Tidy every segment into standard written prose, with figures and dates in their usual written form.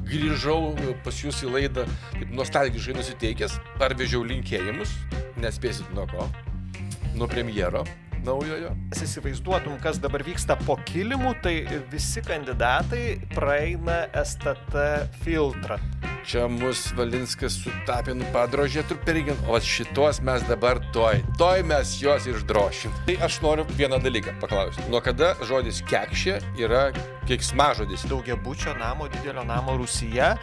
grįžau pas jūs į laidą kaip nostalgiškai nusiteikęs, parvežiau linkėjimus, nespėsit nuo ko, nuo premjero naujojo. Įsivaizduotum, kas dabar vyksta po kilimu, tai visi kandidatai praeina STT filtrą. Čia mus Valinskas sutapė, padrožė truperigen, o šitos mes dabar toj mes juos išdrošim. Tai aš noriu vieną dalyką paklausti. Nuo kada žodis kekšė yra keiksmažodis? Daugiabučio namo, didelio namo Rūsyje,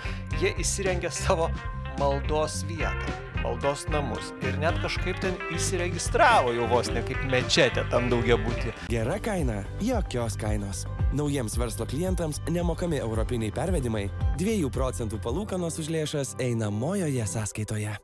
jie įsirengė savo maldos vietą, maldos namus. Ir net kažkaip ten įsiregistravo jau vos ne kaip mečetė tam daugiabutį. Gera kaina, jokios kainos. Naujiems verslo klientams nemokami europiniai pervedimai, 2% palūkanos už lėšas einamojoje sąskaitoje.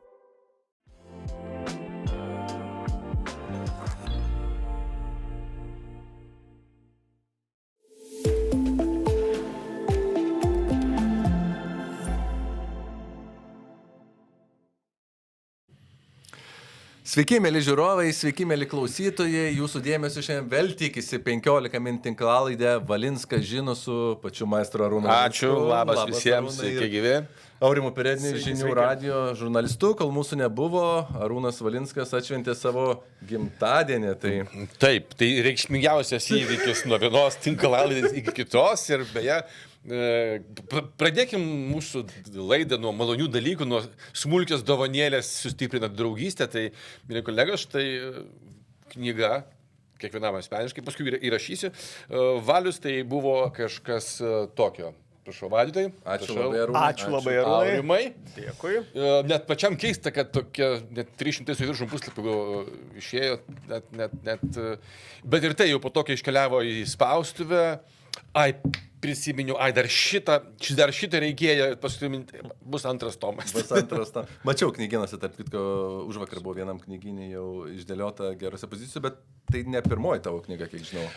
Sveiki, mėly žiūrovai, sveiki, mėly klausytojai, jūsų dėmesio šiandien vėl tikisi 15 min tinklalaidė Valinskas žino su pačiu maestro Arūnu. Ačiū, labas visiems, sveiki gyvi. Aurimu Peredniu, Žinių radijo žurnalistu, kol mūsų nebuvo, Arūnas Valinskas atšventė savo gimtadienį. Taip, tai reikšmingiausias įvykis nuo vienos tinklalaidės iki kitos ir beje, pradėkim mūsų laidą nuo malonių dalykų, nuo smulkios dovanėlės sustiprina draugystę. Tai, mėly kolegos, štai knyga, kiekvienam asmeniškai, paskui įrašysiu. Valius tai buvo kažkas tokio. Prašau, Valiutai. Ačiū labai, Arūnai. Ačiū labai, Arūnai. Aurimai. Dėkui. Net pačiam keista, kad tokia net 300 su viršum puslapių išėjo, bet ir tai jau po to, kai iškeliavo į spaustuvę, prisiminiau, dar šitą reikėjo, paskui bus antras tomas. Bus antras tomas. Mačiau knyginose, tarp kitko, užvakar buvo vienam knyginė jau išdėliota gerose pozicijose, bet tai ne pirmoji tavo knyga, kiek žinau.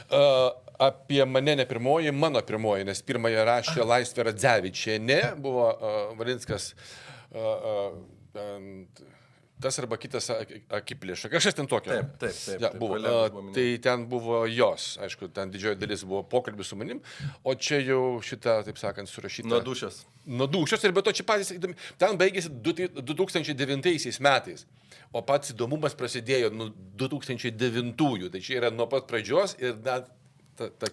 Apie mane ne pirmoji, mano pirmoji, nes pirmąją rašė Laisvė Radzevičienė, buvo Valinskas tas arba kitas akiplėša. Kažkas ten tokio. Taip. Ja, buvo. Tai ten buvo jos, aišku, ten didžioji dalis buvo pokalbis su manim, o čia jau šitą, taip sakant, surašyta. Nuo dūšios ir be to čia patys įdomi. Ten baigėsi 2009 metais, o pats įdomumas prasidėjo nuo 2009, tai čia yra nuo pat pradžios ir net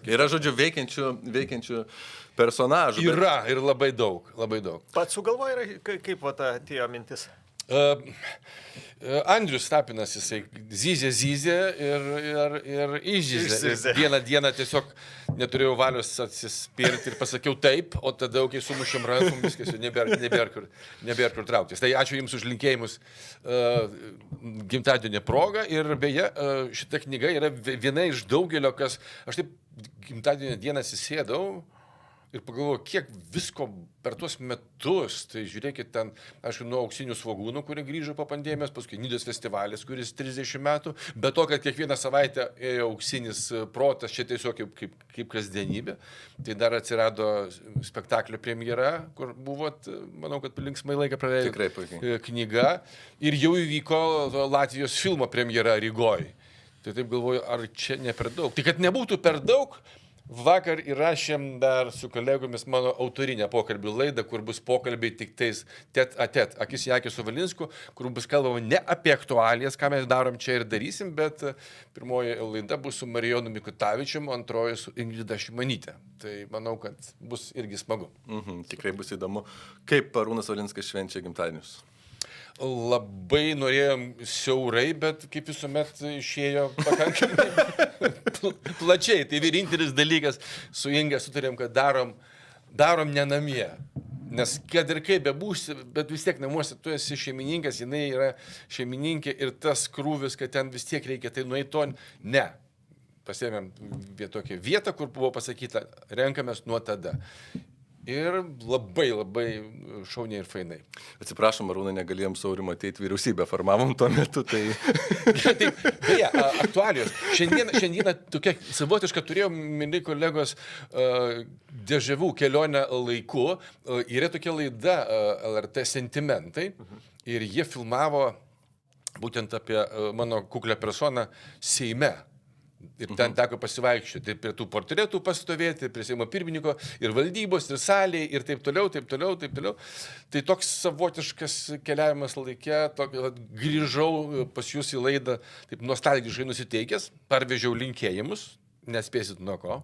yra, žodžiu, veikiančių personažų. Yra ir labai daug. Pats sugalvoja, kaip atėjo mintis? Andrius Tapinas, jisai zyzė ir išzyzė. Vieną dieną tiesiog neturėjau valios atsispirti ir pasakiau taip, o tada, kai sumušėm rankom, viskas jau nebėra kur trauktis. Tai ačiū Jums už linkėjimus gimtadienio progą ir beje, šita knyga yra viena iš daugelio, kas aš taip gimtadienio dieną atsisėdau ir pagalvoju, kiek visko per tuos metus, tai žiūrėkit ten, aišku, nuo Auksinių svogūnų, kurie grįžo po pandemijos, paskui Nidos festivalis, kuris 30 metų, bet to, kad kiekvieną savaitę ėjo Auksinis protas, čia tiesiog kaip kasdienybė, tai dar atsirado spektaklio premjera, kur buvot, manau, kad linksmai laiką praleido knyga, ir jau įvyko Latvijos filmo premjera Rygoj. Tai taip galvoju, ar čia ne per daug. Tai kad nebūtų per daug, vakar įrašėm dar su kolegomis mano autorinę pokalbių laidą, kur bus pokalbiai tik tais tet, akis į akį su Valinsku, kur bus kalbama ne apie aktualijas, ką mes darom čia ir darysim, bet pirmoji laida bus su Marijonu Mikutavičium, antroji su Ingrida Šimonytė. Tai manau, kad bus irgi smagu. Tikrai bus įdomu. Kaip Arūnas Valinskas švenčia gimtadienius? Labai norėjom siaurai, bet kaip visuomet išėjo pakankamai plačiai. Tai vienintelis dalykas su Inga sutarėm, kad darom ne namie. Nes kad ir kaip bebūsi, bet vis tiek namuose tu esi šeimininkas, jinai yra šeimininkė ir tas krūvis, kad ten vis tiek reikia tai nueiti to, ne. Pasėmėm tokią vietą, kur buvo pasakyta, renkamės nuo tada. Ir labai šauniai ir fainai. Atsiprašom, Arūnai, negalėjom su Aurimu ateiti, vyriausybę formavom tuo metu, tai... Beje, aktualijos. Šiandieną tokia savotiška turėjom, mėly kolegos, dežavų kelionę laiku. Yra tokia laida LRT Sentimentai ir jie filmavo būtent apie mano kuklę personą Seime. Ir ten teko pasivaikščioti, prie tų portretų pastovėti, prie Seimo pirmininko, ir valdybos, ir salėje, ir taip toliau, taip toliau, taip toliau. Tai toks savotiškas keliavimas laikė, grįžau pas jūs į laidą, taip nostalgiškai nusiteikęs, parvežiau linkėjimus, nespėsit nuo ko,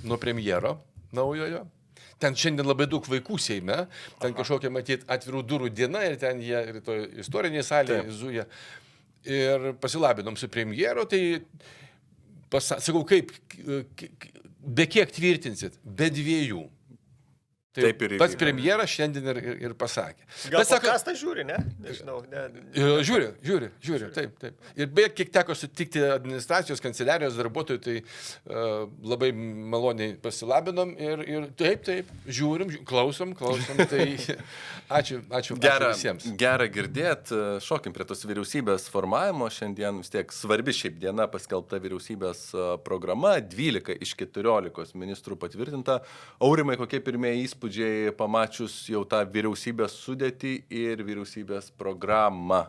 nuo premjero naujojo. Ten šiandien labai daug vaikų Seime, ten kažkokia matyti atvirų durų diena ir ten jie rytoj istorinėje salėje zuja. Ir pasilabinom su premjero, tai sakau, be kiek tvirtinsit? Be 2. Tai Taip ir pats premjeras šiandien ir pasakė. Gal podcastą žiūri, ne? Nežinau. Žiūri, taip. Ir beje, kiek teko sutikti administracijos kanceliarijos darbuotojų, tai labai maloniai pasilabinom ir taip, žiūrim, klausom, tai ačiū visiems. Gera girdėt, šokim prie tos vyriausybės formavimo, šiandien vis tiek svarbi šiaip diena paskelbta vyriausybės programa, 12 iš 14 ministrų patvirtinta. Aurimai, kokie pirmieji įspūdžiai pamačius jau tą vyriausybės sudėtį ir vyriausybės programą?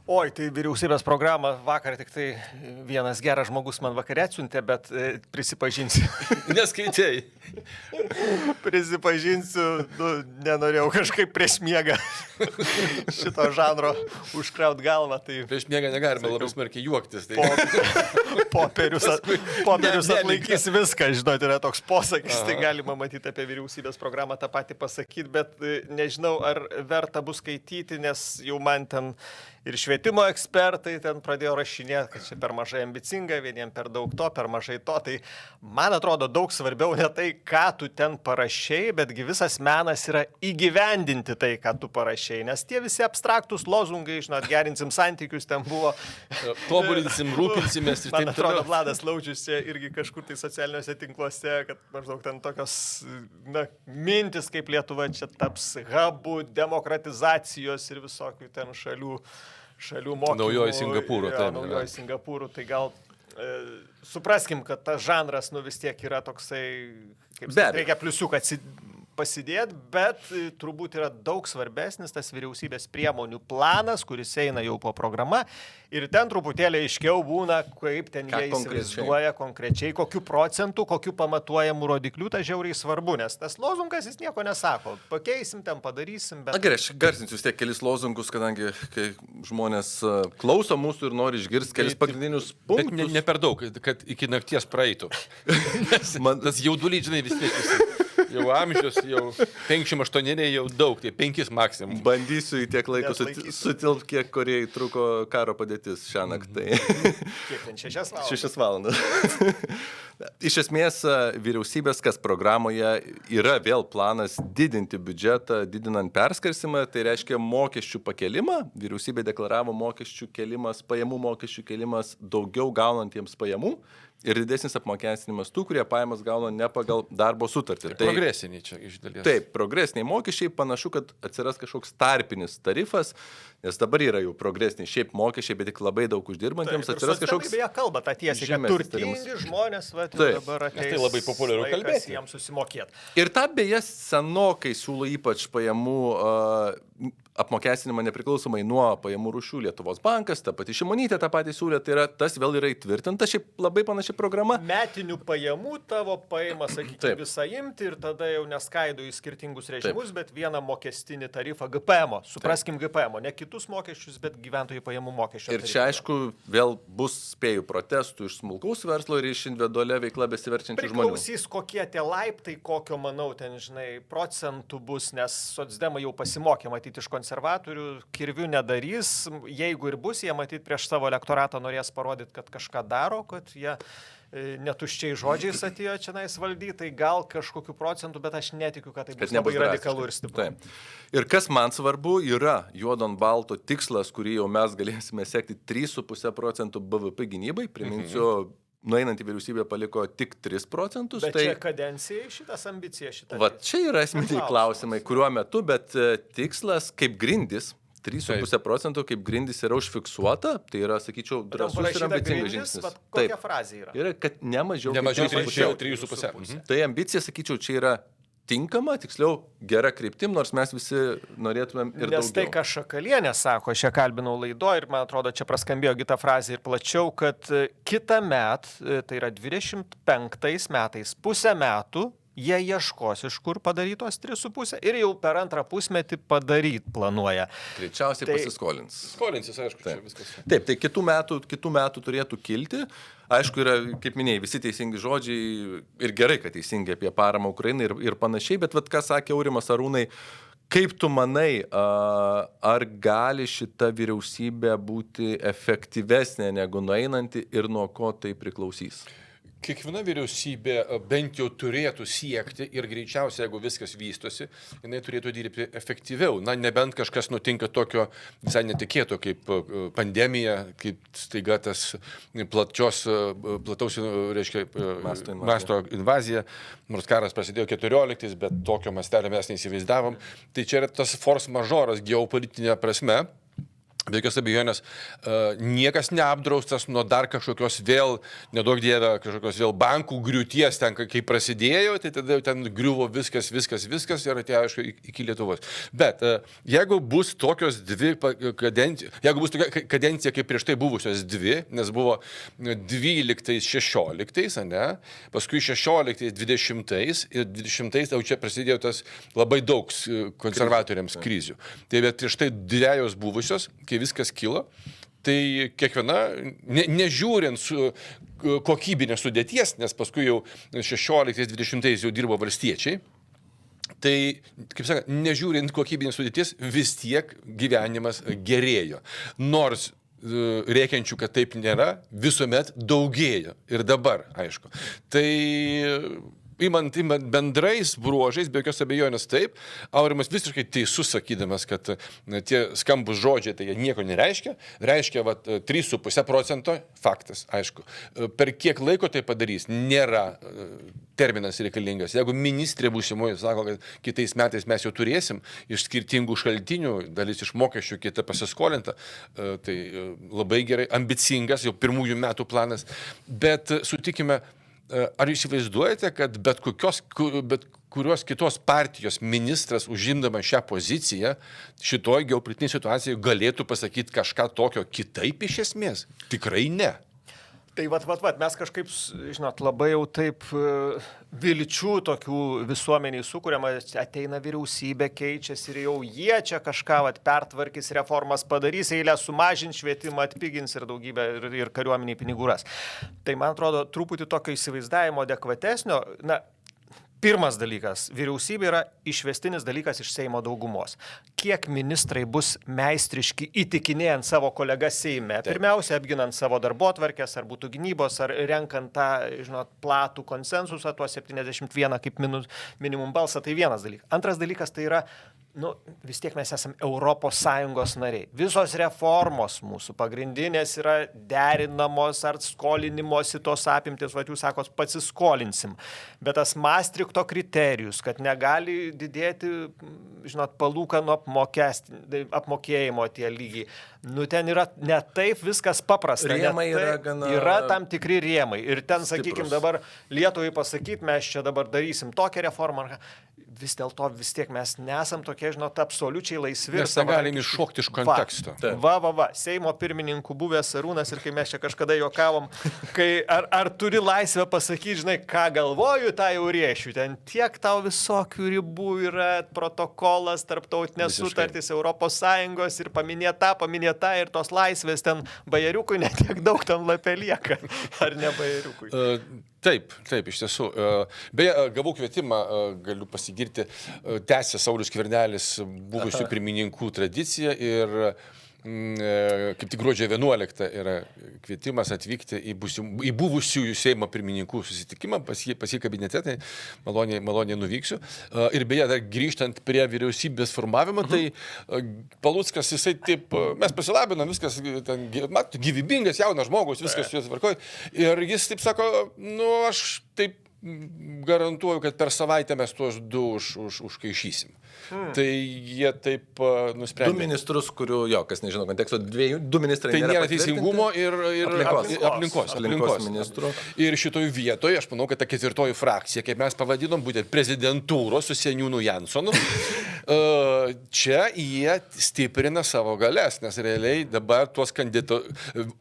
Oi, tai vyriausybės programą vakar tik tai vienas geras žmogus man vakare atsiuntė, bet prisipažinsiu. Neskaitėjai. Prisipažinsiu, nenorėjau kažkaip prieš miegą šito žanro užkraut galvą. Tai prieš miegą negalime labai smarkiai juoktis. Tai... Popierius atlaikys viską, žinot, yra toks posakis, tai galima matyti apie vyriausybės programą tą patį pasakyti, bet nežinau, ar verta bus skaityti, nes jau man ten ir švietimo ekspertai ten pradėjo rašinėti, kad čia per mažai ambicinga, vieniem per daug to, per mažai to. Tai man atrodo daug svarbiau ne tai, ką tu ten parašei, betgi visas menas yra įgyvendinti tai, ką tu parašei. Nes tie visi abstraktus lozungai, žinot, gerinsim santykius, ten buvo. Tobulinsim, rūpinsimės ir taip toliau. Man atrodo, Vladas Laučius čia irgi kažkur tai socialiniuose tinkluose, kad maždaug ten tokios mintis, kaip Lietuva čia taps hubu demokratizacijos ir visokių ten šalių mokymų. Naujoji Singapūro. Naujoji Singapūro, tai gal supraskim, kad tas žanras vis tiek yra toksai, kaip sakyti, reikia pliusiuką pasidėti, bet turbūt yra daug svarbesnis tas vyriausybės priemonių planas, kuris eina jau po programa ir ten truputėlį aiškiau būna, kaip ten jie įsivaizduoja konkrečiai, kokiu procentu, kokiu pamatuojamų rodiklių, tai žiauriai svarbu, nes tas lozungas jis nieko nesako. Pakeisim, ten padarysim, bet... Na gerai, aš garsinsiu vis tiek kelis lozungus, kadangi kai žmonės klauso mūsų ir nori išgirsti kelis pagrindinius punktus. Bet ne per daug, kad iki nakties praeitų. Tas jaudulys, žinai, vis tiek. Jau amžius, jau 58, jau daug, tai 5 maksimum. Bandysiu į tiek laiko sutilpti, kiek Korėjai truko karo padėtis šią naktį. Kiek ten 6 valandas? 6 valandas. Iš esmės, vyriausybės, kas programoje yra vėl planas didinti biudžetą, didinant perskarsimą, tai reiškia mokesčių pakelimą. Vyriausybė deklaravo mokesčių kelimas, pajamų mokesčių kelimas daugiau gaunantiems pajamų. Ir didesnis apmokestinimas tų, kurie pajamas gauna ne pagal darbo sutartį. Tai progresiniai čia iš dalies. Taip, progresiniai mokesčiai, panašu, kad atsiras kažkoks tarpinis tarifas, nes dabar yra jau progresiniai šiaip mokesčiai, bet tik labai daug uždirbantiems atsiras kažkoks... Beje, kalba tą tiesiai, kad turtingi žmonės, dabar ateis tai labai populiaru kalbėti. Jiems susimokėti. Ir tą beje senokai siūlo ypač pajamų apmokestinimą nepriklausomai nuo pajamų rūšių Lietuvos bankas, ta pati Šimonytė tą patį siūlė, tai yra, tas vėl yra įtvirtinta, šiaip labai panaši programa. Metinių pajamų tavo paima, sakykime, visą imti ir tada jau neskaido į skirtingus režimus, bet vieną mokestinį tarifą GPM. Supraskim GPM, ne kitus mokesčius, bet gyventojų pajamų mokesčio. Ir čia, aišku, vėl bus, spėjų, protestų iš smulkaus verslo ir iš individualia veikla besiverčiančių žmonių. Priklausys, kokie tie laiptai, kokio, manau, ten, žinai, procentų bus, nes socdemai jau pasimokė matyti iš konservatorių, kirvių nedarys, jeigu ir bus, jie matyt prieš savo elektoratą norės parodyti, kad kažką daro, kad jie netuščiai žodžiais atėjo čionais valdyti, tai gal kažkokiu procentu, bet aš netikiu, kad tai bus labai radikalų ir stipru. Taip. Ir kas man svarbu, yra juodon balto tikslas, kurį jau mes galėsime sekti 3,5% BVP gynybai, priminsiu, nueinant į vyriausybę paliko tik 3%. Bet čia kadencijai šitas ambicija šitą. Va, čia yra esminiai klausimai, kuriuo metu, bet tikslas kaip grindis, 3,5% kaip grindis yra užfiksuota, tai yra, sakyčiau, drąsus ir ambicingas žingsnis. Kokia frazė yra? Yra, kad ne mažiau 3,5. Tai ambicija, sakyčiau, čia yra tinkama, tiksliau, gera kryptim, nors mes visi norėtumėm ir Nes tai, daugiau. ką Šakalienė sako, aš ją kalbinau laidoje ir man atrodo, čia praskambėjo kita frazė ir plačiau, kad kitą metą, tai yra 25 metais, pusę metų, jie ieškos, iš kur padarytos 3,5 ir jau per antrą pusmetį padaryti planuoja. Greičiausiai pasiskolins. Skolinsis, aišku, čia viskas. Taip, tai kitų metų turėtų kilti. Aišku, yra, kaip minėjai, visi teisingi žodžiai ir gerai, kad teisingi apie paramą Ukrainai ir panašiai, bet ką sakė Aurimas Arūnai, kaip tu manai, ar gali šita vyriausybė būti efektyvesnė negu nueinanti ir nuo ko tai priklausys? Kiekviena vyriausybė bent jau turėtų siekti ir greičiausiai, jeigu viskas vystosi, jinai turėtų dirbti efektyviau. Na, nebent kažkas nutinka tokio visai netikėto, kaip pandemija, kaip staiga tas plataus, reiškia, masto invazija, nors karas prasidėjo 14, bet tokio mastelio mes neįsivaizdavom. Tai čia yra tas force majoras geopolitinė prasme. Be jokios abejonės, niekas neapdraustas nuo dar kažkokios vėl, nedaug dievė, kažkokios vėl bankų griūties ten, kai prasidėjo, tai tada jau ten griuvo viskas ir atėjo, aišku, iki Lietuvos. Bet jeigu bus tokios dvi kadencijos, jeigu bus tokia kadencija kaip prieš tai buvusios dvi, nes buvo 12-16, ne, paskui 16-20 ir 20 jau čia prasidėjo tas labai daug konservatoriams krizių. Tai bet prieš tai dviejos buvusios, viskas kilo, tai kiekviena, nežiūrint kokybinės sudėties, nes paskui jau 16-20 jau dirbo valstiečiai, tai, kaip sakant, nežiūrint kokybinės sudėties, vis tiek gyvenimas gerėjo. Nors rėkiančių, kad taip nėra, visuomet daugėjo. Ir dabar, aišku. Tai Imant bendrais bruožais, be jokios abejonės taip, Aurimas visiškai teisus sakydamas, kad tie skambus žodžiai, tai jie nieko nereiškia, reiškia 3,5%, faktas, aišku. Per kiek laiko tai padarys, nėra terminas reikalingas. Jeigu ministrė būsimoji sako, kad kitais metais mes jau turėsim iš skirtingų šaltinių, dalis iš mokesčių, kita pasiskolinta, tai labai gerai, ambicingas, jau pirmųjų metų planas, bet sutikime, ar jūs įsivaizduojate, kad bet kurios kitos partijos ministras užimdama šią poziciją šitoj geopolitinėje situacijoje galėtų pasakyti kažką tokio kitaip iš esmės? Tikrai ne. Tai mes kažkaip, žinot, labai jau taip vilčių tokių visuomeniai sukuriama, ateina vyriausybė, keičiasi ir jau jie čia kažką pertvarkys, reformas padarys, eilę sumažins, švietimą atpigins ir daugybę ir kariuomeniai pinigų ras. Tai man atrodo truputį tokio įsivaizdavimo adekvatesnio, pirmas dalykas, vyriausybė yra išvestinis dalykas iš Seimo daugumos. Kiek ministrai bus meistriški įtikinėjant savo kolegas Seime, pirmiausia, apginant savo darbotvarkės, ar būtų gynybos, ar renkant tą, žinot, platų konsensusą, tuo 71 kaip minimum balsą, tai vienas dalykas. Antras dalykas tai yra, vis tiek mes esame ES nariai. Visos reformos mūsų pagrindinės yra derinamos ar skolinimosi tos apimtis, jūs sakot, pasiskolinsim. Bet tas Maastrichto kriterijus, kad negali didėti, žinot, palūkanų apmokėjimo tie lygiai. Ten yra ne taip viskas paprasta. Rėmai yra gana... Yra tam tikri rėmai. Ir ten, stiprus. sakykime, dabar Lietuvai pasakyti, mes čia dabar darysim tokią reformą. Vis dėlto vis tiek mes nesam tokie, žinot, absoliučiai laisvi. Mes negalim iššokti iš konteksto. Seimo pirmininkų buvęs Arūnas ir kai mes čia kažkada juokavom, ar turi laisvę pasakyti, žinai, ką galvoju, tą jau rėšiu. Ten tiek tau visokių ribų yra, protokolas, tarptautinės sutartys, ES ir paminėta ir tos laisvės ten bajeriukui netiek daug ten lapė lieka. Ar ne bajeriukui? Taip, iš tiesų. Beje, gavau kvietimą, galiu pasigirti, tęsė Saulius Skvernelis buvusių pirmininkų tradiciją ir kaip tik gruodžio 11 yra kvietimas atvykti į buvusiųjų Seimo pirmininkų susitikimą pas jį kabinete, tai maloniai nuvyksiu. Ir beje, dar grįžtant prie vyriausybės formavimo, tai Paluckas, jisai taip, mes pasilabinom, viskas ten, gyvybingas, jaunas žmogus, viskas su juos tvarkoj. Ir jis taip sako, aš taip garantuoju, kad per savaitę mes tuos 2 užkaišysim. Tai jie taip nusprendė. 2 ministrus, kurių, kas nežino konteksto, 2 ministrai. Tai nėra teisingumo ir aplinkos ministrų. Ir šitoj vietoje, aš manau, kad ta 4 frakcija, kaip mes pavadinom, būtent prezidentūros su seniūnu Jansonu, čia jie stiprina savo galės, nes realiai dabar tuos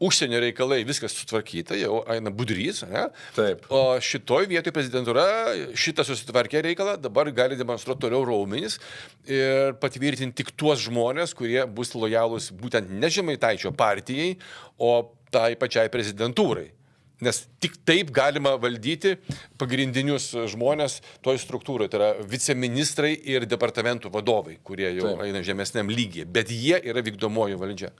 užsienio reikalai viskas sutvarkyta, jau eina Budrys, ne? Taip. O šitoj vietoje prezidentūra šitą susitvarkė reikalą, dabar gali demonstruoti toliau raumenis ir patvirtinti tik tuos žmonės, kurie bus lojalūs būtent ne Žemaitaičio partijai, o tai pačiai prezidentūrai. Nes tik taip galima valdyti pagrindinius žmonės toj struktūroje, tai yra viceministrai ir departamentų vadovai, kurie jau eina žemesniam lygiai, bet jie yra vykdomoji valdžia.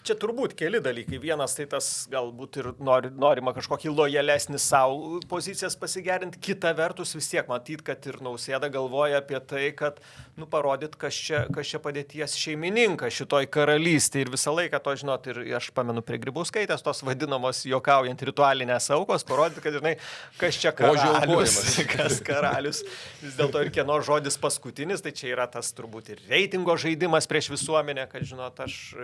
Čia turbūt keli dalykai. Vienas tai tas galbūt ir norima kažkokį lojalesnį savo pozicijas pasigerinti. Kita vertus vis tiek matyt, kad ir Nausėda galvoja apie tai, kad parodyt, kas čia padėties šeimininkas šitoj karalystėje. Ir visą laiką to žinot, ir aš pamenu prie Grybauskaitės tos vadinamos juokaujant ritualinės aukos, parodyti, kad žinai, kas čia karalius. Kas karalius. Vis dėlto ir kieno žodis paskutinis, tai čia yra tas turbūt ir reitingo žaidimas prieš visuomenę, kad žinot, aš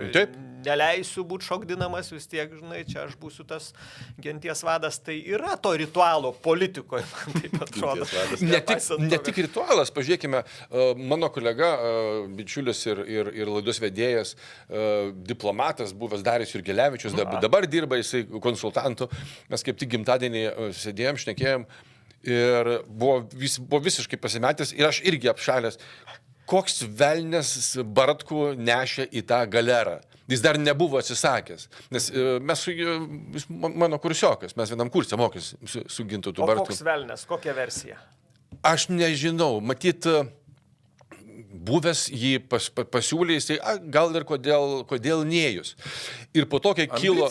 neleisiu būti šokdinamas, vis tiek, žinai, čia aš būsiu tas genties vadas, tai yra to ritualo politikoje, man taip atrodo. Ne tik ritualas, pažiūrėkime, mano kolega, bičiulis ir laidos vedėjas, diplomatas, buvęs Darius Jurgelevičius, dabar dirba jisai konsultantu, mes kaip tik gimtadienį sėdėjom, šnekėjom ir buvo visiškai pasimetęs ir aš irgi apšalęs, koks velnės Bartkų nešė į tą galerą. Jis dar nebuvo atsisakęs, nes mes mano kursiokas, mes vienam kursė mokės su Gintautu Bartku. O koks velnės, kokia versija? Aš nežinau, matyt, buvęs jį pasiūlė, jisai, gal ir kodėl nėjus. Ir po to, kai kilo...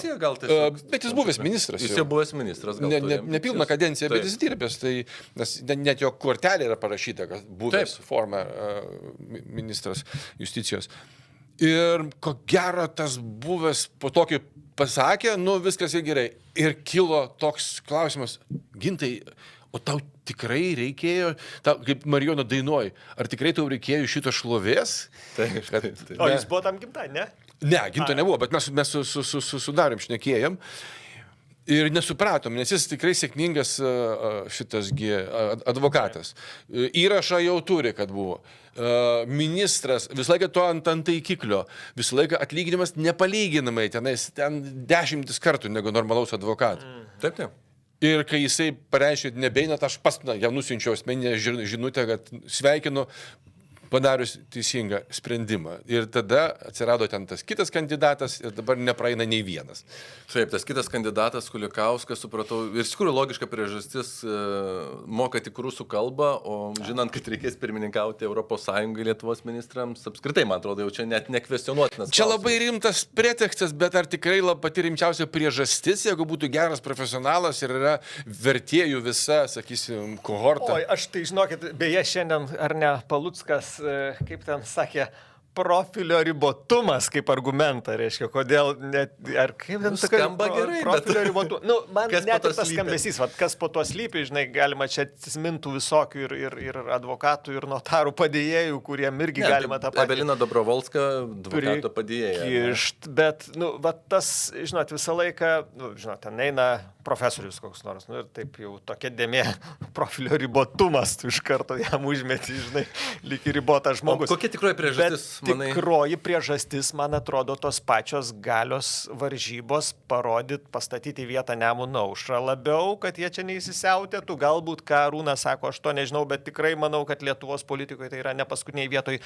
Bet jis buvęs ministras. Jis jau buvęs ministras, gal nepilną kadenciją, bet jis dirbęs. Tai, nes net jo kortelė yra parašyta, kad buvęs former ministras justicijos. Ir ko gero tas buvęs po to, kai pasakė, viskas ir gerai. Ir kilo toks klausimas, Gintai, o tau tikrai reikėjo, kaip Marijono dainuoji, ar tikrai tau reikėjo šito šlovės? Taip. O jis buvo tam gimtai, ne? Ne, Ginto nebuvo, bet mes su Darium šnekėjom. Ir nesupratom, nes jis tikrai sėkmingas šitasgi advokatas. Įrašą jau turi, kad buvo. Ministras, visą laiką to ant taikiklio, visą laiką atlyginimas nepalyginamai, ten 10 kartų negu normalaus advokato. Taip. Ir kai jisai pareiškė, nebeinat, aš pas jam nusiunčiau asmeninę žinutę, kad sveikinu padarius teisingą sprendimą. Ir tada atsirado ten tas kitas kandidatas ir dabar nepraeina nei vienas. Taip, tas kitas kandidatas, Kulikauskas, supratau, ir iš tikrųjų logiška priežastis, moka tik rusų kalbą, o žinant, kad reikės pirmininkauti ES Lietuvos ministrams, apskritai, man atrodo, jau čia net nekvestionuotinas. Čia labai rimtas pretekstas, bet ar tikrai pati rimčiausia priežastis, jeigu būtų geras profesionalas ir yra vertėjų visa, sakysim, kohorta. Oi, aš tai žinokit, beje, šiandien, ar ne, Paluckas, kaip ten sakė, profilio ribotumas kaip argumentą, reiškia, kodėl net, ar kaip ten skamba gerai, profilio ribotumas. Man net ir tas skambesys, kas po to slypi, žinai, galima čia atsimintų visokių ir advokatų, ir notarų padėjėjų, kuriem irgi galima tą patį. Evelina Dobrovolska, advokato padėjėja. Bet, tas, žinot, visą laiką, žinot, ten eina profesorius koks nors, ir taip jau tokia dėmė, profilio ribotumas, tu iš karto jam užmeti, žinai, lyg ir ribotas žmogus. O kokia tikroji priežastis? Tikroji priežastis, man atrodo, tos pačios galios varžybos parodyti, pastatyti vietą Nemuno aušrą labiau, kad jie čia neįsisiautėtų. Galbūt, ką Arūnas sako, aš to nežinau, bet tikrai manau, kad Lietuvos politikoje tai yra ne paskutiniai vietoj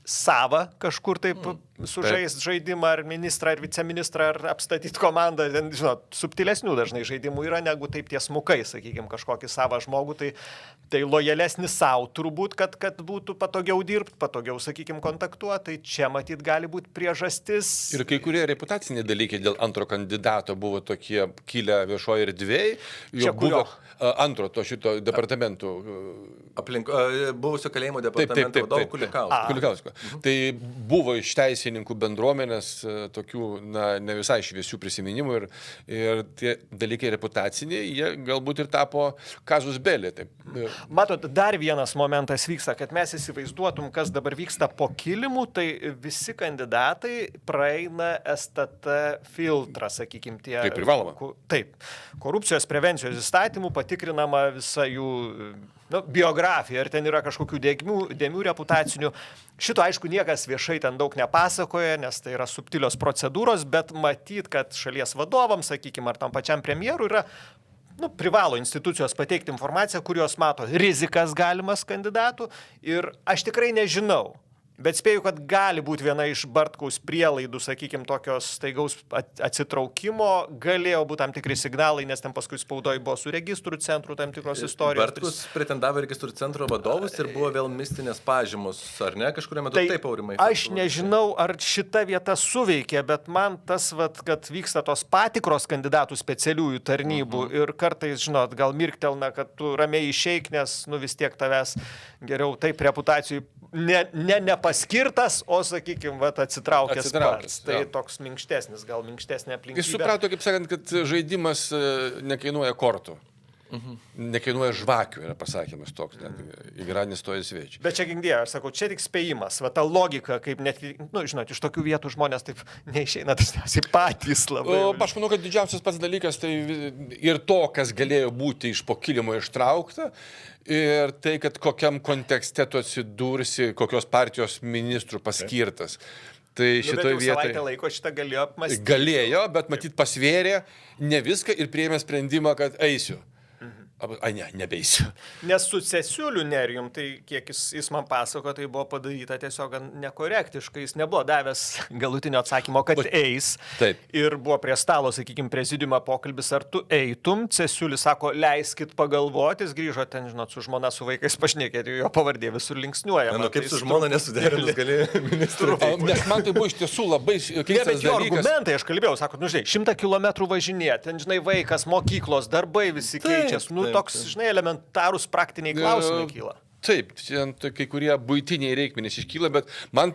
sava kažkur taip sužaist žaidimą, ar ministrą, ar viceministrą, ar apstatyti komandą. Ten, žinot, subtilesnių dažnai žaidimų yra, negu taip tiesmukai, sakykime, kažkokį savą žmogų. Tai lojalesnis savo turbūt, kad būtų patogiau dirbti, patogiau, sakykime, kontaktuoti. Tai čia matyt gali būti priežastis. Ir kai kurie reputaciniai dalykai dėl antro kandidato buvo tokie kilę viešoje erdvėje. Čia buvo antro to šito departamentų. Buvusio kalėjimo departamento vadovo Kulikausko. Tai buvo išteisinti ūkininkų bendruomenės tokių, ne visai šviesių prisiminimų ir tie dalykai reputaciniai, jie galbūt ir tapo kazus belli. Matot, dar vienas momentas vyksta, kad mes įsivaizduotum, kas dabar vyksta po kilimu, tai visi kandidatai praeina STT filtrą, sakykime, tie. Tai privaloma. Taip. Korupcijos prevencijos įstatymų patikrinama visa jų biografija, ar ten yra kažkokių dėmių reputacinių. Šito, aišku, niekas viešai ten daug nepasakoja, nes tai yra subtilios procedūros, bet matyt, kad šalies vadovams, sakykime, ar tam pačiam premjerui yra privalo institucijos pateikti informaciją, kurios mato rizikas galimas kandidatų ir aš tikrai nežinau. Bet spėju, kad gali būti viena iš Bartkaus prielaidų, sakykime, tokios staigaus atsitraukimo, galėjo būti tam tikri signalai, nes ten paskui spaudoj buvo su registrų centru tam tikros istorijos. Bartkus pretendavo registrų centro vadovus ir buvo vėl mistinės pažymus, ar ne, kažkurio metu taip, Aurimai? Aš nežinau, ar šita vieta suveikė, bet man tas, kad vyksta tos patikros kandidatų specialiųjų tarnybų ir kartais, žinot, gal mirktelna, kad tu ramiai išeik, nes vis tiek tavęs geriau taip reputacijų nepaskirtas, o, sakykime, atsitraukęs pats. Tai toks minkštesnis, gal minkštesnė aplinkybė. Jis suprato, kaip sakant, kad žaidimas nekainuoja kortų. Nekainuoja žvakių, yra pasakymas toks, į granį stoja svečiai. Bet čia gingdė, aš sakau, čia tik spėjimas, ta logika, kaip net, žinot, iš tokių vietų žmonės taip neišeina dažniausiai patys labai. Aš manau, kad didžiausias pats dalykas tai ir to, kas galėjo būti iš po kilimo ištraukta, ir tai, kad kokiam kontekste tu atsidursi, kokios partijos ministrų paskirtas. Tai šitoje vietoje... Savaitę laiko šitą galėjo apmastyti. Galėjo, bet matyt pasvėrė ne viską ir priėmė sprendimą, kad eisiu. Nebeisiu. Nes su Cesiuliu Nerijum, tai kiek jis man pasako, tai buvo padaryta tiesiog nekorektiškai, jis nebuvo davęs galutinio atsakymo, kad eis. Taip. Ir buvo prie stalo, sakykime, prezidiumo pokalbis, ar tu eitum. Cesiulis sako, leiskit pagalvoti, jis grįžo ten, žinot, su žmona, su vaikais pašnekėti, jo pavardė visur linksniuoja. Kaip su žmona nesuderinus gali ministrų. Nes man tai buvo iš tiesų labai keistas dalykas. Argumentai, aš kalbėjau, sako, žinai, 100 kilometrų važinėti, ten, žinai, vaikas, mokyklos, darbai visi keičiasi. Toks, žinai, elementarūs praktiniai klausimai kyla. Taip, kai kurie buitiniai reikmenys iškyla, bet man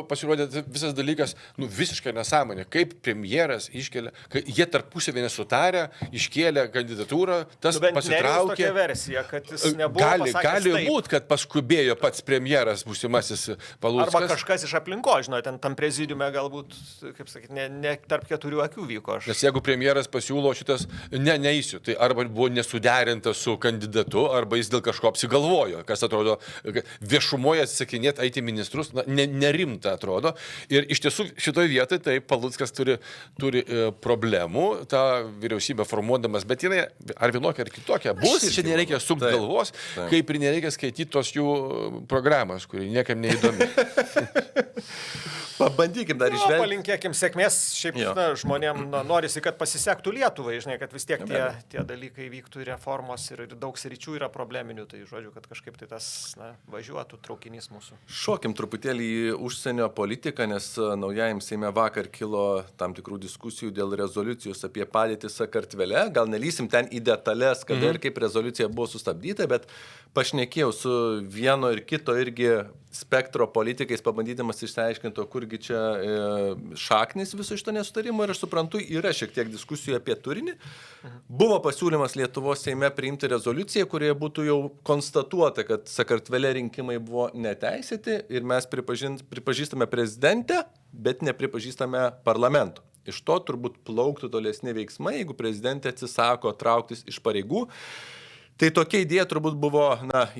pasirodė visas dalykas visiškai nesąmonė. Kaip premjeras iškelia, kai jie tarpusavį nesutarę, iškėlė kandidatūrą, tas pasitraukė. Tokia versija, kad jis nebuvo gali būti, kad paskubėjo pats premjeras būsimasis Paluckas. Arba kažkas iš aplinko, žinot, tam prezidiume galbūt, kaip sakyti, ne tarp keturių akių vyko. Nes jeigu premjeras pasiūlo šitas, neįsiu, tai arba buvo nesuderinta su kandidatu, arba jis dėl kažko apsigalvojo, kas atrodo, viešumoje atsisakinėti eiti ministrus, nerimta atrodo. Ir iš tiesų šitoje vietoje tai Paluckas turi problemų, tą vyriausybę formuodamas, bet jinai ar vienokia ar kitokia bus, čia nereikia sukti galvos, kaip ir nereikia skaityti tos jų programas, kuri niekam neįdomi. Pabandykim dar išvengti. Palinkėkim sėkmės, šiaip žmonėm norisi, kad pasisektų Lietuvai, žinai, kad vis tiek tie dalykai vyktų reformos ir daug sričių yra probleminių, tai žodžiu, kad kažkaip tai tas važiuotų traukinys mūsų. Šokim truputėlį į užsienio politiką, nes naujajam Seime vakar kilo tam tikrų diskusijų dėl rezoliucijos apie padėtį Sakartvele. Gal nelysim ten į detalės, kada ir kaip rezoliucija buvo sustabdyta, bet pašnekėjau su vieno ir kito irgi spektro politikais, pabandydamas išsiaiškinti, kurgi čia šaknis viso šito nesutarimo ir aš suprantu, yra šiek tiek diskusijų apie turinį. Buvo pasiūlymas Lietuvos Seime priimti rezoliuciją, kurioje būtų jau konstatuota, kad Sakartvele rinkimai buvo neteisėti ir mes pripažįstame prezidentę, bet nepripažįstame parlamento. Iš to turbūt plauktų tolesni veiksmai, jeigu prezidentė atsisako trauktis iš pareigų. Tai tokia idėja turbūt buvo,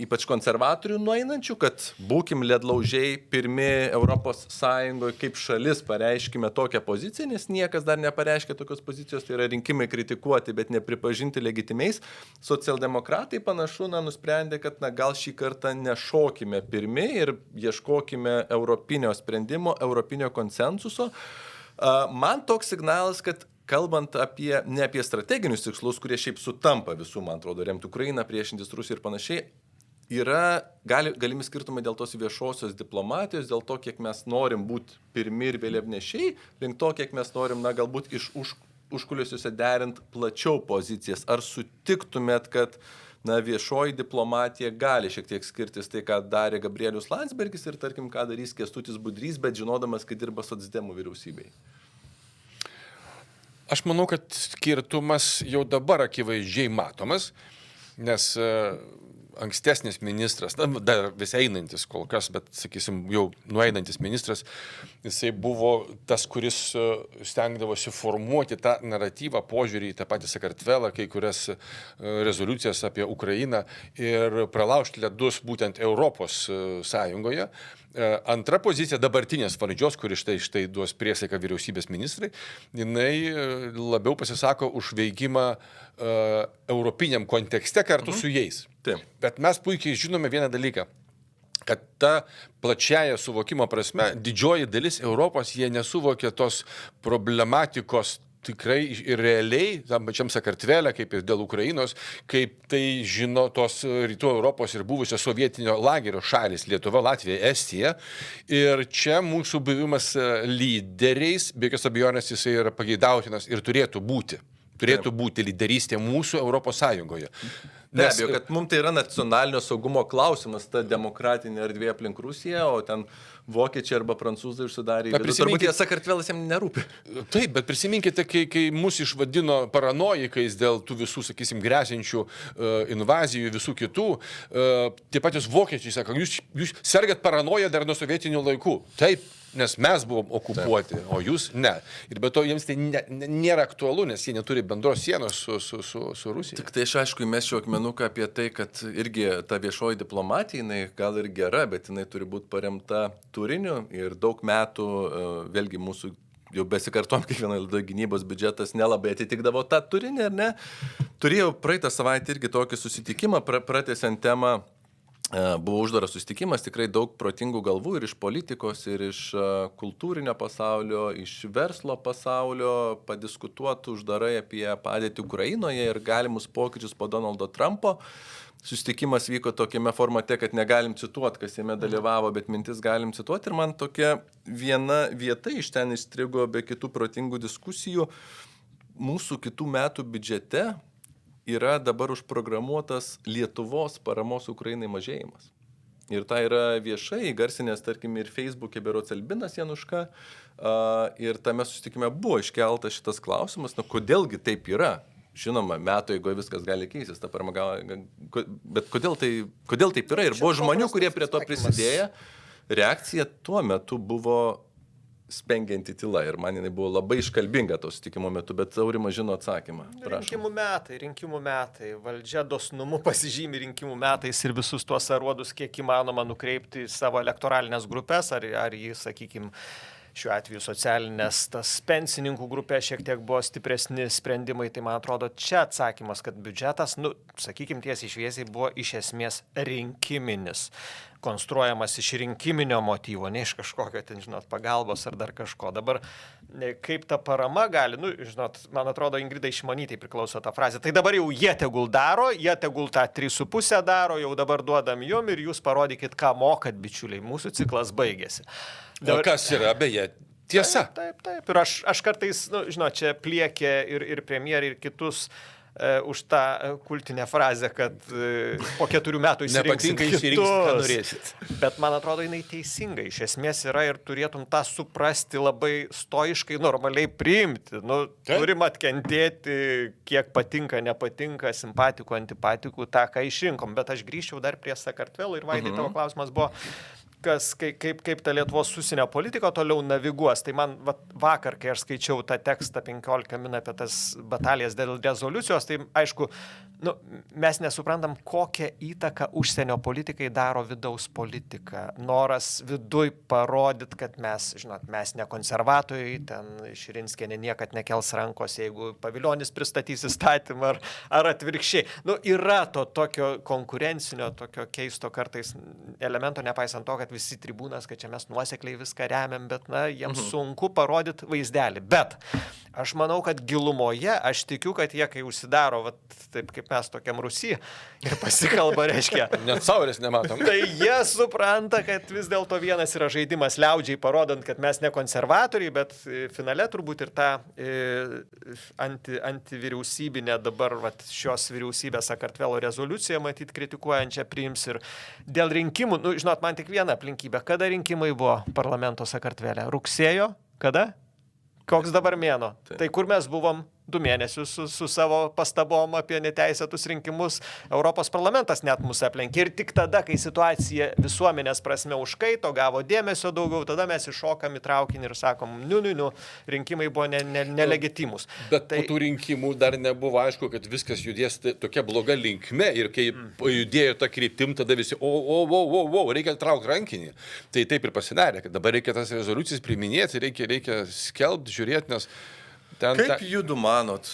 ypač konservatorių nueinančių, kad būkim ledlaužiai pirmi Europos Sąjungoje kaip šalis pareiškime tokią poziciją, nes niekas dar nepareiškė tokios pozicijos, tai yra rinkimai kritikuoti, bet nepripažinti legitimiais. Socialdemokratai panašu, nusprendė, kad gal šį kartą nešokime pirmi ir ieškokime europinio sprendimo, europinio konsensuso. Man toks signalas, kad kalbant ne apie strateginius tikslus, kurie šiaip sutampa visų, man atrodo, remti Ukrainą, priešintis Rusiją ir panašiai, yra galimi skirtumai dėl tos viešosios diplomatijos, dėl to, kiek mes norim būti pirmi ir vėliavnešiai, link to, kiek mes norim, galbūt iš užkulisiuose derint plačiau pozicijas. Ar sutiktumėt, kad na, viešoji diplomatija gali šiek tiek skirtis tai, ką darė Gabrielius Landsbergis ir, tarkim, ką darys Kęstutis Budrys, bet žinodamas, kad dirba socdemų vyriausybei. Aš manau, kad skirtumas jau dabar akivaizdžiai matomas, nes ankstesnis ministras, dar vis einantis kol kas, bet, sakysim, jau nueinantis ministras, jisai buvo tas, kuris stengdavosi formuoti tą naratyvą, požiūrį į tą patį Sakartvelą, kai kurias rezoliucijas apie Ukrainą ir pralaužti ledus būtent Europos Sąjungoje. Antra pozicija dabartinės valdžios, kuri štai duos priesaiką vyriausybės ministrai, jinai labiau pasisako už veikimą europiniam kontekste kartu su jais. Taip. Bet mes puikiai žinome vieną dalyką, kad ta plačiaja suvokimo prasme didžioji dalis Europos jie nesuvokia tos problematikos tikrai ir realiai, tam pačiam Sakartvele, kaip ir dėl Ukrainos, kaip tai žino tos rytų Europos ir buvusio sovietinio lagerio šalis Lietuva, Latvija, Estija. Ir čia mūsų buvimas lyderiais, be jokios abejonės, jisai yra pageidautinas ir turėtų būti. Turėtų būti lyderystė mūsų Europos Sąjungoje. Be abejo, kad mums tai yra nacionalinio saugumo klausimas, ta demokratinė erdvė aplink Rusiją, o ten vokiečiai arba prancūzai užsidarė. Turbūt jie Sakartvelas jiems nerūpi. Taip, bet prisiminkite, kai mus išvadino paranojikais dėl tų visų, sakysim, grėsinčių invazijų, visų kitų, tie patys vokiečiai sako, jūs sergat paranoją dar nuo sovietinių laikų. Taip, nes mes buvom okupuoti, o jūs ne. Ir be to jiems tai nėra aktualu, nes jie neturi bendros sienos su Rusija. Tik tai aš aišku, mes šiuo akmenuką apie tai, kad irgi ta viešoji diplomatija, jinai gal ir gera, bet jinai turi būti paremta turiniu ir daug metų, vėlgi mūsų jau besikartom kiekvieno laidoje gynybos biudžetas nelabai atitikdavo tą turinį, ar ne? Turėjau praeitą savaitę irgi tokį susitikimą, pratęsiant temą. Buvo uždaras susitikimas, tikrai daug protingų galvų ir iš politikos, ir iš kultūrinio pasaulio, iš verslo pasaulio, padiskutuoti uždarai apie padėtį Ukrainoje ir galimus pokyčius po Donaldo Trumpo. Susitikimas vyko tokiame formate, kad negalim cituoti, kas jame dalyvavo, bet mintis galim cituoti. Ir man tokia viena vieta iš ten įstrigo be kitų protingų diskusijų. Mūsų kitų metų biudžete yra dabar užprogramuotas Lietuvos paramos Ukrainai mažėjimas. Ir tai yra viešai įgarsinės, tarkim, ir Facebook'e berods Albinas Januška. Ir tame susitikime buvo iškeltas šitas klausimas, kodėlgi taip yra. Žinoma, metų eigoje viskas gali keistis, ta parama bet kodėl taip yra? Ir buvo žmonių, kurie prie to prisidėjo. Reakcija tuo metu buvo spengianti tyla ir man jinai buvo labai iškalbinga to susitikimo metu, bet Aurimas žino atsakymą. Prašom. Rinkimų metai. Valdžia dosnumu pasižymi rinkimų metais ir visus tuos aruodus kiek įmanoma nukreipti į savo elektoralinės grupės, ar jį, sakykime, šiuo atveju socialinės, tas pensininkų grupė šiek tiek buvo stipresni sprendimai, tai man atrodo čia atsakymas, kad biudžetas, sakykime, tiesiai šviesiai buvo iš esmės rinkiminis, konstruojamas iš rinkiminio motyvo, ne iš kažkokio, pagalbos ar dar kažko. Dabar kaip ta parama gali, man atrodo, Ingridai Šimonytei priklauso ta frazė, tai dabar jau jie tegul daro, jie tegul tą 3,5 daro, jau dabar duodam jum ir jūs parodykit, ką mokat, bičiuliai, mūsų ciklas baigėsi. Dabar... Kas yra, beje, tiesa. Taip. Ir aš kartais, čia pliekė ir premjerį, ir kitus už tą kultinę frazę, kad po 4 metų išsirinksit ką norėsit. Bet man atrodo, jinai teisinga iš esmės yra ir turėtum tą suprasti labai stoiškai, normaliai priimti. Turim atkentėti, kiek patinka, nepatinka, simpatikų, antipatikų, tą, ką išrinkom. Bet aš grįžčiau dar prie Sakartvelo ir Vaidai, tavo klausimas buvo, kaip ta Lietuvos užsienio politika toliau naviguos. Tai man vakar, kai aš skaičiau tą tekstą 15 min apie tas batalijas dėl rezoliucijos, tai aišku, mes nesuprantam, kokią įtaką užsienio politikai daro vidaus politika. Noras viduj parodyti, kad mes ne konservatoriai, ten Širinskienė niekad nekels rankos, jeigu Pavilionis pristatys įstatymą ar atvirkščiai. Yra to tokio konkurencinio, tokio keisto kartais elemento, nepaisant to, kad visi tribūnas, kad čia mes nuosekliai viską remiam, bet jiems sunku parodyti vaizdelį. Bet aš manau, kad gilumoje, aš tikiu, kad jie, kai užsidaro, taip kaip kaip mes tokiam Rusijai ir pasikalba, reiškia. Net saulės nematom. Tai jie supranta, kad vis dėlto vienas yra žaidimas liaudžiai, parodant, kad mes ne konservatoriai, bet finale turbūt ir tą antivyriausybinę dabar šios vyriausybės Sakartvelo rezoliuciją matyt kritikuojančią priims ir dėl rinkimų, žinot, man tik viena aplinkybė, kada rinkimai buvo parlamento Sakartvele? Rugsėjo? Kada? Koks dabar mėnuo? Tai kur mes buvom 2 mėnesius su savo pastabom apie neteisėtus rinkimus, Europos parlamentas net mūsų aplenkė. Ir tik tada, kai situacija visuomenės prasme užkaito, gavo dėmesio daugiau, tada mes iššokam į traukinį ir sakom, rinkimai buvo nelegitimus. Bet po tų rinkimų dar nebuvo aišku, kad viskas judės tokia bloga linkme ir kai judėjo tą kryptim, tada visi, reikia traukti rankinį. Tai taip ir pasidarė, kad dabar reikia tas rezoliucijas priiminėti, reikia skelbti, žiūrėti, nes Kaip judu manot,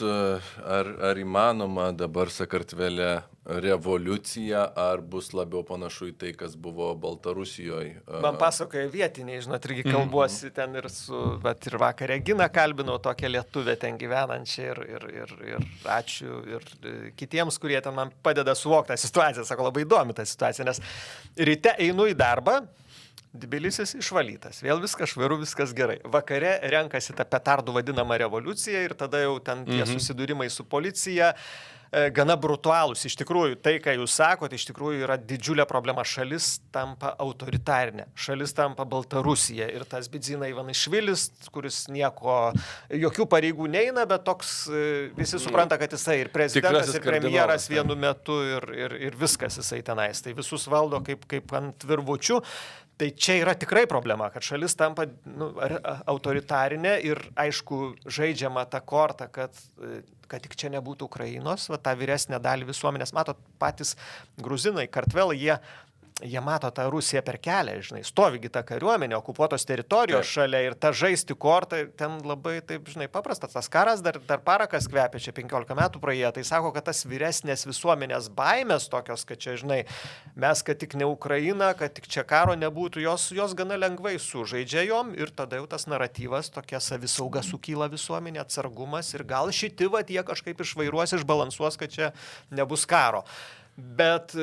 ar įmanoma dabar Sakartvele revoliucija, ar bus labiau panašu į tai, kas buvo Baltarusijoje? Man pasakoja vietiniai, žinot, irgi kalbuosi ten ir ir vakar Reginą kalbinau, tokią lietuvę ten gyvenančią ir ačiū ir kitiems, kurie ten man padeda suvokti tą situaciją. Sako, labai įdomi ta situacija, nes ryte einu į darbą, Tbilisis išvalytas, vėl viskas švaru, viskas gerai. Vakare renkasi tą petardų vadinamą revoliuciją ir tada jau ten tie susidūrimai su policija gana brutalūs. Iš tikrųjų, tai, ką jūs sakote, iš tikrųjų yra didžiulė problema. Šalis tampa autoritarinė, šalis tampa Baltarusija ir tas Bidzina Ivanišvilis, kuris jokių pareigų neina, bet toks visi supranta, kad jisai ir prezidentas, ir premjeras vienu metu ir viskas jisai tenais. Tai visus valdo kaip ant virvučių. Tai čia yra tikrai problema, kad šalis tampa autoritarinė ir, aišku, žaidžiama ta korta, kad tik čia nebūtų Ukrainos, tą vyresnę dalį visuomenės. Matot, patys gruzinai, Kartvelai, jie mato tą Rusiją per kelią, žinai, stovigi ta kariuomenė, okupuotos teritorijos šalia ir ta žaisti kortą, ten labai, taip, žinai, paprastas. Tas karas dar parakas kvepia, čia 15 metų praėjo, tai sako, kad tas vyresnės visuomenės baimės tokios, kad čia, žinai, mes, kad tik ne Ukraina, kad tik čia karo nebūtų, jos gana lengvai sužaidžia jom ir tada jau tas naratyvas, tokia savisauga sukyla visuomenė, atsargumas ir gal šiti jie kažkaip išvairuos, išbalansuos, kad čia nebus karo. Bet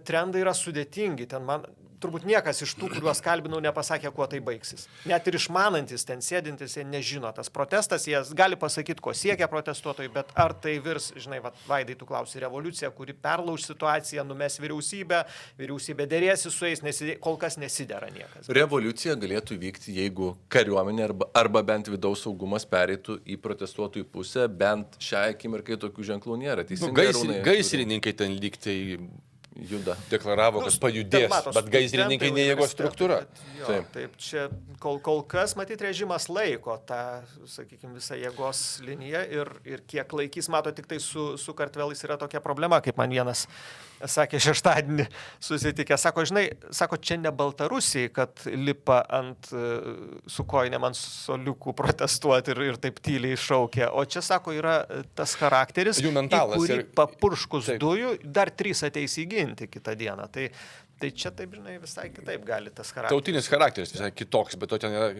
trendai yra sudėtingi. Ten man turbūt niekas iš tų, kuriuos kalbinau, nepasakė, kuo tai baigsis. Net ir išmanantis, ten sėdintis, jie nežino. Tas protestas, jie gali pasakyti, ko siekia protestuotojai, bet ar tai virs, žinai, Vaidai, tu klausi, revoliucija, kuri perlauž situaciją, numes vyriausybė dėrėsi su jais, kol kas nesidera niekas. Revoliucija galėtų vykti, jeigu kariuomenė arba bent vidaus saugumas pereitų į protestuotojų pusę, bent šią akimirkai tokių ženklų nėra. Gaisrininkai ten lygtai juda. Deklaravo, kad pajudės, bet gaisrininkai ne jėgos struktūra. Taip, čia kol kas, matyt, režimas laiko tą, sakykime, visą jėgos liniją ir kiek laikys, mato, tik tai su Kartvelais yra tokia problema, kaip man vienas sakė šeštadienį susitikę. Sako, žinai, čia ne Baltarusijai, kad lipa su kojinėm ant soliukų protestuoti ir taip tyliai šaukia, o čia, sako, yra tas charakteris, į kurį papurškus dujų dar 3 ateis įginti kitą dieną. Tai čia, taip, žinai, visai kitaip gali tas charakteris. Tautinis charakteris visai kitoks, bet to ten yra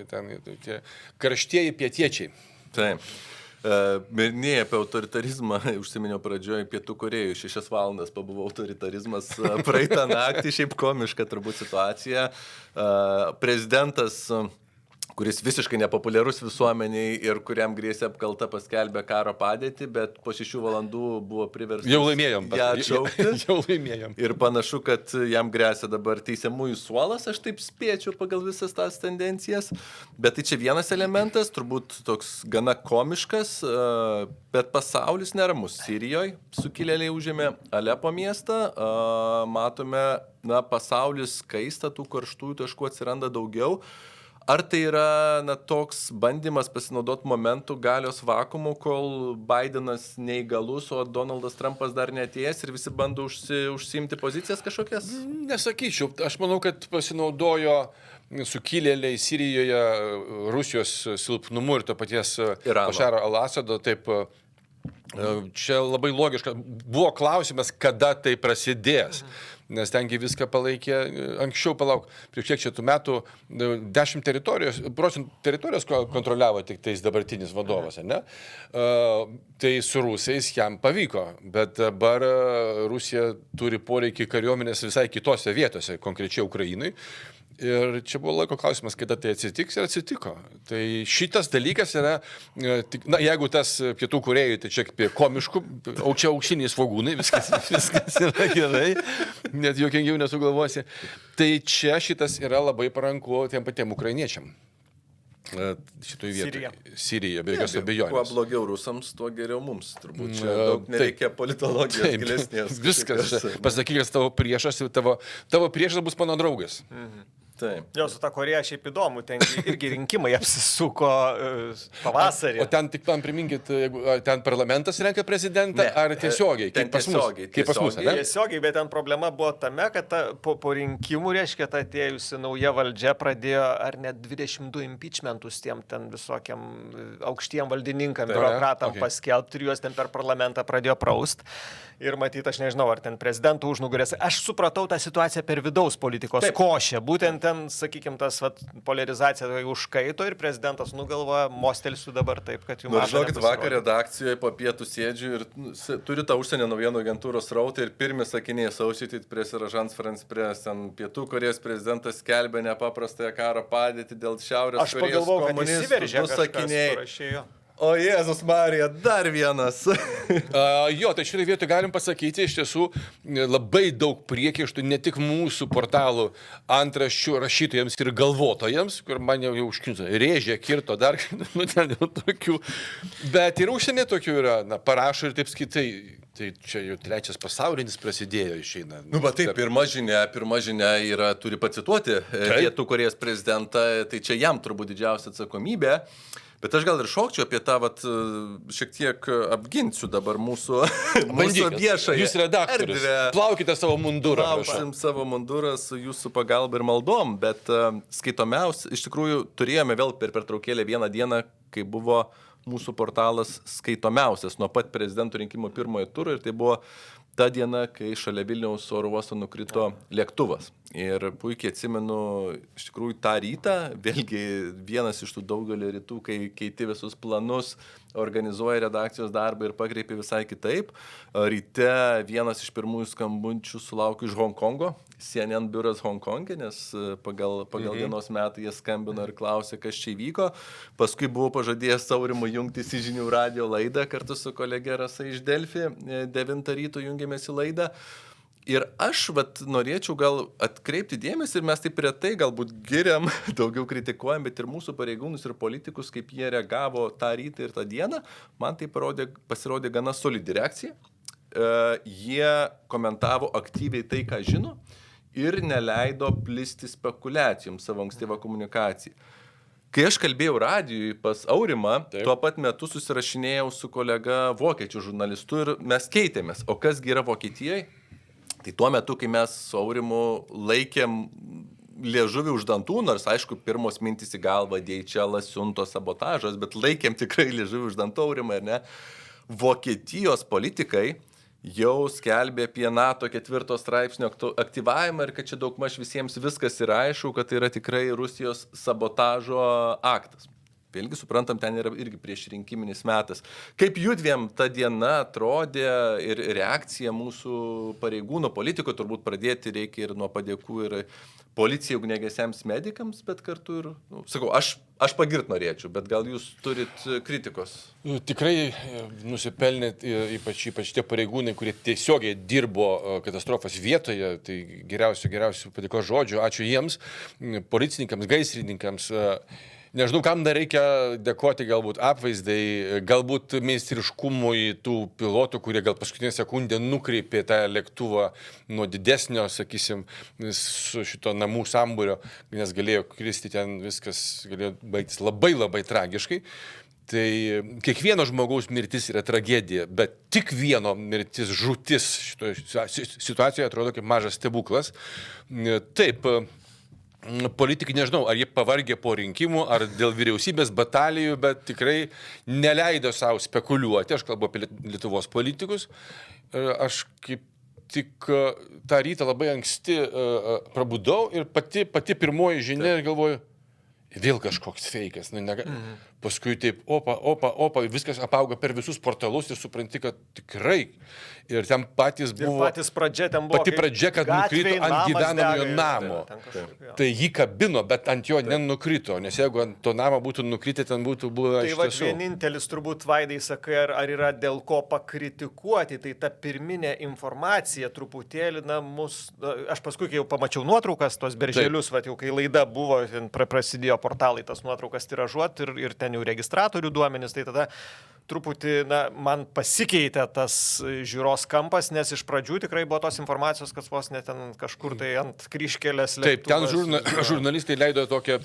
tie karštieji pietiečiai. Taip. Minėjai apie autoritarizmą, užsiminiau pradžioje Pietų Korėjų, 6 valandas pabuvo autoritarizmas praeitą naktį, šiaip komiška turbūt situacija. Prezidentas, kuris visiškai nepopuliarus visuomeniai ir kuriam grėsė apkalta, paskelbė karo padėtį, bet po 6 valandų buvo priverstas jau laimėjom, ją atšaukti. Jau laimėjom. Ir panašu, kad jam grėsia dabar teisiamųjų suolas, aš taip spėčiau pagal visas tas tendencijas. Bet tai čia vienas elementas, turbūt toks gana komiškas, bet pasaulis neramus. Sirijoje sukilėliai užėmė Alepo miestą, matome, pasaulis kaista, tų karštųjų taškų atsiranda daugiau. Ar tai yra toks bandymas pasinaudoti momentų galios vakumu, kol Bidenas neįgalus, o Donaldas Trumpas dar neatėjęs ir visi bando užsiimti pozicijas kažkokias? Nesakyčiau. Aš manau, kad pasinaudojo sukilėliai Sirijoje Rusijos silpnumu ir to paties Bašaro al-Asado. Taip, čia labai logiška. Buvo klausimas, kada tai prasidės. nes tengi viską palaikė anksčiau, palauk, prieš kiek čia tų metų 10 procentų teritorijos kontroliavo tik tais dabartinis vadovas, ne? Tai su rusais jam pavyko, bet dabar Rusija turi poreikį kariuomenės visai kitose vietose, konkrečiai Ukrainai. Ir čia buvo laiko klausimas, kada tai atsitiks ir atsitiko. Tai šitas dalykas yra, na, jeigu tas Pietų Korėjai, tai čia apie komiškų, čia auksiniai svogūnai, viskas yra gerai, net juokingiau nesugalvosi. Tai čia šitas yra labai paranku tiem patiem ukrainiečiam. Šitoj vietoje. Sirija, be jokios abejonės. Kuo blogiau rusams, tuo geriau mums. Turbūt čia daug nereikia politologijos gilesnės. Viskas. Pasakyk, kad tavo priešas, tavo priešas bus mano draugas. Taip. Jau su ta Korėja šiaip įdomu, ten irgi rinkimai apsisuko pavasarį. O ten tik man priminkit, ten parlamentas renka prezidentą, ar tiesiogiai, kaip pas mus, ne? Tiesiogiai, bet ten problema buvo tame, kad po rinkimų, reiškia, ta atėjusi nauja valdžia pradėjo ar net 22 impeachmentus tiem ten visokiam aukštiem valdininkam, biurokratam paskelbti ir juos ten per parlamentą pradėjo praust. Ir matyt, aš nežinau, ar ten prezidentų užnugarės. Aš supratau tą situaciją per vidaus politikos košę. Būtent ten, sakykime, tas polarizacija užkaito ir prezidentas nugalvoja, mostelsiu dabar taip, kad jums... Žinokit, vakar redakcijoje po pietų sėdžiu ir turiu tą užsienio naujienų agentūros rautą ir pirmi sakiniai Associated Press ir Agence France Press. Ten Pietų Korėjos prezidentas skelbė nepaprastąją karo padėtį dėl Šiaurės Korėjos komunistų. Du sakiniai. O Jėzus Marija, dar vienas. Jo, tai šitą vietą galim pasakyti, iš tiesų labai daug priekaištų ne tik mūsų portalų antraščių rašytojams ir galvotojams, kur man jau užkinta, rėžė, kirto, dar ten tokių, bet ir užsienė tokių yra, na, parašo ir taip skaitai. Tai čia jau trečias pasaulinis prasidėjo išeina. Nu, bet taip, pirma žinia yra, turi pacituoti Pietų Korėjos prezidentą, tai čia jam turbūt didžiausia atsakomybė. Bet aš gal ir šokčiau apie tą, šiek tiek apginsiu dabar mūsų viešąją. Jūs redaktorius, plaukite savo mundurą. Plauksim savo mundurą su jūsų pagalba ir maldom, bet skaitomiausia, iš tikrųjų turėjome vėl per pertraukėlę vieną dieną, kai buvo mūsų portalas skaitomiausias nuo pat prezidento rinkimų pirmojo turo ir tai buvo ta diena, kai šalia Vilniaus oro uosto nukrito lėktuvas. Ir puikiai atsimenu, iš tikrųjų, tą rytą, vėlgi vienas iš tų daugelio rytų, kai keiti visus planus, organizuoja redakcijos darbą ir pakreipi visai kitaip. Ryte vienas iš pirmųjų skambučių sulaukiu iš Hongkongo, CNN biuras Hongkonge, nes pagal dienos metą jie skambino ir klausė, kas čia įvyko. Paskui buvau pažadėjęs Aurimui jungtis į žinių radio laidą kartu su kolege Rasa iš Delfi, 9 ryto jungėmės į laidą. Ir aš norėčiau gal atkreipti dėmesį ir mes taip retai galbūt giriam, daugiau kritikuojam, bet ir mūsų pareigūnus ir politikus, kaip jie reagavo tą rytą ir tą dieną, man tai pasirodė gana solidi reakcija. Jie komentavo aktyviai tai, ką žino ir neleido plisti spekulacijom savo ankstyvą komunikaciją. Kai aš kalbėjau radijui pas Aurimą, tuo pat metu susirašinėjau su kolega vokiečių žurnalistu ir mes keitėmės. O kasgi yra Vokietijoje? Tai tuo metu, kai mes su Aurimu laikėm liežuvį už dantų, nors aišku, pirmos mintis į galvą DHL siunto sabotažas, bet laikėm tikrai liežuvį už dantų Aurimą, ar ne? Vokietijos politikai jau skelbė apie NATO 4 straipsnio aktyvavimą ir kad čia daugmaž visiems viskas yra aišku, kad tai yra tikrai Rusijos sabotažo aktas. Vėlgi suprantam, ten yra irgi prieš rinkiminis metas. Kaip judviem ta diena atrodė ir reakcija mūsų pareigūnų, politikų, turbūt pradėti reikia ir nuo padėkų ir policijai, ugniagesiams medikams, bet kartu ir, sakau, aš pagirt norėčiau, bet gal jūs turit kritikos? Tikrai nusipelnėt, ypač tie pareigūnai, kurie tiesiogiai dirbo katastrofos vietoje, tai geriausių padėkos žodžių, ačiū jiems, policininkams, gaisrininkams. Nežinau, kam dar reikia dėkoti, galbūt apvaizdai, galbūt meistriškumui tų pilotų, kurie gal paskutinę sekundę nukreipė tą lėktuvą nuo didesnio, sakysim, su šito namų sambūrio, nes galėjo kristi ten, viskas galėjo baigtis labai labai tragiškai. Tai kiekvieno žmogaus mirtis yra tragedija, bet tik vieno mirtis, žūtis šitoje situacijoje atrodo kaip mažas stebuklas. Taip, politikai, nežinau, ar jie pavargė po rinkimų, ar dėl vyriausybės batalijų, bet tikrai neleido savo spekuliuoti, aš kalbu apie Lietuvos politikus. Aš kaip tik tą rytą labai anksti prabudau ir pati pirmoji žinia ir galvoju, vėl kažkoks feikas. Paskui taip, opa, viskas apauga per visus portalus ir supranti, kad tikrai. Ir ten patys buvo... Ir patys pradžia ten buvo... Pati pradžia, kad nukrito ant gyvenamojo namo. Tai jį kabino, bet ant jo nenukrito, nes jeigu ant to namo būtų nukritę, ten būtų buvę iš tiesų. Tai va vienintelis turbūt, Vaidai, sakai, ar yra dėl ko pakritikuoti, tai ta pirminė informacija truputėlį, aš paskui, kai jau pamačiau nuotraukas, tos berželius, va, jau kai laida buvo, prasidėjo portalai tas nuotraukas tiražuoti ir ten jau registratorių duomenys, tai tada truputį, man pasikeitė tas žiūros kampas, nes iš pradžių tikrai buvo tos informacijos, kad vos net ten kažkur tai ant kryžkelės lėktuvas. Taip, ten žurnalistai leido tokią,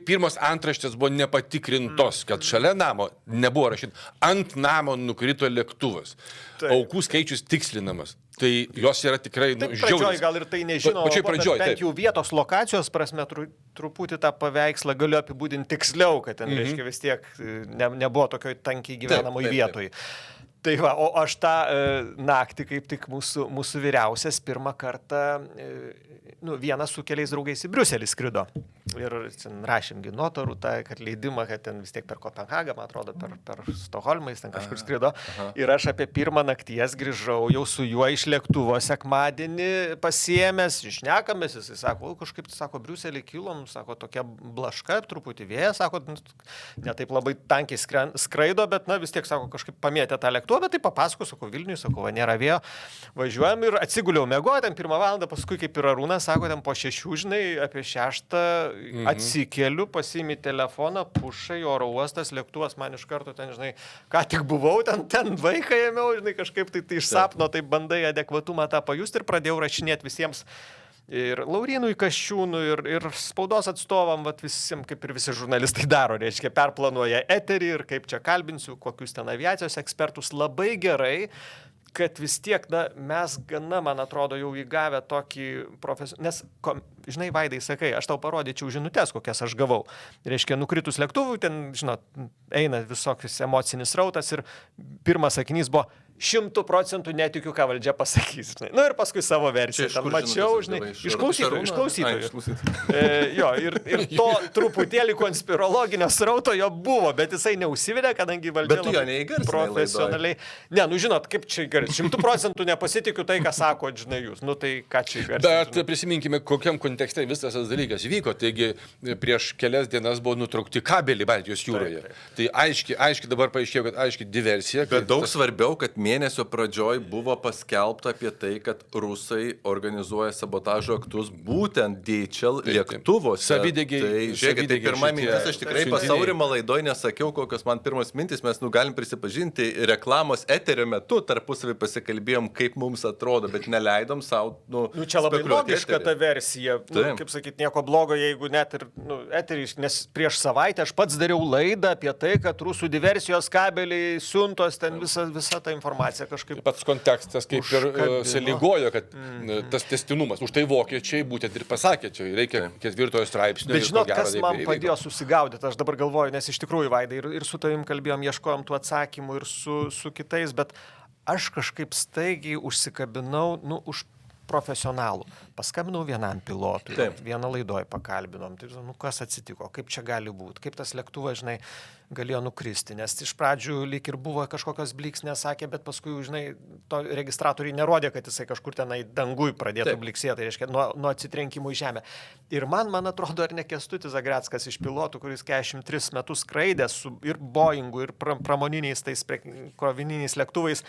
pirmos antraštės buvo nepatikrintos, kad šalia namo nebuvo rašyti, ant namo nukrito lėktuvas. Aukų skaičius tikslinamas. Tai jos yra tikrai žiauriai. Gal ir tai nežinau, bet bent jau vietos lokacijos prasme truputį tą paveikslą galiu apibūdinti tiksliau, kad ten, reiškia, vis tiek nebuvo tokioj tankiai gyvenamoj vietoj. Tai va, o aš tą naktį kaip tik mūsų vyriausias pirmą kartą, vienas su keliais draugais į Briuselį skrido. Ir ten rašėmgi notarų, kad leidimą, kad ten vis tiek per Kopenhagą, man atrodo, per Stokholmą jis ten kažkur skrido. Ir aš apie pirmą nakties grįžau jau su juo iš lėktuvo sekmadienį pasiėmęs, išnekamės, jis sako, kažkaip, sako, Briuselį kilom, sako, tokia blaška, truputį vėjas, sako, ne taip labai tankiai skraido, bet, vis tiek, sako, kažkaip pamėtė tą lėktuvą, bet tai papasako, sako, Vilniui, sako, nėra vėjo, važiuojam ir atsiguliau miegoju, ten 1 valandą, paskui kaip ir Arūnas, sako, ten po 6, žinai, apie 6 atsikeliu, pasiimi telefoną, pušai, oro uostas, lėktuvas, man iš karto ten, žinai, ką tik buvau, ten vaiką ėmiau, žinai, kažkaip tai iš sapno, tai bandai adekvatumą tą pajusti ir pradėjau rašinėti visiems. Ir Laurynui Kasčiūnui, ir spaudos atstovam, visiems, kaip ir visi žurnalistai daro, reiškia, perplanuoja eterį ir kaip čia kalbinsiu, kokius ten aviacijos ekspertus. Labai gerai, kad vis tiek, mes gana, man atrodo, jau įgavę tokį profesionalų, nes, žinai, Vaidai, sakai, aš tau parodyčiau žinutes, kokias aš gavau. Reiškia, nukritus lėktuvui, ten, žinot, eina visokius emocinis rautas ir pirmas sakinys buvo 100% netikiu, ką valdžia pasakys. Žinai. Ir paskui savo versiją. Ten mačiau, žinai, iš klausytojų. Jo, ir to truputėlį konspirologinio srauto jo buvo, bet jisai neužsivedė, kadangi valdžia profesionaliai. Ne, žinot, kaip čia įgarsinti. 100% nepasitikiu tai, ką sako, žinai, jūs. Tai ką čia įgarsinti. Bet prisiminkime, kokiam kontekste visas tas dalykas vyko. Taigi, prieš kelias dienas buvo nutraukti kabelį Baltijos jūroje. Tai aiškiai dabar paaiškėjo, kad aiškiai diversija. Bet daug svarbiau, kad mėnesio pradžioj buvo paskelbta apie tai, kad rusai organizuoja sabotažo aktus būtent DHL lėktuvose. Savidegiai. Tai žiūrėkit, tai pirma mintis, aš tikrai pasaurimą laidoj nesakiau, kokios man pirmos mintis, mes galim prisipažinti, reklamos eterio metu tarpusavį pasikalbėjom, kaip mums atrodo, bet neleidom savo, čia labai logiška ta versija, kaip sakyt, nieko blogo, jeigu net ir eterį, nes prieš savaitę aš pats dariau laidą apie tai, kad rusų diversijos kabeliai, siuntos, ten visa ta informacija kažkaip. Pats kontekstas kaip ir sąlygojo, kad tas tęstinumas. Už tai vokiečiai būtent ir pasakė, čia reikia 4 straipsnio. Bet žinot, kas man padėjo susigaudyti, aš dabar galvoju, nes iš tikrųjų, Vaidai, ir su tavim kalbėjom, ieškojom tų atsakymų ir su kitais, bet aš kažkaip staigiai užsikabinau, už profesionalų. Paskambinau vienam pilotui, vieną laidoj pakalbinom. Tai, kas atsitiko, kaip čia gali būti, kaip tas lėktuvas, žinai, galėjo nukristi, nes iš pradžių lyg ir buvo kažkokios blyksnės, sakė, bet paskui, žinai, to registratoriai nerodė, kad jisai kažkur tenai dangui pradėtų blyksėti, tai reiškia, nuo atsitrenkimų į žemę. Ir man atrodo, ar ne Kęstutis Zagreckas iš pilotų, kuris 43 metus skraidė su ir Boeingu, ir pramoniniais tais krovininiais lėktuvais.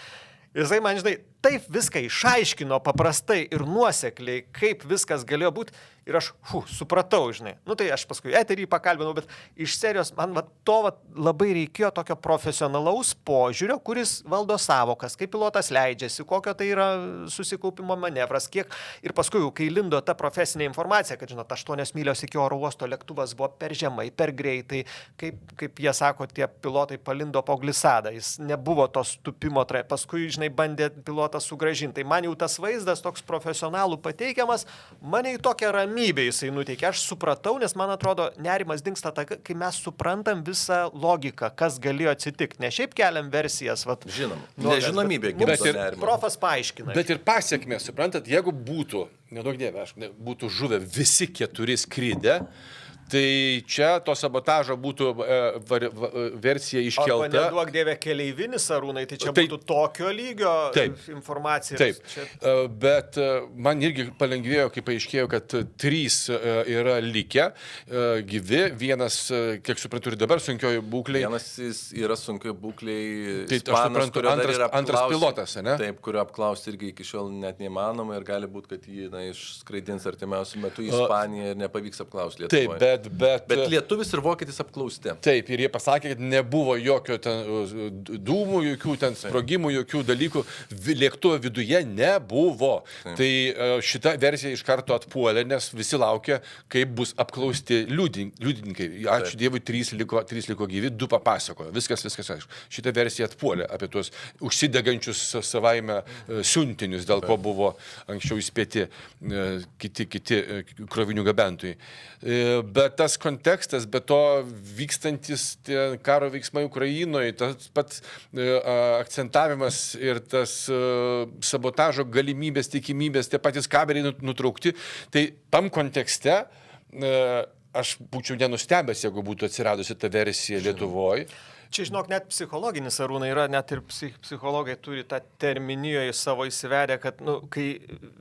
Jisai man, žinai, taip viską išaiškino paprastai ir nuosekliai, kaip viskas galėjo būti. Ir aš supratau, žinai. Tai aš paskui eterį pakalbinau, bet iš serijos man labai reikėjo tokio profesionalaus požiūrio, kuris valdo savokas, kaip pilotas leidžiasi, kokio tai yra susikaupimo manevras, kiek. Ir paskui, kai lindo ta profesinė informacija, kad, žinot, 8 mylios iki oro uosto lėktuvas buvo per žemai, per greitai, kaip jie sako, tie pilotai palindo po glisadą, jis nebuvo to stupimo, paskui, žinai, bandė pilotas sugrąžinti. Tai man jau tas vaizdas toks profesionalų pateikiamas, mane į tokią ramybę ramybę jisai nuteikia. Aš supratau, nes man atrodo, nerimas dingsta, kai mes suprantam visą logiką, kas galėjo atsitikti. Ne šiaip keliam versijas. Vat, Žinoma, nuogas, nežinomybė bet gimdo ir nerimą. profas paaiškina. Bet ir pasiekmės, suprantat, jeigu būtų, nedaug dieve, būtų žuvę visi 4 skridę, tai čia to sabotažo būtų versija Arba iškelta. neduok dieve keleivinis Arūnai, tai čia būtų tokio lygio informacija. Taip, bet man irgi palengvėjo, kai paaiškėjo, kad 3 yra likę gyvi, vienas, kiek suprantu, ir dabar sunkioji būklė. Vienas jis yra sunkioji būklė. Tai aš suprantu, antras pilotas, ne? Taip, kurio apklausti irgi iki šiol net neįmanoma ir gali būti, kad jį išskraidins artimiausių metų į Ispaniją ir nepavyks apklausti Lietuvoje. Taip, bet lietuvis ir vokietis apklausti. Taip, ir jie pasakė, kad nebuvo jokio ten dūmų, jokių ten sprogimų, jokių dalykų. Lėktuvo viduje nebuvo. Taip. Tai šita versija iš karto atpuolė, nes visi laukia, kaip bus apklausti liudininkai. Ačiū Dievui, 3 liko gyvi, 2 papasakojo. Viskas aišku. Šita versija atpuolė apie tuos užsidegančius savaime siuntinius, dėl ko buvo anksčiau įspėti kiti krovinių gabentojai. Bet tas kontekstas, be to vykstantis karo veiksmai Ukrainoje, tas pats akcentavimas ir tas sabotažo galimybės, tikimybės, tie patys kabeliai nutraukti, tai tam kontekste aš būčiau nenustebęs, jeigu būtų atsiradusi ta versija Lietuvoje. Čia, žinok, net psichologinis Arūnai yra, net ir psichologai turi tą terminijoje savo įsivedę, kad, kai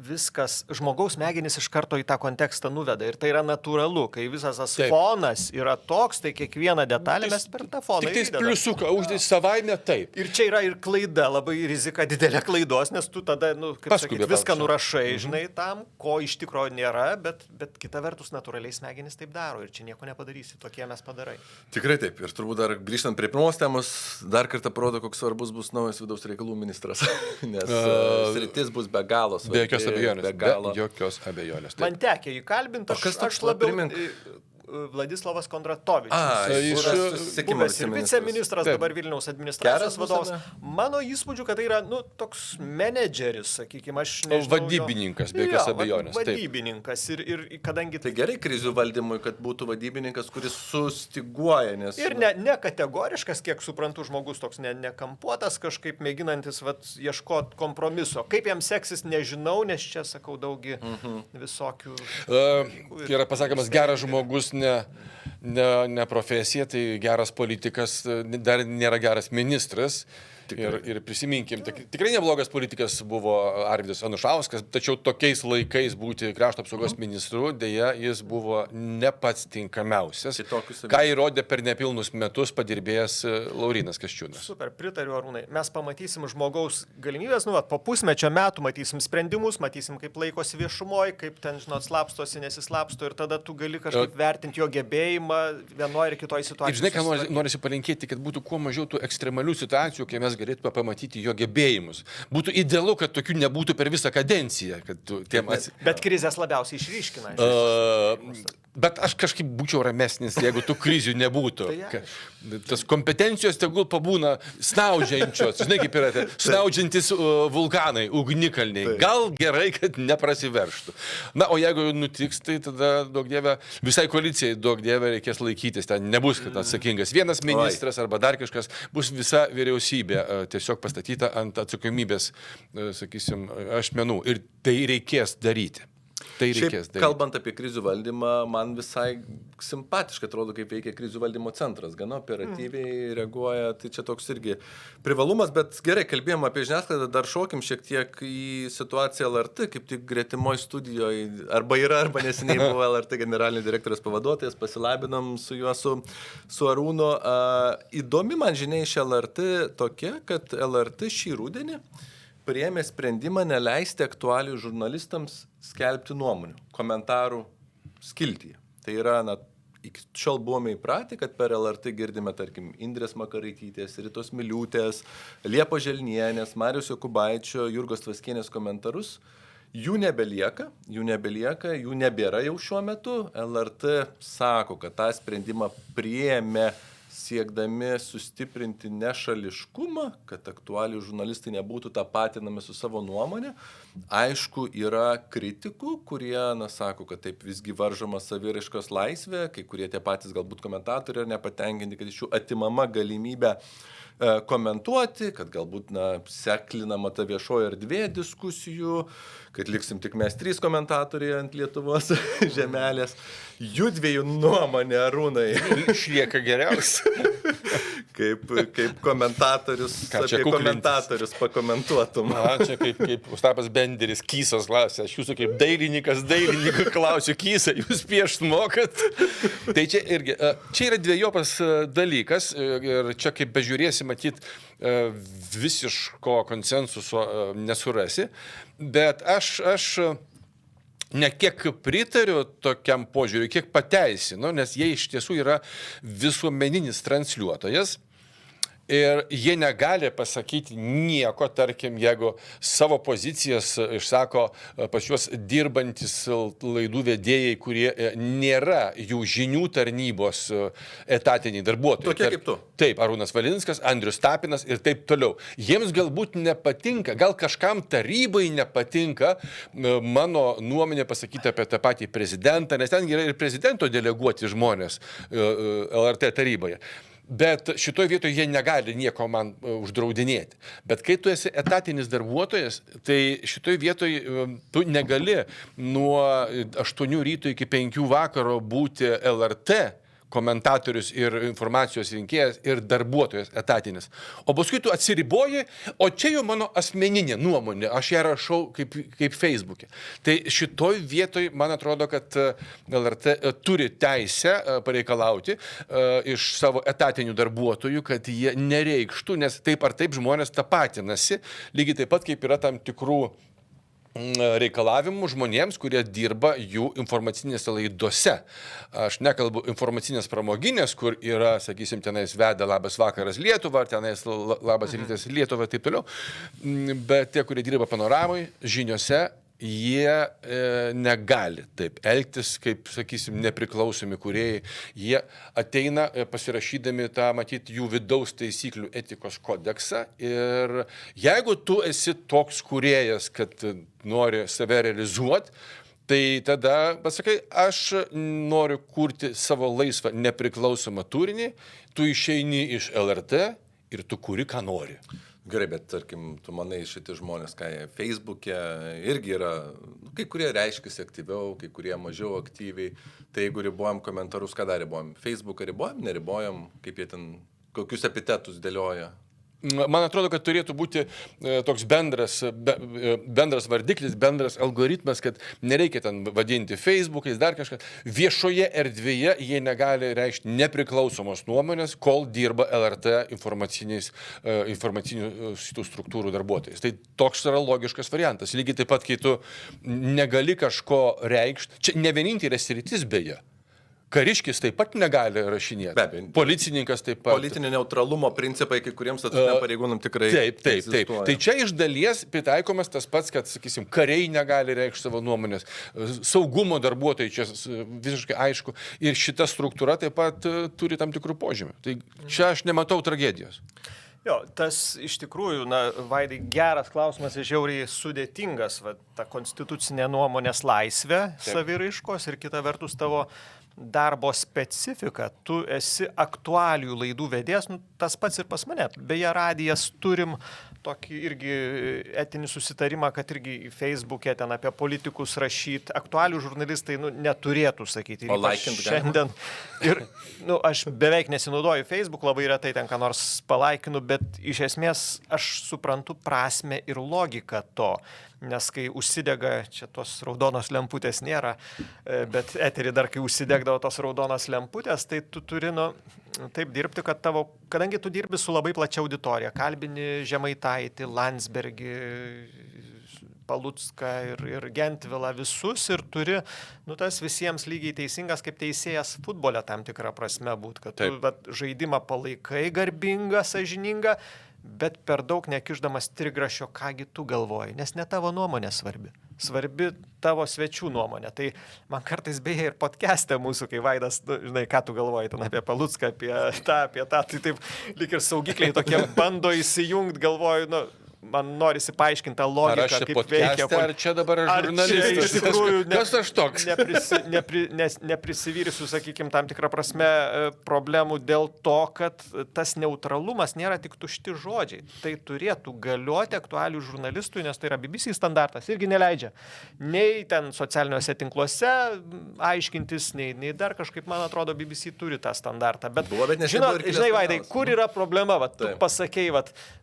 viskas, žmogaus smegenys iš karto į tą kontekstą nuveda. Ir tai yra natūralu, kai visas tas fonas yra toks, tai kiekvieną detalę mes per tą foną įdedam. Tik tais pliusuką, uždės savaime taip. Ir čia yra ir klaida, labai rizika didelė klaidos, nes tu tada, viską nurašai, žinai, tam, ko iš tikrųjų nėra, bet kita vertus natūraliai smegenys taip daro ir čia nieko nepadarysi, tokie mes padarai. Tikrai taip. Ir turbūt dar grįžtant prie pirmos temos, dar kartą parodo, koks svarbus bus naujas vidaus reikalų ministras, nes sritis bus be galo svarbi. Be jokios abejonės. Be jokios abejonės. Man tekė jį kalbinti, aš labiau... Vladislavas Kondratovičius. Jis buvęs ir viceministras, dabar Vilniaus administracijos vadovas. Mano įspūdžiu, kad tai yra, toks menedžeris, sakykime, aš nežinau. Vadybininkas, be jokios abejonės. Vadybininkas. Ir kadangi... Tai gerai krizių valdymui, kad būtų vadybininkas, kuris sustiguoja, nes... Ir ne kategoriškas, kiek suprantu, žmogus toks nekampuotas, kažkaip mėginantis ieškoti kompromiso. Kaip jam seksis, nežinau, nes čia, sakau, daugi visokių... Yra pasakymas, geras žmogus ne profesija, tai geras politikas dar nėra geras ministras. Ir prisiminkim, tikrai neblogas politikas buvo Arvydas Anušauskas, tačiau tokiais laikais būti krašto apsaugos ministru, dėja, jis buvo ne pats tinkamiausias. Ką įrodė per nepilnus metus padirbėjęs Laurynas Kasčiūnas. Super, pritariu Arūnai. Mes pamatysim žmogaus galimybės, po pusmečio metų matysim sprendimus, matysim, kaip laikosi viešumoje, kaip ten, slapstosi, nesislapsto ir tada tu gali kažkaip vertinti jo gebėjimą vienoje ir kitoje situacijoje. Ir žinai, ką norisi palinkėti, kad būtų kuo mažiau tų ekstremalių situacijų, kai mes galėtume pamatyti jo gebėjimus. Būtų idealu, kad tokių nebūtų per visą kadenciją. Bet krizės labiausiai išryškina. Bet aš kažkaip būčiau ramesnis, jeigu tų krizių nebūtų. Tas kompetencijos tegul pabūna snaudžiančios, žinai kaip yra, snaudžiantis vulkanai, ugnikalniai. Gal gerai, kad neprasiverštų. Na, o jeigu nutiks, tai tada, daug dieve, visai koalicijai, daug dieve, reikės laikytis. Ten nebus atsakingas vienas ministras arba dar kažkas, bus visa vyriausybė tiesiog pastatyta ant atsakomybės, sakysim, ašmenų. Ir tai reikės daryti. Kalbant apie krizių valdymą, man visai simpatiškai atrodo, kaip veikia krizių valdymo centras. Gana operatyviai reaguoja, tai čia toks irgi privalumas, bet gerai, kalbėjom apie žiniasklaidą, dar šokim šiek tiek į situaciją LRT, kaip tik gretimoj studijoje, arba neseniai buvo LRT generalinio direktoriaus pavaduotojas, pasilabinom su juo, su Arūnu. Įdomi man žinia iš LRT tokia, kad LRT šį rudenį priėmė sprendimą neleisti aktualijų žurnalistams skelbti nuomonių, komentarų skiltyje. Tai yra, iki šiol buvome įpratę, kad per LRT girdime, tarkim, Indrės Makaraitytės, Ritos Miliūtės, Liepos Želnienės, Mariaus Jokubaičio, Jurgos Tvaskienės komentarus. Jų nebelieka, jų nebėra jau šiuo metu. LRT sako, kad tą sprendimą priėmė siekdami sustiprinti nešališkumą, kad aktualių žurnalistai nebūtų tapatinami su savo nuomonė. Aišku, yra kritikų, kurie, sako, kad taip visgi varžoma saviraiškos laisvė, kai kurie tie patys galbūt komentatoriai yra nepatenkinti, kad iš jų atimama galimybė komentuoti, kad galbūt seklinama ta viešoji erdvė diskusijų, kad liksim tik mes 3 komentatoriai ant Lietuvos žemelės. Jų dviejų nuomonė, Arūnai. Išlieka geriausia. Kaip komentatorius, apie komentatorius pakomentuotum. Čia kaip Ostapas Benderis, Kysas klasė. Aš jūsų kaip dailininkų klausiu, Kysą, jūs piešt mokat. Tai čia irgi, čia yra dviejopas dalykas ir čia kaip bežiūrėsi, matyt, visiško konsensuso nesurasi, bet aš ne kiek pritariu tokiam požiūriui, kiek pateisinu, nes jie iš tiesų yra visuomeninis transliuotojas. Ir jie negali pasakyti nieko, tarkim, jeigu savo pozicijas išsako pas juos dirbantis laidų vedėjai, kurie nėra jų žinių tarnybos etatiniai darbuotojai. Tokie kaip tu. Taip, Arūnas Valinskas, Andrius Tapinas ir taip toliau. Jiems galbūt nepatinka, gal kažkam tarybai nepatinka mano nuomonė pasakyti apie tą patį prezidentą, nes ten yra ir prezidento deleguoti žmonės LRT taryboje. Bet šitoje vietoje jie negali nieko man uždraudinėti. Bet kai tu esi etatinis darbuotojas, tai šitoje vietoje tu negali nuo 8 ryto iki 5 vakaro būti LRT komentatorius ir informacijos rinkėjas ir darbuotojas etatinis. O paskui tu atsiriboji, o čia jau mano asmeninė nuomonė, aš ją rašau kaip Facebook'e. Tai šitoj vietoj, man atrodo, kad LRT turi teisę pareikalauti iš savo etatinių darbuotojų, kad jie nereikštų, nes taip ar taip žmonės tapatinasi, lygiai taip pat kaip yra tam tikrų reikalavimų žmonėms, kurie dirba jų informacinėse laidose. Aš nekalbu informacinės pramoginės, kur yra, sakysim, tenais veda Labas vakaras Lietuva, ar tenais Labas rytas Lietuva ir taip toliau, bet tie, kurie dirba panoramai, žiniose, jie negali taip elgtis, kaip, sakysim, nepriklausomi kūrėjai. Jie ateina pasirašydami tą, matyt, jų vidaus taisyklių etikos kodeksą ir jeigu tu esi toks kūrėjas, kad nori save realizuoti, tai tada pasakai, aš noriu kurti savo laisvą nepriklausomą turinį, tu išeini iš LRT ir tu kuri, ką nori. Gerai, bet tarkim, tu manai šitie žmonės, ką jie Facebook'e irgi yra, kai kurie reiškiasi aktyviau, kai kurie mažiau aktyviai, tai jeigu ribojam komentarus, ką dar ribojam? Facebook'ą ribojam, neribojam, kaip jie ten, kokius epitetus dėlioja? Man atrodo, kad turėtų būti toks bendras vardiklis, bendras algoritmas, kad nereikia ten vadinti Facebook'ais, dar kažką. Viešoje erdvėje jie negali reikšti nepriklausomos nuomonės, kol dirba LRT informacinių šitų struktūrų darbuotojais. Tai toks yra logiškas variantas. Lygiai taip pat, kai tu negali kažko reikšti, čia ne vienintelė sritis beje. Kariškis taip pat negali rašinėti. Policininkas taip pat. Politinio neutralumo principai kai kuriems statutiniam pareigūnam tikrai. Taip. Tai čia iš dalies pritaikomas tas pats, kad, sakysim, kariai negali reikšti savo nuomonės, saugumo darbuotojai čia visiškai aišku. Ir šita struktūra taip pat turi tam tikrų požymių. Tai čia aš nematau tragedijos. Jo, tas iš tikrųjų, Vaidai, geras klausimas ir žiauriai sudėtingas, ta konstitucinė nuomonės laisvė saviraiškos ir kita vertus tavo darbo specifika. Tu esi aktualijų laidų vedėjas, tas pats ir pas mane. Beje, radijas turim tokį irgi etinį susitarimą, kad irgi į Facebook'e ten apie politikus rašyti. Aktualijų žurnalistai neturėtų sakyti. O laikint šiandien. Ir aš beveik nesinaudoju Facebook, labai retai ten ką nors palaikinu, bet iš esmės aš suprantu prasmę ir logiką to. Nes kai užsidega, čia tos raudonos lemputės nėra, bet eterį dar kai užsidegdavo tos raudonos lemputės, tai tu turi taip dirbti, kad kadangi tu dirbi su labai plačia auditorija, kalbini Žemaitaitį, Landsbergį, Palucką ir Gentvilą visus ir turi, tas visiems lygiai teisingas kaip teisėjas futbole tam tikrą prasme būt, kad tu žaidimą palaikai garbingą, sąžiningą, bet per daug nekišdamas trigrašio, kągi tu galvoji, nes ne tavo nuomonė svarbi. svarbi tavo svečių nuomonė. Tai man kartais beje ir podcast'e mūsų, kai Vaidas, žinai, ką tu galvoji ten apie Palucką, apie tą, tai taip lyg ir saugikliai tokie bando įsijungti, galvoju, man norisi paaiškinti tą logiką, kaip veikia. Ar čia dabar žurnalistas? Iš tikrųjų, kas aš toks? Neprisivyrysiu, sakykime, tam tikrą prasme problemų dėl to, kad tas neutralumas nėra tik tušti žodžiai. Tai turėtų galioti aktualių žurnalistui, nes tai yra BBC standartas, irgi neleidžia. Nei ten socialiniuose tinkluose aiškintis, nei dar kažkaip, man atrodo, BBC turi tą standartą. Bet, žinai, Vaidai, kur yra problema? Tu pasakei,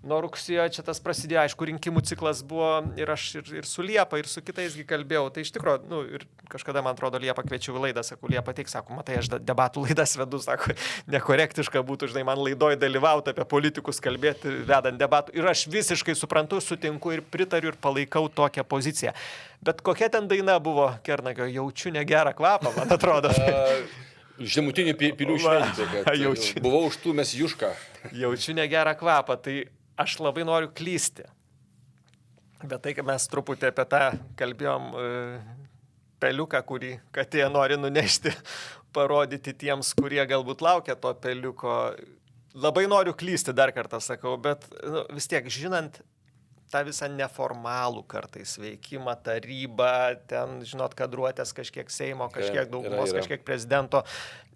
nuo rugsėjo čia tas prasidėjo. Aišku, rinkimų ciklas buvo ir aš ir su Liepa, ir su kitaisgi kalbėjau. Tai iš tikrųjų, ir kažkada, man atrodo, Liepą kviečiau į laidą, sakau, Liepa teik, sako, matai, aš debatų laidas vedu, sako, nekorektiška būtų, žinai, man laidoje dalyvauti apie politikus kalbėti, vedant debatų. Ir aš visiškai suprantu, sutinku ir pritariu ir palaikau tokią poziciją. Bet kokia ten daina buvo, Kernagio, jaučiu negerą kvapą, man atrodo. Žemutinių pilių šventė, kad buvau už tų mes Jušką. Jaučiu negerą kvapą, tai aš labai noriu klysti. Bet tai, kad mes truputį apie tą kalbėjom peliuką, kurį katė nori nunešti, parodyti tiems, kurie galbūt laukia to peliuko. Labai noriu klysti, dar kartą sakau, bet vis tiek žinant tą visą neformalų kartais veikimą, tarybą, ten, žinot, kadruotės kažkiek Seimo, kažkiek daugumos, kažkiek prezidento.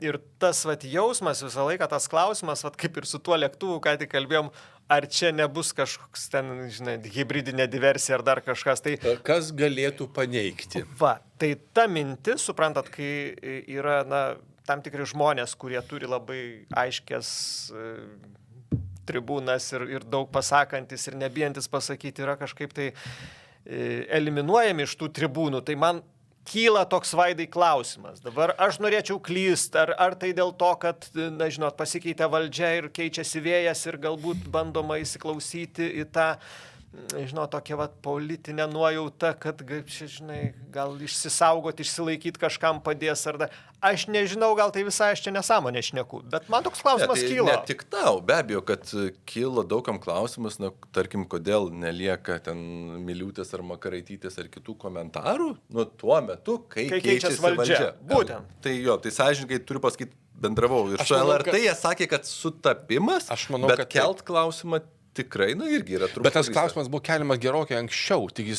Ir tas jausmas visą laiką, tas klausimas, kaip ir su tuo lėktuvu, ką tik kalbėjom, ar čia nebus kažkoks ten, žinai, hibridinė diversija ar dar kažkas. Tai kas galėtų paneigti? Tai ta mintis, suprantat, kai yra, tam tikri žmonės, kurie turi labai aiškias tribūnas ir daug pasakantis ir nebijantis pasakyti, yra kažkaip tai eliminuojami iš tų tribūnų. Tai man kyla toks, Vaidai, klausimas. Dabar aš norėčiau klyst, ar tai dėl to, kad, žinot, pasikeitė valdžia ir keičiasi vėjas ir galbūt bandoma įsiklausyti į tą, žinot, tokia politinė nuojauta, kad, žinai, gal išsisaugoti, išsilaikyti kažkam padės ar dar. Aš nežinau, gal tai visai aš čia nesąmonė šneku, bet man toks klausimas kyla. Ne tik tau, be abejo, kad kyla daugam klausimas, tarkim, kodėl nelieka ten Miliūtės ar Makaraitytės ar kitų komentarų, tuo metu, kai keičiasi valdžia. Būtent. Tai tai sąžininkai turiu pasakyti, bendravau. Ir su LRT jie sakė, kad sutapimas, bet kelt klausimą tikrai, irgi yra truputį. Bet tas klausimas buvo keliamas gerokai anksčiau, tik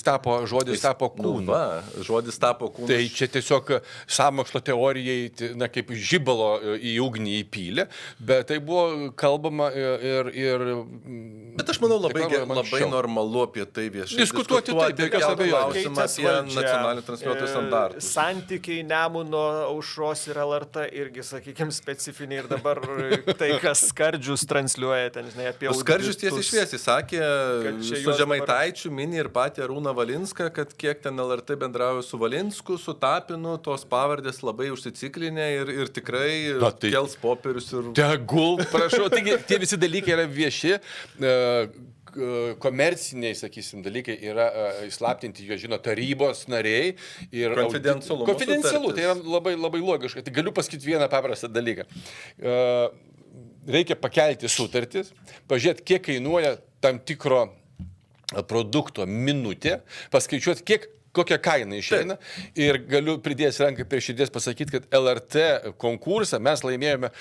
žodis tapo kūnu. Žodis tapo kūnu. Tai čia tiesiog sąmokslo teorijai, kaip žibalo į ugnį įpylė, bet tai buvo kalbama ir bet aš manau, labai normalu apie tai viešai diskutuoti. Taip, be jokios abejonės. Apie nacionalinių transliuotojų standartus. Santykiai Nemuno aušros ir LRT irgi, sakykime, specifiniai ir dabar tai, kas Skardžius transliuoja ten, žinai, apie auditus. Skardžius tiesiai šviesiai sakė, su Žemaitaičiu mini ir patį Arūną Valinską, kad kiek ten LRT bendrauja su Valinsku, su Tapinu, tos pavardės labai užsiciklinę ir tikrai kels popierius. Tegul, prašau, taigi tie visi dalykai yra vieši. Komerciniai, sakysim, dalykai yra įslaptinti, jo žino tarybos nariai ir konfidencialu, tai yra labai, labai logiška. Tai galiu pasakyti vieną paprastą dalyką. Reikia pakelti sutartis, pažiūrėti, kiek kainuoja tam tikro produkto minutė, paskaičiuoti, kokią kainą išeina. Ir galiu pridėjęs ranką prie širdies pasakyti, kad LRT konkursą mes laimėjome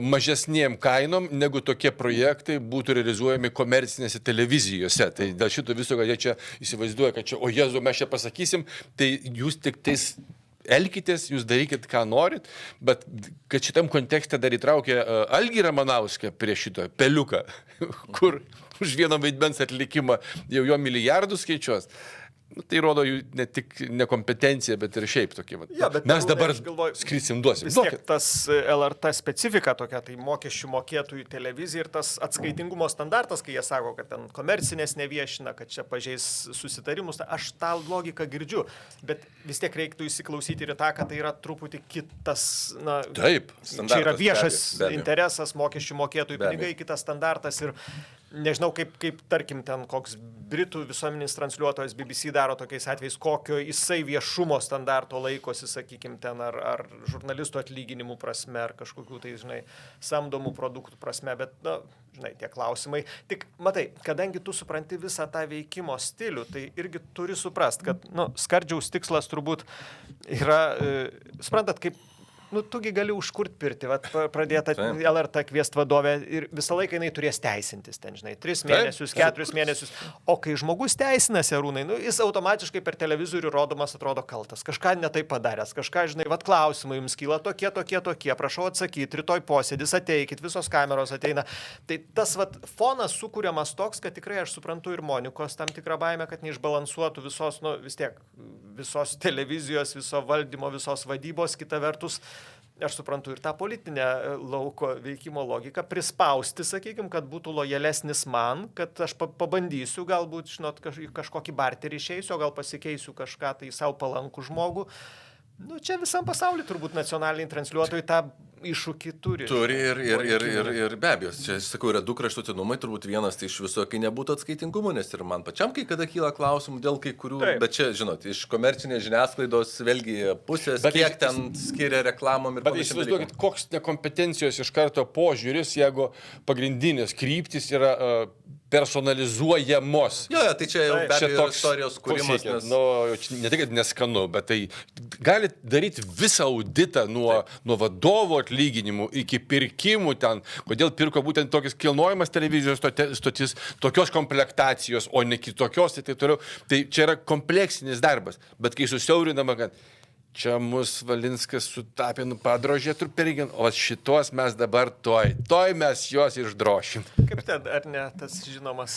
mažesniem kainom, negu tokie projektai būtų realizuojami komercinėse televizijose. Tai dėl šito viso, kad jie čia įsivaizduoja, kad čia, o Jėzu, mes čia pasakysim, tai jūs tik tais elkitės, jūs darykit, ką norit, bet kad šitam kontekste dar įtraukė Algį Ramanauską prie šito peliuką, kur už vieno vaidmens atlikimą jau jo milijardus skaičiuos. Tai rodo jų ne tik nekompetencija, bet ir šiaip tokie. Mes dabar skrisim, duosim. Vis tiek tas LRT specifika tokia, tai mokesčių mokėtojų televizija ir tas atskaitingumo standartas, kai jie sako, kad ten komercinės neviešina, kad čia pažeis susitarimus, aš tą logiką girdžiu, bet vis tiek reiktų įsiklausyti ir tą, kad tai yra truputį kitas, Taip, čia yra viešas interesas, mokesčių mokėtojų pinigai, kitas standartas ir Nežinau, kaip tarkim, ten koks Britų visuomeninis transliuotojas BBC daro tokiais atvejais, kokio jisai viešumo standarto laikosi, sakykime, ten ar žurnalistų atlyginimų prasme, ar kažkokių tai, žinai, samdomų produktų prasme, bet, na, žinai, tie klausimai. Tik, matai, kadangi tu supranti visą tą veikimo stilių, tai irgi turi suprast, kad, nu, Skardžiaus tikslas turbūt yra, suprantat, kaip tugi gali užkurt pirtį, pradėti LRT kviest vadovę ir visą laiką jinai turės teisintis ten, žinai, 3 mėnesius, 4 mėnesius. O kai žmogus teisinasi, Arūnai, jis automatiškai per televizorių rodomas atrodo kaltas. Kažką netai padaręs, kažką, žinai, klausimai jums kyla tokie, prašau atsakyti, rytoj posėdis, ateikit, visos kameros ateina. Tai tas fonas sukūriamas toks, kad tikrai aš suprantu ir Monikos tam tikrą baimę, kad neišbalansuotų visos, vis tiek, visos televizijos, viso valdymo, visos vadybos, kita vertus. Aš suprantu ir tą politinę lauko veikimo logiką, prispausti, sakykime, kad būtų lojalesnis man, kad aš pabandysiu, galbūt, žinot, kažkokį barterį išeisiu, o gal pasikeisiu kažką tai savo palankų žmogų. Čia visam pasauliu turbūt nacionaliniai transliuotojai tą iššūkį turi. Turi ir be abejo, čia, sakau, yra 2 kraštutinumai, turbūt vienas tai iš viso, kai nebūtų atskaitingumo, nes ir man pačiam kai kada kyla klausimų dėl kai kurių, bet čia, žinot, iš komercinės žiniasklaidos vėlgi pusės, kiek ten skiria reklamom ir panašiai. Bet įsivaizduokit, koks nekompetencijos iš karto požiūris, jeigu pagrindinės kryptis yra personalizuojamos. Jo, tai čia jau be abejo istorijos kūrimas. Ne tai, kad neskanu, bet tai gali daryti visą auditą nuo vadovo atlyginimų iki pirkimų ten, kodėl pirko būtent tokias kilnojamas televizijos stotis, tokios komplektacijos, o ne kitokios, tai toliau. Tai čia yra kompleksinis darbas, bet kai susiaurinama, kad čia mus Valinskas sutapė, padrožė trupirgin, o šitos mes dabar toj mes juos išdrošim. Kaip ten, ar ne, tas žinomas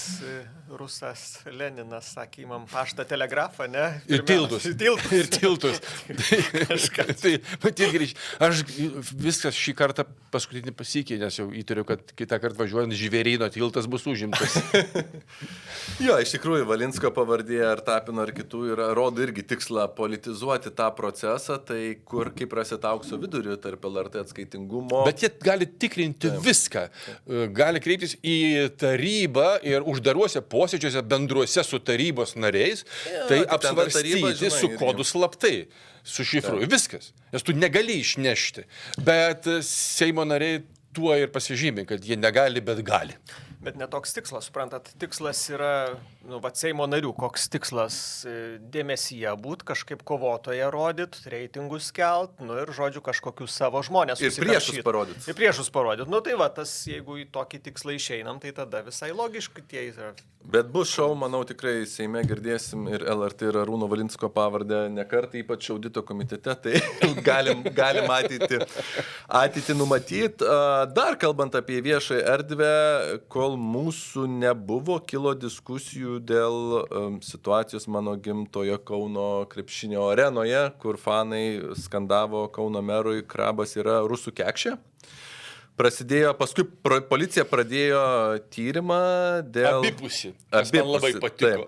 rusas Leninas sakė, imam paštą telegrafą, ne? Ir tiltus. Ir tiltus. Aš viskas šį kartą paskutinį pasikė, nes jau įtariu, kad kitą kartą važiuojant Žvėryno tiltas bus užimtas. Jo, iš tikrųjų, Valinsko pavardė ar Tapino ar kitų rodo irgi tikslą politizuoti tą procesą, tai kur kaip rasita aukso vidurį tarp LRT atskaitingumo. Bet jie gali tikrinti viską. Gali kreiptis į tarybą ir uždaruose posėdžiuose bendruose su tarybos nariais, tai apsvarstyti su kodu slaptai, su šifru. Viskas. Nes tu negali išnešti. Bet Seimo nariai tuo ir pasižymė, kad jie negali, bet gali. Bet netoks tikslas, suprantat, tikslas yra, Seimo narių, koks tikslas dėmesyje būt, kažkaip kovotoje rodyt, reitingus kelt, ir žodžiu kažkokius savo žmonės ir priešus parodyt. Ir priešus parodyt. Tai tas, jeigu į tokį tikslą išeinam, tai tada visai logiškai tie yra. Bet bus šou, manau, tikrai Seime girdėsim ir LRT ir Arūno Valinsko pavardę nekartą, ypač audito komitete, tai galim ateitį numatyti. Dar kalbant apie viešą erdvę, kol mūsų nebuvo, kilo diskusijų dėl situacijos mano gimtojo Kauno krepšinio arenoje, kur fanai skandavo Kauno merui Krabas yra rusų kekšė. Prasidėjo, paskui policija pradėjo tyrimą dėl... Abipusį. Man labai patiko.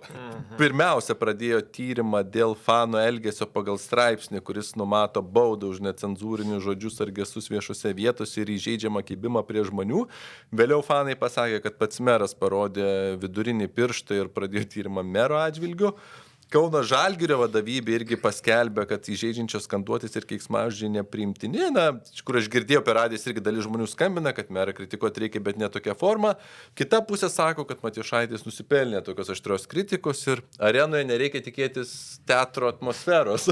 Pirmiausia, pradėjo tyrimą dėl fanų elgesio pagal straipsnį, kuris numato baudą už necenzūrinius žodžius ar gestus viešose vietose ir įžeidžiamą kibimą prie žmonių. Vėliau fanai pasakė, kad pats meras parodė vidurinį pirštą ir pradėjo tyrimą mero atžvilgiu. Kauno Žalgirio vadovybė irgi paskelbė, kad įžeidžiančios skanduotės ir keiksmažodžiai nepriimtini. Kur aš girdėjau per radijas irgi dalis žmonių skambina, kad merą kritikuoti reikia, bet ne tokia forma. Kita pusė sako, kad Matijošaitis nusipelnė tokios aštrios kritikos ir arenoje nereikia tikėtis teatro atmosferos.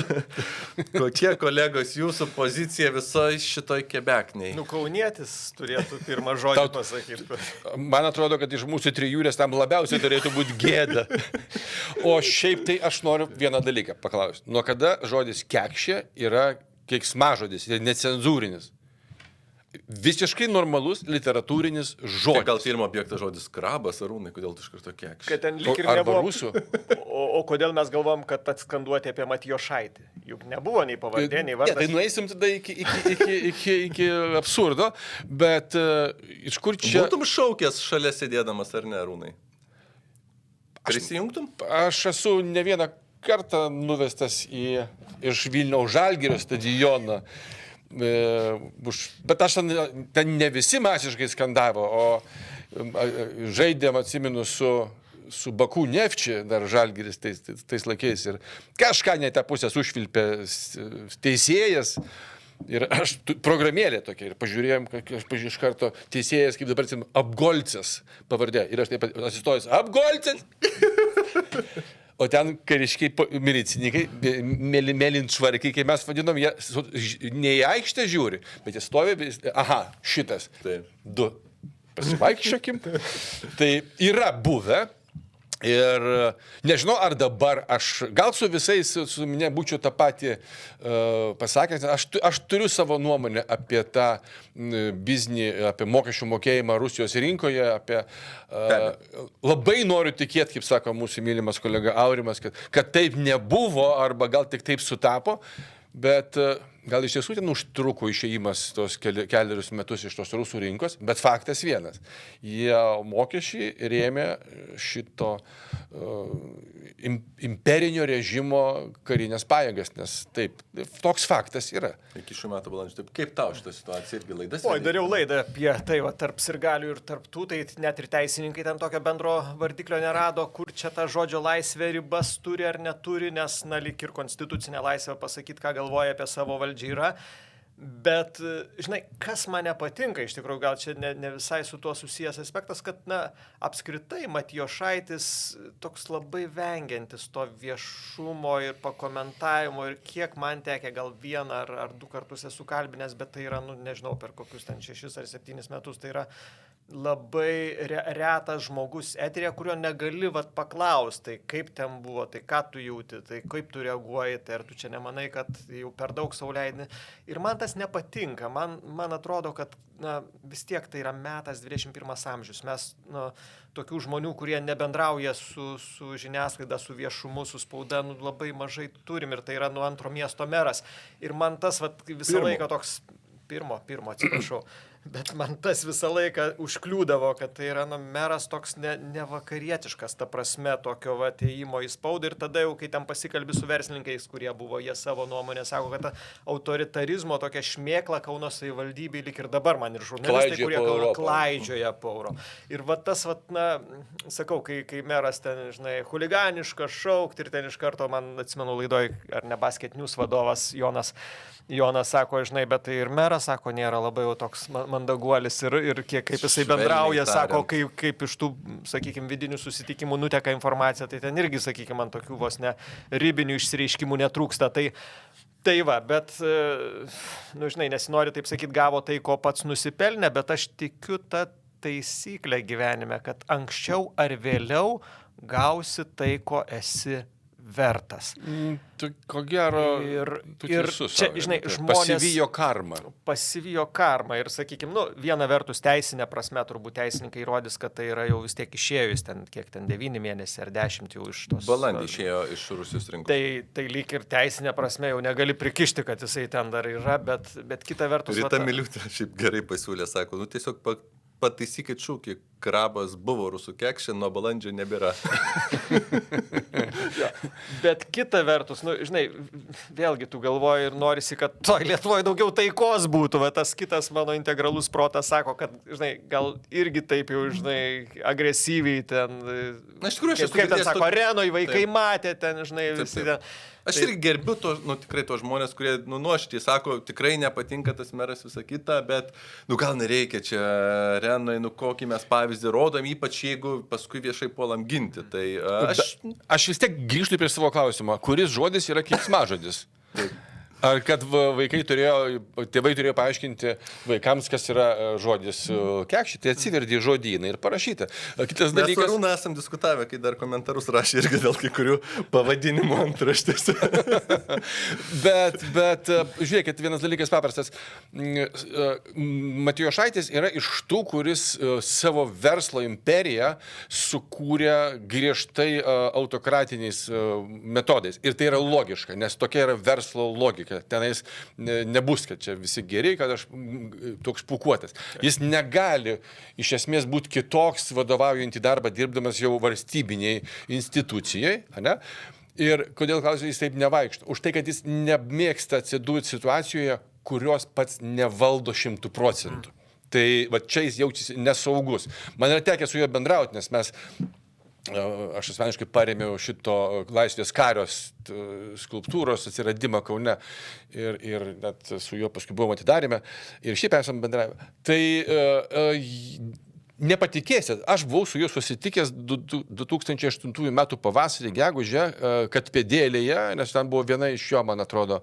Kokie, kolegos, jūsų pozicija visoje šitoj kebekniai? Kaunietis turėtų pirmą žodį pasakyti. Man atrodo, kad iš mūsų trijūrės tam labiausiai turėtų būti gėda. O šiaip tai aš noriu vieną dalyką paklausti. Nuo kada žodis kekšė yra keiksmažodis, necenzūrinis? Visiškai normalus literatūrinis žodis. Tai gal tyrimo objektas žodis krabas, Arūnai, kodėl tu iš karto kekšė? Kad ten lyg ir arba nebuvo. rusų. O kodėl mes galvom, kad atskanduoti apie Matijošaitį? Juk nebuvo nei pavardė, nei vardas. Tai nueisim tada iki absurdo, bet iš kur čia... Būtum šaukęs šalia sėdėdamas, ar ne, Arūnai? Prisijungtum? Aš esu ne vieną kartą nuvestas iš Vilniaus Žalgirio stadioną, bet aš ten ne visi masiškai skandavo, o žaidėm, atsimenu, su Baku Nefči, dar Žalgiris tais laikais, ir kažką ne tą pusę sušvilpė teisėjas. Ir aš programėlė tokia, ir pažiūrėjom, aš iš karto teisėjas, kaip dabar atsimenu, Apgolcas pavardė. Ir aš taip atsistojęs, Apgolcas! O ten kariškiai, milicininkai, mėlynšvarkiai, kai mes vadinom, jie ne į aikštę žiūri, bet jie stovi, aha, šitas. Taip. 2. Pasivaikščiokim. Tai yra buvę. Ir nežinau, ar dabar aš, gal su visais, su minė būčiau tą patį pasakęs, aš turiu savo nuomonę apie tą biznį, apie mokesčių mokėjimą Rusijos rinkoje, apie labai noriu tikėti, kaip sako mūsų mylimas kolega Aurimas, kad taip nebuvo, arba gal tik taip sutapo, bet gal iš tiesų ten užtruko išėjimas tos keliarius metus iš tos rusų rinkos, bet faktas vienas. Jie mokesčiai rėmė šito imperinio režimo karinės pajėgas, nes taip, toks faktas yra. Iki šių metų balandžio. Taip, kaip tau šitą situaciją irgi laidas? Oi, dariau laidą apie tai, va, tarp sirgalių ir tarp tų, tai net ir teisininkai ten tokio bendro vardiklio nerado, kur čia ta žodžio laisvė ribas turi ar neturi, nes, na, lyg ir konstitucinė laisvė pasakyti, ką galvoja apie savo valdžią yra. Bet, žinai, kas man nepatinka, iš tikrųjų, gal čia ne visai su tuo susijęs aspektas, kad, na, apskritai Matijošaitis toks labai vengiantis to viešumo ir pakomentavimo, ir kiek man tekia, gal 1 ar 2 kartus esu kalbinęs, bet tai yra, nu, nežinau, per kokius ten 6 ar 7 metus, tai yra labai retas žmogus eterė, kurio negali vat paklausti, tai kaip ten buvo, tai ką tu jauti, tai kaip tu reaguoji, tai ar tu čia nemanai, kad jau per daug sau leidi. Ir man tas nepatinka, man atrodo, kad na, vis tiek tai yra metas 21 amžius. Mes tokių žmonių, kurie nebendrauja su žiniasklaida, su viešumu, su spauda, labai mažai turim, ir tai yra antro miesto meras. Ir man tas vat, visą laiką toks pirmo, atsiprašau. Bet man tas visą laiką užkliūdavo, kad tai yra meras toks nevakarietiškas, ta prasme, tokio atėjimo į spaudą. Ir tada jau, kai ten pasikalbi su verslininkais, kurie buvo, jie savo nuomonę sako, kad ta autoritarizmo tokia šmėkla Kauno savivaldybė, lyg ir dabar man ir žurnalistai, kurie klaidžioja po Euro. Ir va tas, sakau, kai meras ten, žinai, huliganiškas šaukt, ir ten iš karto, man atsimenu laidoj, ar ne Basket News vadovas Jonas sako, žinai, bet tai ir meras, sako, nėra labai jau toks mandaguolis ir kaip jisai bendrauja, sako, kaip iš tų, sakykime, vidinių susitikimų nuteka informacija, tai ten irgi, sakykime, man tokių vos ne ribinių išsireiškimų netrūksta. Tai va, bet, nu, žinai, nesinori taip sakyti, gavo tai, ko pats nusipelnė, bet aš tikiu tą taisyklę gyvenime, kad anksčiau ar vėliau gausi tai, ko esi vertas. Tu, ko gero, tu teisus, čia, žinai, žmonės pasivijo karmą ir, sakykime, nu, viena vertus teisinė prasme, turbūt teisininkai įrodys, kad tai yra jau vis tiek išėjus ten, kiek ten 9 mėnesiai ar 10 jau iš tos... Balandį išėjo iš Rusijos rinkos. Tai lyg ir teisinė prasme jau negali prikišti, kad jisai ten dar yra, bet kita vertus... Rita Miliūtė šiaip gerai pasiūlė, sako, nu tiesiog pataisykit šūkį, krabas buvo rusų kekšė, nuo balandžio nebėra. Ja. Bet kita vertus, nu, žinai, vėlgi tu galvoji ir norisi, kad Lietuvoje daugiau taikos būtų, bet tas kitas mano integralus protas sako, kad, žinai, gal irgi taip jau, žinai, agresyviai ten... Na, iš tikrųjų, kaip ten sako, arenoj vaikai matė ten, žinai, visi ten... Aš irgi gerbiu tikrai tos žmonės, kurie nuoširdžiai sako, tikrai nepatinka tas meras visą kitą, bet gal nereikia čia arenai, kokį mes pavyzdį rodom, ypač jeigu paskui viešai puolam ginti. Tai aš vis tiek grįžtu prie savo klausimą, kuris žodis yra keiksmažodis? Ar kad tėvai turėjo paaiškinti vaikams, kas yra žodis kekšė, tai atsiverdi žodynai ir parašyta. Kitas dalykas... Mes Arūną esam diskutavę, kai dar komentarus rašė irgi dėl kai kurių pavadinimų antraštėse. bet, žiūrėkit, vienas dalykas paprastas. Matijošaitis yra iš tų, kuris savo verslo imperiją sukūrė griežtai autokratiniais metodais. Ir tai yra logiška, nes tokia yra verslo logika. Tenais nebus, kad čia visi geri, kad aš toks pukuotas. Jis negali iš esmės būti kitoks vadovaujantį darbą dirbdamas jau valstybiniai institucijai, ne? Ir kodėl, klausiu, jis taip nevaikšto? Už tai, kad jis nemėgsta atsidūti situacijoje, kurios pats nevaldo 100%. Tai va čia jis jaučiasi nesaugus. Man yra tekę su juo bendrauti, nes aš asmeniškai parėmiau šito Laisvės karios skulptūros atsiradimą Kaune ir net su juo paskui buvom atidarėme ir šiaip esam bendravę. Tai nepatikėsit, aš buvau su juo susitikęs 2008 metų pavasarį, gegužę, Katpėdėlėje, nes ten buvo viena iš jo, man atrodo,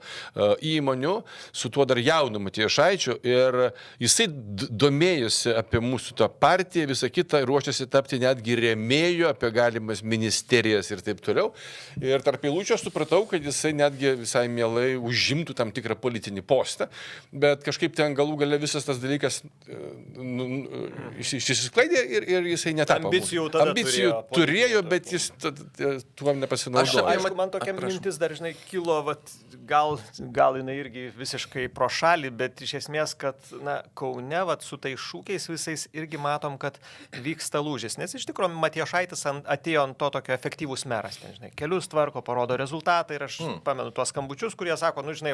įmonių, su tuo dar jaunu Matijošaičiu ir jisai domėjosi apie mūsų tą partiją, visą kitą, ruošiasi tapti netgi rėmėjų apie galimas ministerijas ir taip toliau. Ir tarp eilučių aš supratau, kad jisai netgi visai mielai užimtų tam tikrą politinį postą, bet kažkaip ten galų gale visas tas dalykas išsisklaidė ir jisai netapo. Ambicijų turėjo, bet jis tuom nepasinaudojo. Aišku, man tokia mintis dar, žinai, kilo, gal jinai irgi visiškai pro šalį, bet iš esmės, kad Kaune su tai šūkiais visais irgi matom, kad vyksta lūžis. Nes iš tikrųjų Matijošaitis atėjo ant to tokio efektyvus meras. Ten, žinai, kelius tvarko, parodo rezultatą ir aš pamenu tuos skambučius, kurie sako, žinai,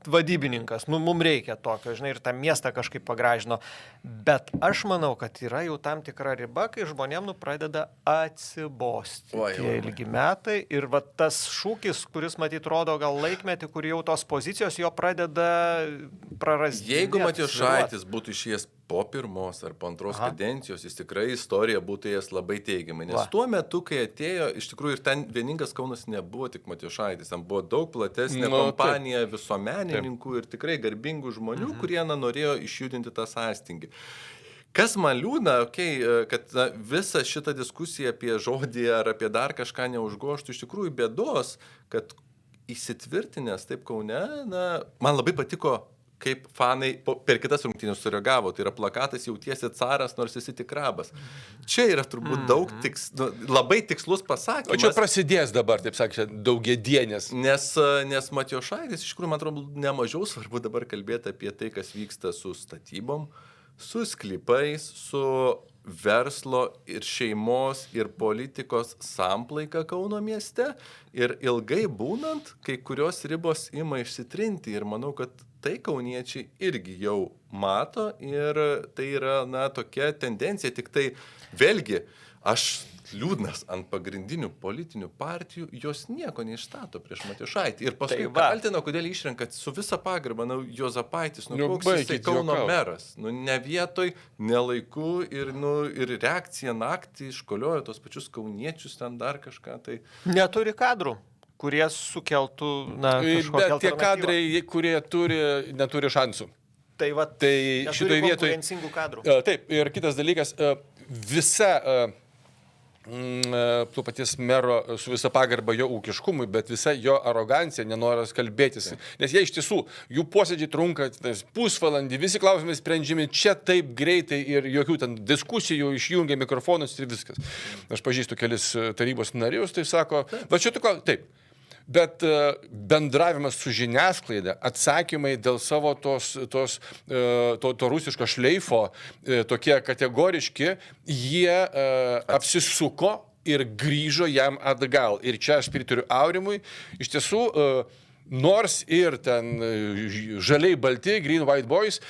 vadybininkas, mums reikia tokio, žinai, ir tą miestą kažkaip pagražino. Bet aš manau, kad yra jau tam tikra riba, kai žmonėm pradeda atsibosti tie ilgi metai ir tas šūkis, kuris matyt rodo gal laikmetį, kur jau tos pozicijos jo pradeda prarasti. Jeigu Matijošaitis būtų išėjęs po pirmos ar po antros kadencijos, jis tikrai istorija būtų ėjęs labai teigiamai. Nes tuo metu, kai atėjo, iš tikrųjų ir ten vieningas Kaunas nebuvo tik Matijošaitis, ten buvo daug platesnė kompanija visuomenininkų ir tikrai garbingų žmonių, kurie norėjo išjudinti tą sąstingį. Kas man liūdna, kad visa šita diskusija apie žodį ar apie dar kažką neužgoštų, iš tikrųjų bėdos, kad įsitvirtinęs taip Kaune, man labai patiko, kaip fanai per kitas rungtynes sureagavo. Tai yra plakatas jautiesi caras, nors esi tik krabas. Čia yra turbūt daug labai tikslus pasakymas. O čia prasidės dabar, taip sakė, daugiadienės. Nes Matijošaitis, iš tikrųjų, man atrodo, nemažiau svarbu dabar kalbėti apie tai, kas vyksta su statybom, su sklypais, su verslo ir šeimos ir politikos samplaika Kauno mieste. Ir ilgai būnant, kai kurios ribos ima išsitrinti. Ir manau, kad tai kauniečiai irgi jau mato ir tai yra tokia tendencija. Tik tai vėlgi, aš liūdnas ant pagrindinių politinių partijų, jos nieko neišstato prieš Matijošaitį. Ir paskui kaltino, kodėl išrenkat su visa pagarba, Juozapaitis, koks jisai Kauno meras. Ne vietoj, ne laiku ir reakcija naktį iškoliojo tos pačius kauniečius, ten dar kažką. Tai neturi kadrų, kurie sukeltų bet tie kadrai, kurie neturi šansų. Tai šitoje vietoje konkurencingų kadrų. Taip, ir kitas dalykas, visa to paties mero su visa pagarba jo ūkiškumui, bet visa jo arogancija, nenoras kalbėtis. Nes jie iš tiesų, jų posėdžiai trunka pusvalandį, visi klausimai sprendžiami čia taip greitai ir jokių ten diskusijų, išjungia mikrofonus ir viskas. Aš pažįstu kelis tarybos narius, tai sako, va čia taip. Bet bendravimas su žiniasklaida, atsakymai dėl savo to rusiško šleifo tokie kategoriški, jie apsisuko ir grįžo jam atgal. Ir čia aš pritariu Aurimui, iš tiesų, nors ir ten žaliai balti, green white boys,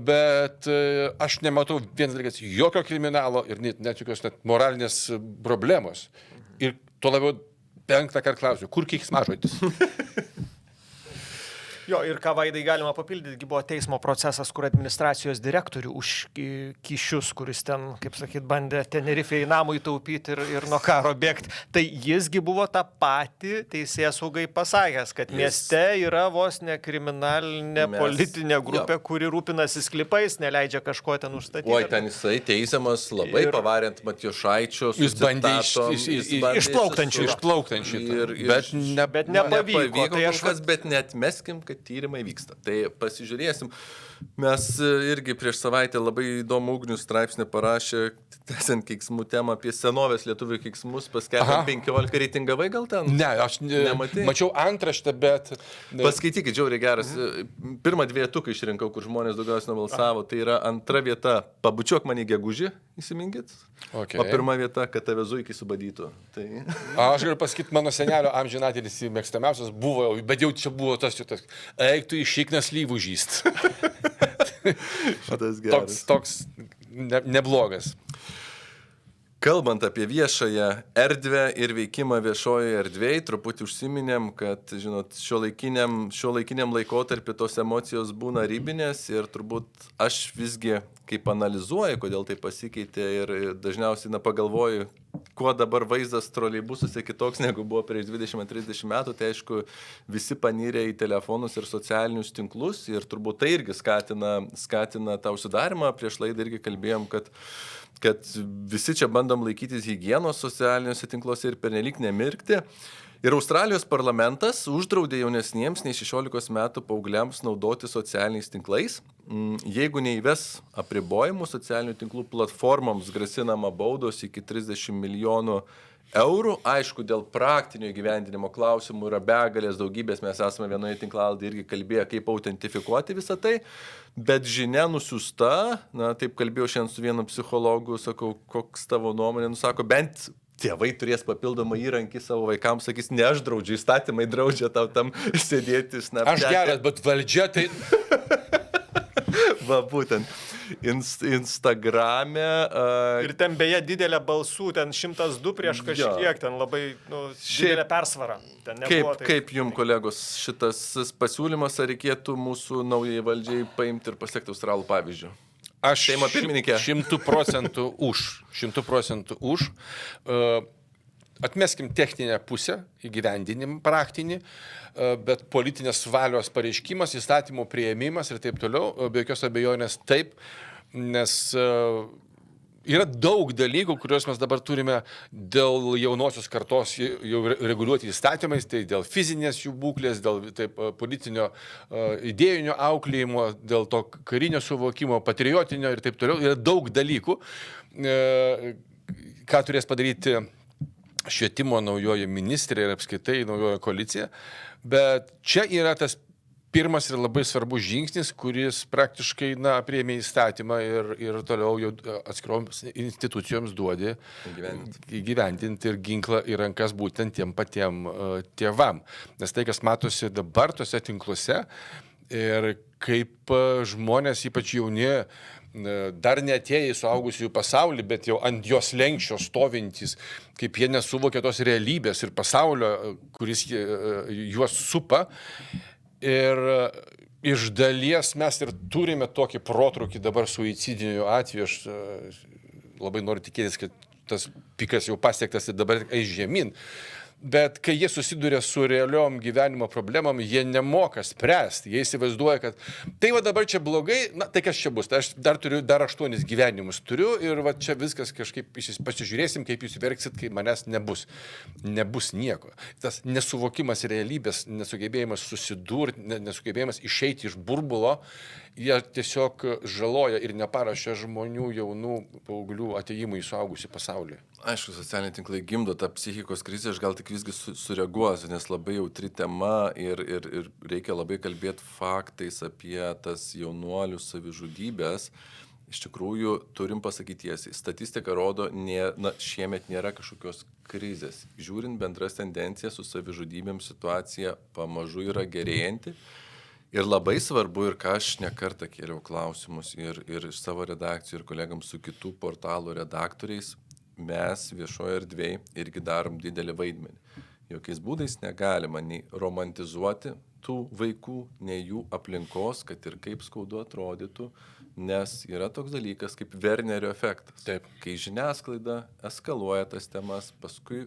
bet aš nematau vienas dalykas, jokio kriminalo ir net jokios moralinės problemos. Ir tuo labiau 5 kartą klausiu, kur keiksmažodis? Jo, ir ką Vaidai galima papildyti, buvo teismo procesas, kur administracijos direktorių už kyšius, kuris ten, kaip sakyt, bandė Tenerifėje namui taupyti ir nuo karo bėgti. Tai jisgi buvo tą patį teisėsaugai pasakęs, kad mieste yra vos ne kriminalinė politinė grupė, kuri rūpinasi sklypais, neleidžia kažko ten užstatyti. Oi, ten jisai teisiamas labai pavarint Matijošaičio su citatom. Išplauktančių. Bet nepavyko. Tai bet neatmeskim, kad tyrimai vyksta. Tai pasižiūrėsim. Mes irgi prieš savaitę labai įdomų Ugnius straipsnį parašė, tęsiant keiksmų temą apie senovės lietuvių keiksmus, paskelbėm 15 reitingavai gal ten? Ne, aš mačiau antraštę, bet... Paskaitykit, žiauriai geras. Pirmą dvietuką išrinkau, kur žmonės daugiausiai nubalsavo. Tai yra antra vieta, pabučiuok mane gegužį, įsiminkit. Okay. O pirma vieta, kad tave zuikiai subadytų. Tai... Aš galiu pasakyti, mano senelio amžinatelis mėgstamiausias buvo, bet jau čia buvo tas, eik tu išeik, nes lyvų žyst. Šitas geras. Toks neblogas. Kalbant apie viešąją erdvę ir veikimą viešojoje erdvėje, truputį užsiminėm, kad, žinot, šiuolaikiniam laikotarpį tos emocijos būna ribinės ir turbūt aš visgi, kaip analizuoju, kodėl tai pasikeitė ir dažniausiai pagalvoju, kuo dabar vaizdas troleibusuose kitoks negu buvo prieš 20-30 metų, tai aišku, visi panyrė į telefonus ir socialinius tinklus ir turbūt tai irgi skatina tą užsidarimą. Prieš laidą irgi kalbėjom, kad visi čia bandom laikytis higienos socialiniuose tinkluose ir pernelyg nemirkti. Ir Australijos parlamentas uždraudė jaunesniems nei 16 metų paaugliams naudoti socialiniais tinklais. Jeigu neįves apribojimų socialinių tinklų platformoms grasinama baudos iki 30 milijonų eurų. Aišku, dėl praktinio įgyvendinimo klausimų yra begalės daugybės, mes esame vienoje tinklalaidėje irgi kalbėję, kaip autentifikuoti visą tai, bet žinia nusiųsta, taip kalbėjau šiandien su vienu psichologu, sakau, koks tavo nuomonė, sako, bent tėvai turės papildomą įrankį savo vaikams, sakys, ne aš draudžiu, įstatymai draudžia tau tam sėdėti Snapchat'e. Aš geras, bet valdžia tai... Va, būtent. Instagrame. Ir ten beje didelė balsų, ten 102 prieš kažkiek, ten labai didelė persvara. Kaip jums, kolegos, šitas pasiūlymas, ar reikėtų mūsų naujai valdžiai paimti ir pasiekti australų pavyzdžių? Aš Seimo pirmininkė. 100% už. 100% už. Atmeskim techninę pusę, įgyvendinimą praktinį, bet politinės valios pareiškimas, įstatymų priėmimas ir taip toliau, be jokios abejonės taip, nes yra daug dalykų, kuriuos mes dabar turime dėl jaunosios kartos jau reguliuoti įstatymais, tai dėl fizinės jų būklės, dėl taip, politinio idėjinio auklėjimo, dėl to karinio suvokimo, patriotinio ir taip toliau. Yra daug dalykų, ką turės padaryti švietimo naujoji ministrė ir apskaitai naujoji koalicija, bet čia yra tas pirmas ir labai svarbus žingsnis, kuris praktiškai priėmė įstatymą ir toliau jau atskiroms institucijoms duodi įgyvendinti ir ginklą į rankas būtent tiem patiem tėvam. Nes tai, kas matosi dabar tose tinkluose ir kaip žmonės, ypač jauni, dar neatėję į suaugusiųjų pasaulį, bet jau ant jos lenkščio stovintys, kaip jie nesuvokia tos realybės ir pasaulio, kuris juos supa. Ir iš dalies mes ir turime tokį protrūkį dabar suicidinių atvejų. Aš labai noriu tikėtis, kad tas pikas jau pasiektas ir dabar eis žemyn. Bet kai jie susiduria su realiom gyvenimo problemom, jie nemoka spręsti. Jie įsivaizduoja, kad tai va dabar čia blogai, tai kas čia bus? Tai aš dar 8 gyvenimus turiu ir va čia viskas kažkaip pasižiūrėsim, kaip jūs verksit, kai manęs nebus. Nebus nieko. Tas nesuvokimas realybės, nesugebėjimas susidurti, nesugebėjimas išeiti iš burbulo, jie tiesiog žaloja ir neparašia žmonių, jaunų paauglių atėjimų į suaugusių pasaulį. Aišku, socialiniai tinklai gimdo tą psichikos krizę, aš gal tik visgi sureaguosiu, nes labai jautri tema ir reikia labai kalbėti faktais apie tas jaunuolių savižudybės. Iš tikrųjų, turim pasakyti tiesiai, statistika rodo, šiemet nėra kažkokios krizės. Žiūrint bendras tendencijas su savižudybėm, situacija pamažu yra gerėjanti. Ir labai svarbu, ir ką aš nekartą kėliau klausimus ir iš savo redakcijų, ir kolegams su kitų portalų redaktoriais, mes viešoje erdvėje irgi darom didelį vaidmenį. Jokiais būdais negalima nei romantizuoti tų vaikų, nei jų aplinkos, kad ir kaip skaudu atrodytų, nes yra toks dalykas kaip Wernerio efektas. Taip. Kai žiniasklaida eskaluoja tas temas, paskui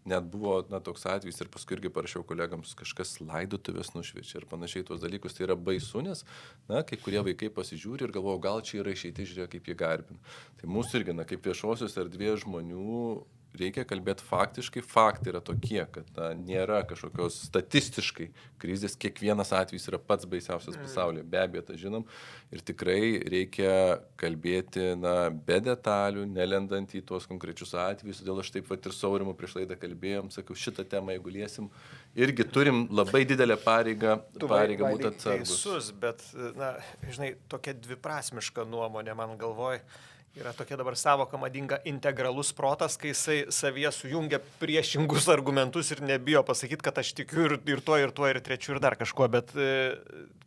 net buvo toks atvejis ir paskui irgi parašiau kolegams, kažkas laidotuvės nušviečia ir panašiai tuos dalykus, tai yra baisu, nes kai kurie vaikai pasižiūri ir galvoja, gal čia yra išeiti, žiūrėk, kaip jie garbina. Tai mūsų irgi, kaip viešosios erdvės žmonių, reikia kalbėti faktiškai. Faktai yra tokie, kad nėra kažkokios statistiškai krizės, kiekvienas atvejis yra pats baisiausias pasaulyje, be abejo, tą žinom. Ir tikrai reikia kalbėti be detalių, nelendant į tuos konkrečius atvejus. Todėl aš taip ir su Aurimu prieš laidą kalbėjom, sakau, šitą temą, jeigu liesim, irgi turim labai didelę pareigą būti atsargus. Teisus, bet, na, žinai, tokia dviprasmiška nuomonė, man galvoj, yra tokia dabar savoka madinga integralus protas, kai jisai savyje sujungia priešingus argumentus ir nebijo pasakyti, kad aš tikiu ir tuo, ir trečiu, ir dar kažkuo, bet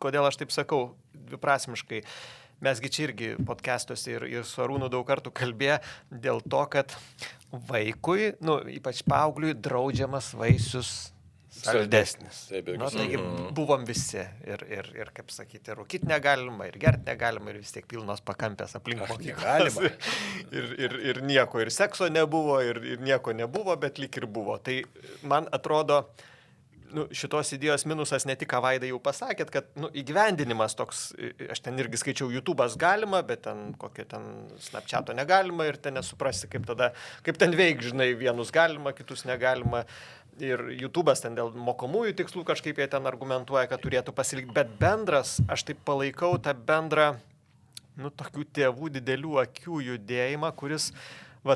kodėl aš taip sakau dviprasmiškai? Mesgi čia irgi podcastuose ir su Arūnu daug kartų kalbėjo dėl to, kad vaikui, nu, ypač paaugliui, draudžiamas vaisius saldesnis. Nu, taigi buvom visi ir kaip sakyti, rūkyti negalima, ir gerti negalima, ir vis tiek pilnos pakampės aplink mokyklą. ir nieko, ir sekso nebuvo, ir nieko nebuvo, bet lyg ir buvo. Tai man atrodo, nu, šitos idėjos minusas ne tik, ką Vaida jau pasakėt, kad nu, įgyvendinimas toks, aš ten irgi skaičiau, YouTube'as galima, bet ten kokio ten Snapchat'o negalima ir ten nesuprasi, kaip ten veik, žinai, vienus galima, kitus negalima. Ir YouTube'as ten dėl mokomųjų tikslų kažkaip jie ten argumentuoja, kad turėtų pasilikti, bet bendras, aš taip palaikau tą bendrą, nu, tokių tėvų didelių akių judėjimą, kuris, va,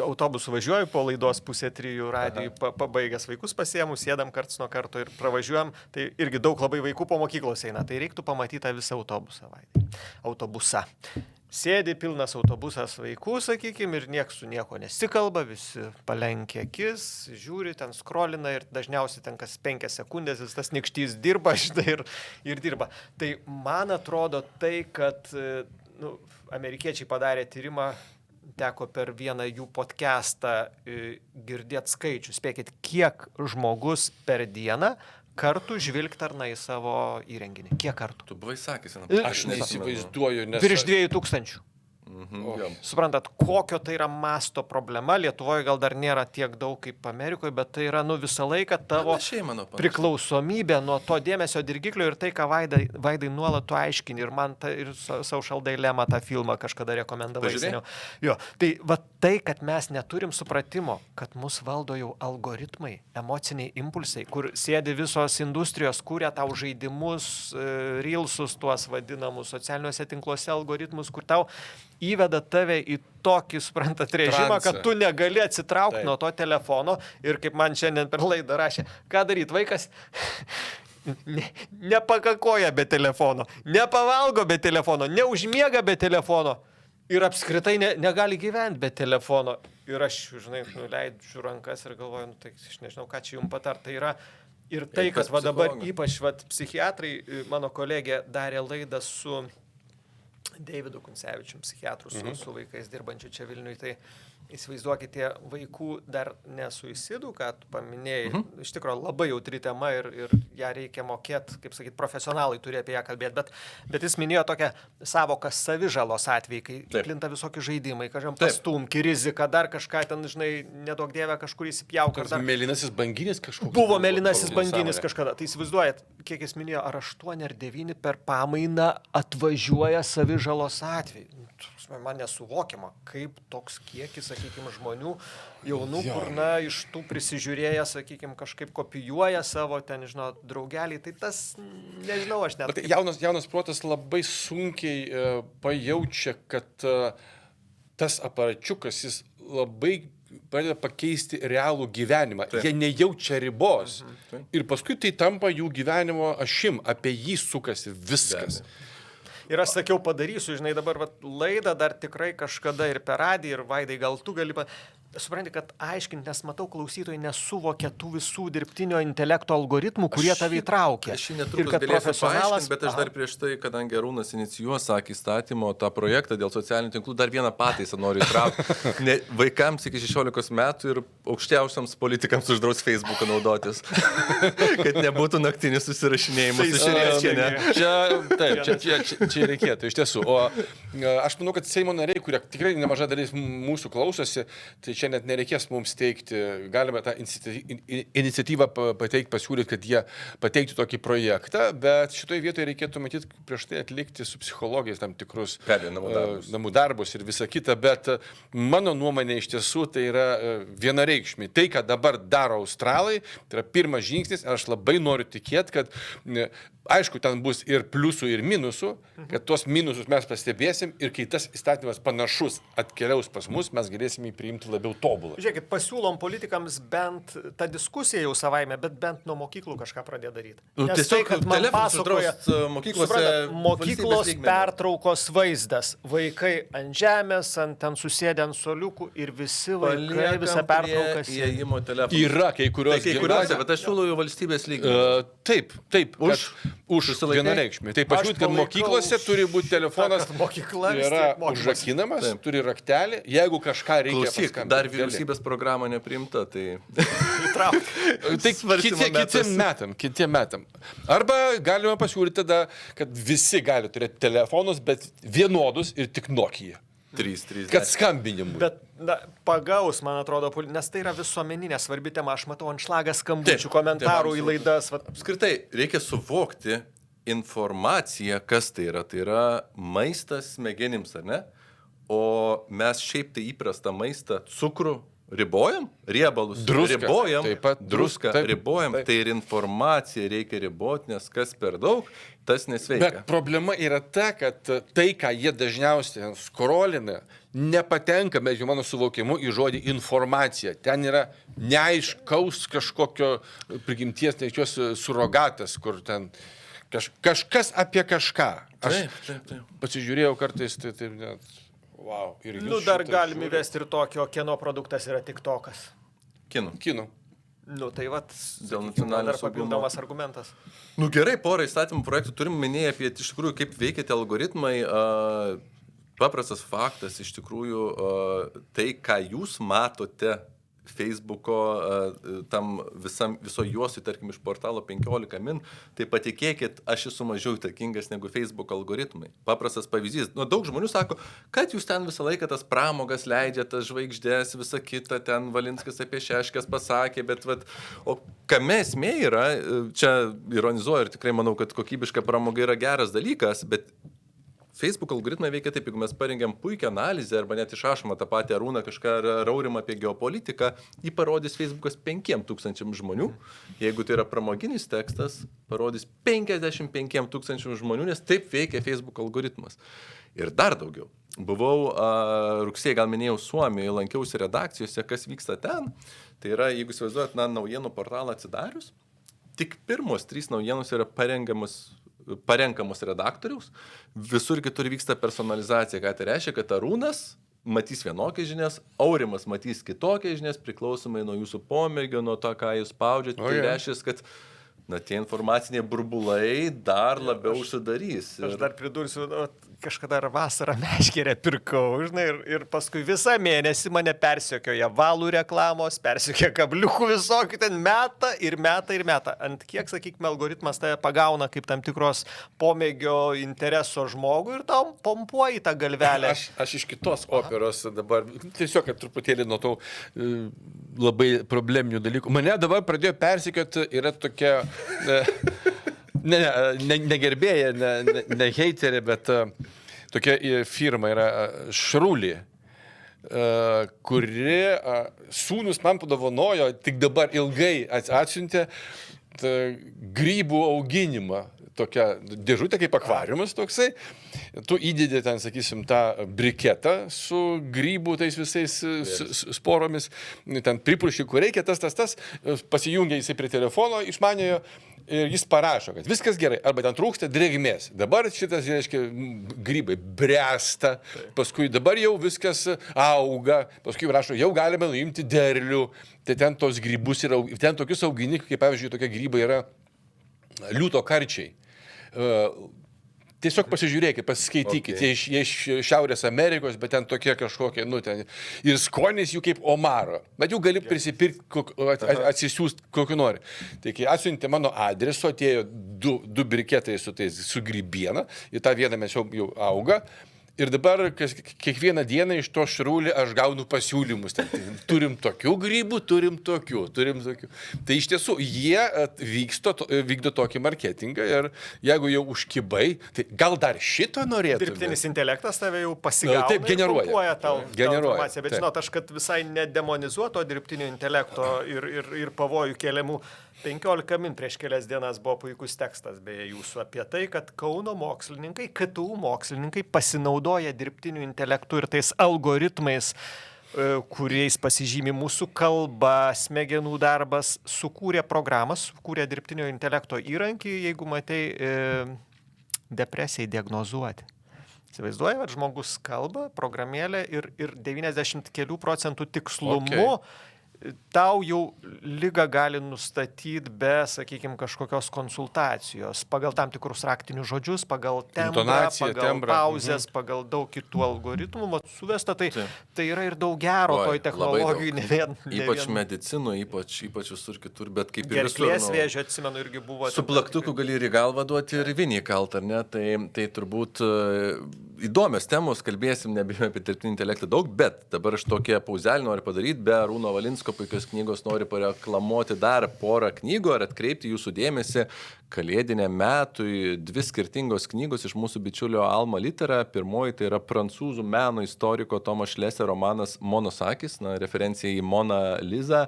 autobusu važiuoju po laidos 2:30 radijui, pabaigęs vaikus pasiėmus, sėdam karts nuo karto ir pravažiuojam, tai irgi daug labai vaikų po mokyklos eina, tai reiktų pamatyti tą visą autobusą. Sėdi pilnas autobusas vaikų, sakykime, ir nieks su nieko nesikalba, visi palenkia akis, žiūri, ten scrollina ir dažniausiai ten kas 5 sekundės vis tas nykštys dirba, štai ir dirba. Tai man atrodo tai, kad nu, amerikiečiai padarė tyrimą, teko per vieną jų podcastą girdėti skaičių. Spėkit, kiek žmogus per dieną kartų žvilgtarna į savo įrenginį. Kiek kartų? Tu buvai sakęs. Aš neįsivaizduoju, nes... Virš 2000. Suprantat, kokio tai yra masto problema. Lietuvoje gal dar nėra tiek daug kaip Amerikoje, bet tai yra nu, visą laiką tavo priklausomybė nuo to dėmesio dirgiklio ir tai, ką Vaidai nuolat tu aiškini. Ir man ir Social Dilemma tą filmą kažkada rekomendavai seniau. Jo, tai va tai, kad mes neturim supratimo, kad mus valdo jau algoritmai, emociniai impulsai, kur sėdi visos industrijos, kūrė tau žaidimus, reelsus tuos vadinamus, socialiniuose tinkluose algoritmus, kur tau įveda tave į tokį, suprantat, režimą, kad tu negali atsitraukti nuo to telefono ir kaip man šiandien per laidą rašė, ką daryti, vaikas nepakakoja be telefono, nepavalgo be telefono, neužmiega be telefono ir apskritai negali gyventi be telefono. Ir aš, žinai, nuleidžiu rankas ir galvoju, nu, tai aš nežinau, ką čia jums patart. Tai yra ir tai, kad va dabar ypač va, psichiatrai, mano kolegė darė laidą su Deividu Kuncevičium, psichiatrų su vaikais dirbančiu čia Vilniui, tai įsivaizduokite, vaikų dar nesuicidų, ką tu paminėjai, iš tikrųjų labai jautri tema ir ją reikia mokėti, kaip sakyti, profesionalai turi apie ją kalbėti, bet jis minėjo tokią savoką savižalos atvejai, kai plinta visokie žaidimai, kažkam pastumki, rizika, dar kažką ten, žinai, nedaug dievę kažkur įsipjauk. Mėlynasis banginis kažkoks. Buvo mėlynasis banginis kažkada. Tai įsivaizduojat, kiek jis minėjo, ar 8 ar 9 per pamainą atvažiuoja savižalos atvejai. Man nesuvokiama, kaip toks kiekis, sakykime, žmonių jaunų, kur, na, iš tų prisižiūrėję, sakykime, kažkaip kopijuoja savo, ten, žinau, draugelį. Tai tas, nežinau, aš net... Jaunas protas labai sunkiai pajaučia, kad tas aparačiukas, jis labai pradeda pakeisti realų gyvenimą. Jie nejaučia ribos. Ir paskui tai tampa jų gyvenimo ašim, apie jį sukasi viskas. Ir aš sakiau, padarysiu, žinai, dabar laidą dar tikrai kažkada ir per radiją, ir Vaidai, gal tu gali... Supranti, kad aiškinti, nes matau, klausytojai nesuvokia tų visų dirbtinio intelekto algoritmų, kurie tave įtraukia. Aš jį netrukus galėsiu paaiškinti, bet aš dar prieš tai, kadangi Arūnas inicijuos, sakė, įstatymo tą projektą dėl socialinių tinklų, dar vieną pataisą noriu įtraukti. Vaikams iki 16 metų ir aukščiausiams politikams uždraus Facebooką naudotis. Kad nebūtų naktinis susirašinėjimas. Čia reikėtų, iš tiesų. O aš manau, kad Seimo nariai, kurie tikrai nemaža dalis mūsų klausosi, tai čia net nereikės mums teikti, galime tą iniciatyvą pateikti, pasiūlyti, kad jie pateiktų tokį projektą, bet šitoje vietoje reikėtų matyti prieš tai atlikti su psichologijais tam tikrus namų darbus ir visa kita, bet mano nuomonė iš tiesų tai yra vienareikšmiai. Tai, ką dabar daro Australai, tai yra pirmas žingsnis, aš labai noriu tikėti, kad aišku, ten bus ir pliusų, ir minusų, kad tuos minusus mes pastebėsim ir kai tas įstatymas panašus atkeliaus pas mus, mes galėsim jį priimti labiau jau tobula. Žiūrėkit, pasiūlom politikams bent tą diskusiją jau savaime, bet bent nuo mokyklų kažką pradėjo daryti. Nes Tiesiog kad man telefonus pasakoja, uždraust mokyklose. suprantat, mokyklos valstybės lygmeniu. pertraukos vaizdas. Vaikai ant žemės, ten susėdę ant soliukų ir visi vaikai visą pertrauką sėdi. Įėjimo telefonų. Yra kai kurios Tai kai kuriuose, bet aš siūlau valstybės lygį. Taip, už Susilaikai? vienareikšmį. Tai pasiūlyt, kad palaikau mokyklose turi būti telefonas, kad mokykla vis yra tiek mokymas. užrakinamas, Taip. turi raktelį, jeigu kažką reikia Klausyk, paskambinti, dar gali. vyriausybės programa nepriimta, tai... Tai Svarstymo kitiem metam. Arba galima pasiūlyti tada, kad visi gali turėti telefonus, bet vienodus ir tik Nokia. 3. Kad skambinimui. Bet pagaus, man atrodo, nes tai yra visuomeninė svarbi tema. Aš matau ant šlagą skambučių, Taip, komentarų taip, į laidas. Apskritai, reikia suvokti informaciją, kas tai yra. Tai yra maistas smegenims, ar ne? O mes šiaip tai įprastą maistą, cukrų ribojam, riebalus Druską, ribojam, taip pat druską taip, ribojam, taip. tai ir informaciją reikia riboti, nes kas per daug, tas nesveikia. Bet problema yra ta, kad tai, ką jie dažniausiai skrolina, nepatenka, bet jau mano suvokimu, į žodį informacija. Ten yra neaiškaus kažkokio prigimties neaiškios surogatas, kur ten kažkas apie kažką. Aš Taip. pasižiūrėjau kartais, tai taip net... Wow, ir jūs Dar šitą galim žiūrit. įvesti ir tokio, kieno produktas yra TikTokas. Kinų. Tai vat, Dėl sakykime, nacionalinio dar saugumo. papildomas argumentas. Gerai, porą įstatymų projektų turim minėję apie iš tikrųjų, kaip veikia tie algoritmai. Paprastas faktas, iš tikrųjų, tai, ką jūs matote Facebook'o tam viso juosui, tarkim, iš portalo 15 min, tai patikėkit, aš esu mažiau įtakingas negu Facebook algoritmai. Paprastas pavyzdys. Daug žmonių sako, kad jūs ten visą laiką tas pramogas leidžiate, tas žvaigždės, visą kitą, ten Valinskas apie Šeškės pasakė, bet o kame esmė yra, čia ironizuoju ir tikrai manau, kad kokybiška pramoga yra geras dalykas, bet Facebook algoritmai veikia taip, jeigu mes parengiam puikią analizę arba net išrašomą tą patį Arūną kažką raurimą apie geopolitiką, jį parodys Facebookas 5000 žmonių. Jeigu tai yra pramoginis tekstas, parodys 55 000 žmonių, nes taip veikia Facebook algoritmas. Ir dar daugiau. Buvau rugsėjį, gal minėjau, Suomijoje, lankiausi redakcijose, kas vyksta ten. Tai yra, jeigu įsivaizduojat, naujienų portalą atsidarius, tik pirmos 3 naujienos yra parenkamos redaktoriaus, visur kitur vyksta personalizacija, ką tai reiškia, kad Arūnas matys vienokias žinias, Aurimas matys kitokias žinias, priklausomai nuo jūsų pomėgio, nuo to, ką jūs spaudžiate, tai reiškia, kad tie informaciniai burbulai dar labiau užsidarys. Aš dar pridursiu, kažkada vasarą meškerę pirkau, žinai, ir paskui visą mėnesį mane persekioja valų reklamos, persekioja kabliukų visokių, ten meta. Ant kiek, sakykime, algoritmas tai pagauna kaip tam tikros pomėgio intereso žmogų ir tam pompuoji tą galvelę. Aš iš kitos operos dabar, tiesiog, kad truputėlį nuo to labai probleminių dalykų. Mane dabar pradėjo persekioti, yra tokia... Ne gerbėja, ne heiterė, bet tokia firma yra Šrūlį, kuri sūnus man padovanojo, tik dabar ilgai atsiuntė grybų auginimą. Tokia dėžutė kaip akvariumas toksai. Tu įdedi ten, sakysim, tą briketą su grybų tais visais sporomis, ten pripurši, kur reikia, tas, pasijungia jisai prie telefono išmaniojo ir jis parašo, kad viskas gerai, arba ten trūksta drėgmės. Dabar šitas, reiškia, grybai bręsta, paskui dabar jau viskas auga, paskui rašo, jau galime nuimti derlių, tai ten tos grybus yra, ten tokius augini, kaip pavyzdžiui, tokie grybai yra liūto karčiai. Tiesiog pasižiūrėkit, pasiskaitykit, jie iš Šiaurės Amerikos, bet ten tokie kažkokie, ten ir skonis jų kaip omaro, bet jų gali prisipirkti, atsisiųsti kokiu nori. Tai kai atsiuntė mano adresu, atėjo du briketai su grybiena, į tą vieną mes jau auga. Ir dabar kiekvieną dieną iš to Šrūlį aš gaunu pasiūlymus. Turim tokių grybų, turim tokių. Tai iš tiesų jie vykdo tokį marketingą ir jeigu jau užkibai, tai gal dar šito norėtų. Dirbtinis intelektas tave jau pasigauna. Taip, generuoja. Tau informaciją. Bet žinot, aš kad visai nedemonizuoto dirbtinio intelekto ir pavojų keliamų. 15 min prieš kelias dienas buvo puikus tekstas, beje, jūsų apie tai, kad Kauno mokslininkai, KTU mokslininkai pasinaudoja dirbtiniu intelektu ir tais algoritmais kuriais pasižymi mūsų kalba, smegenų darbas, sukūrė programas, sukūrė dirbtinio intelekto įrankį, jeigu matai, depresijai diagnozuoti. Įsivaizduoja, kad žmogus kalba, programėlė ir 90 kelių procentų tikslumu tau jau ligą gali nustatyti be, sakykime, kažkokios konsultacijos, pagal tam tikrus raktinius žodžius, pagal tembrą, Intonaciją, pagal tembrą. pauzes, pagal daug kitų algoritmų, suvesta, tai yra ir daug gero toj technologijų, ne vien. Ypač medicinų, ypač visur kitur, bet kaip ir visur. Gerklės vėžio, atsimenu, irgi buvo. Su plaktuku gali ir į galvą duoti, ir vinį kalt, ar ne? Tai turbūt įdomios temos, kalbėsim, nebijome apie dirbtinį intelektą daug, bet dabar aš tokią pauzelį noriu padaryti, be Arūno Valinsko puikios knygos noriu pareklamuoti dar porą knygų ar atkreipti jūsų dėmesį kalėdiniam metui. 2 skirtingos knygos iš mūsų bičiulio Alma Litera. Pirmoji tai yra prancūzų meno istoriko Tomo Šlesio romanas Monos akys, referencija į Moną Lizą.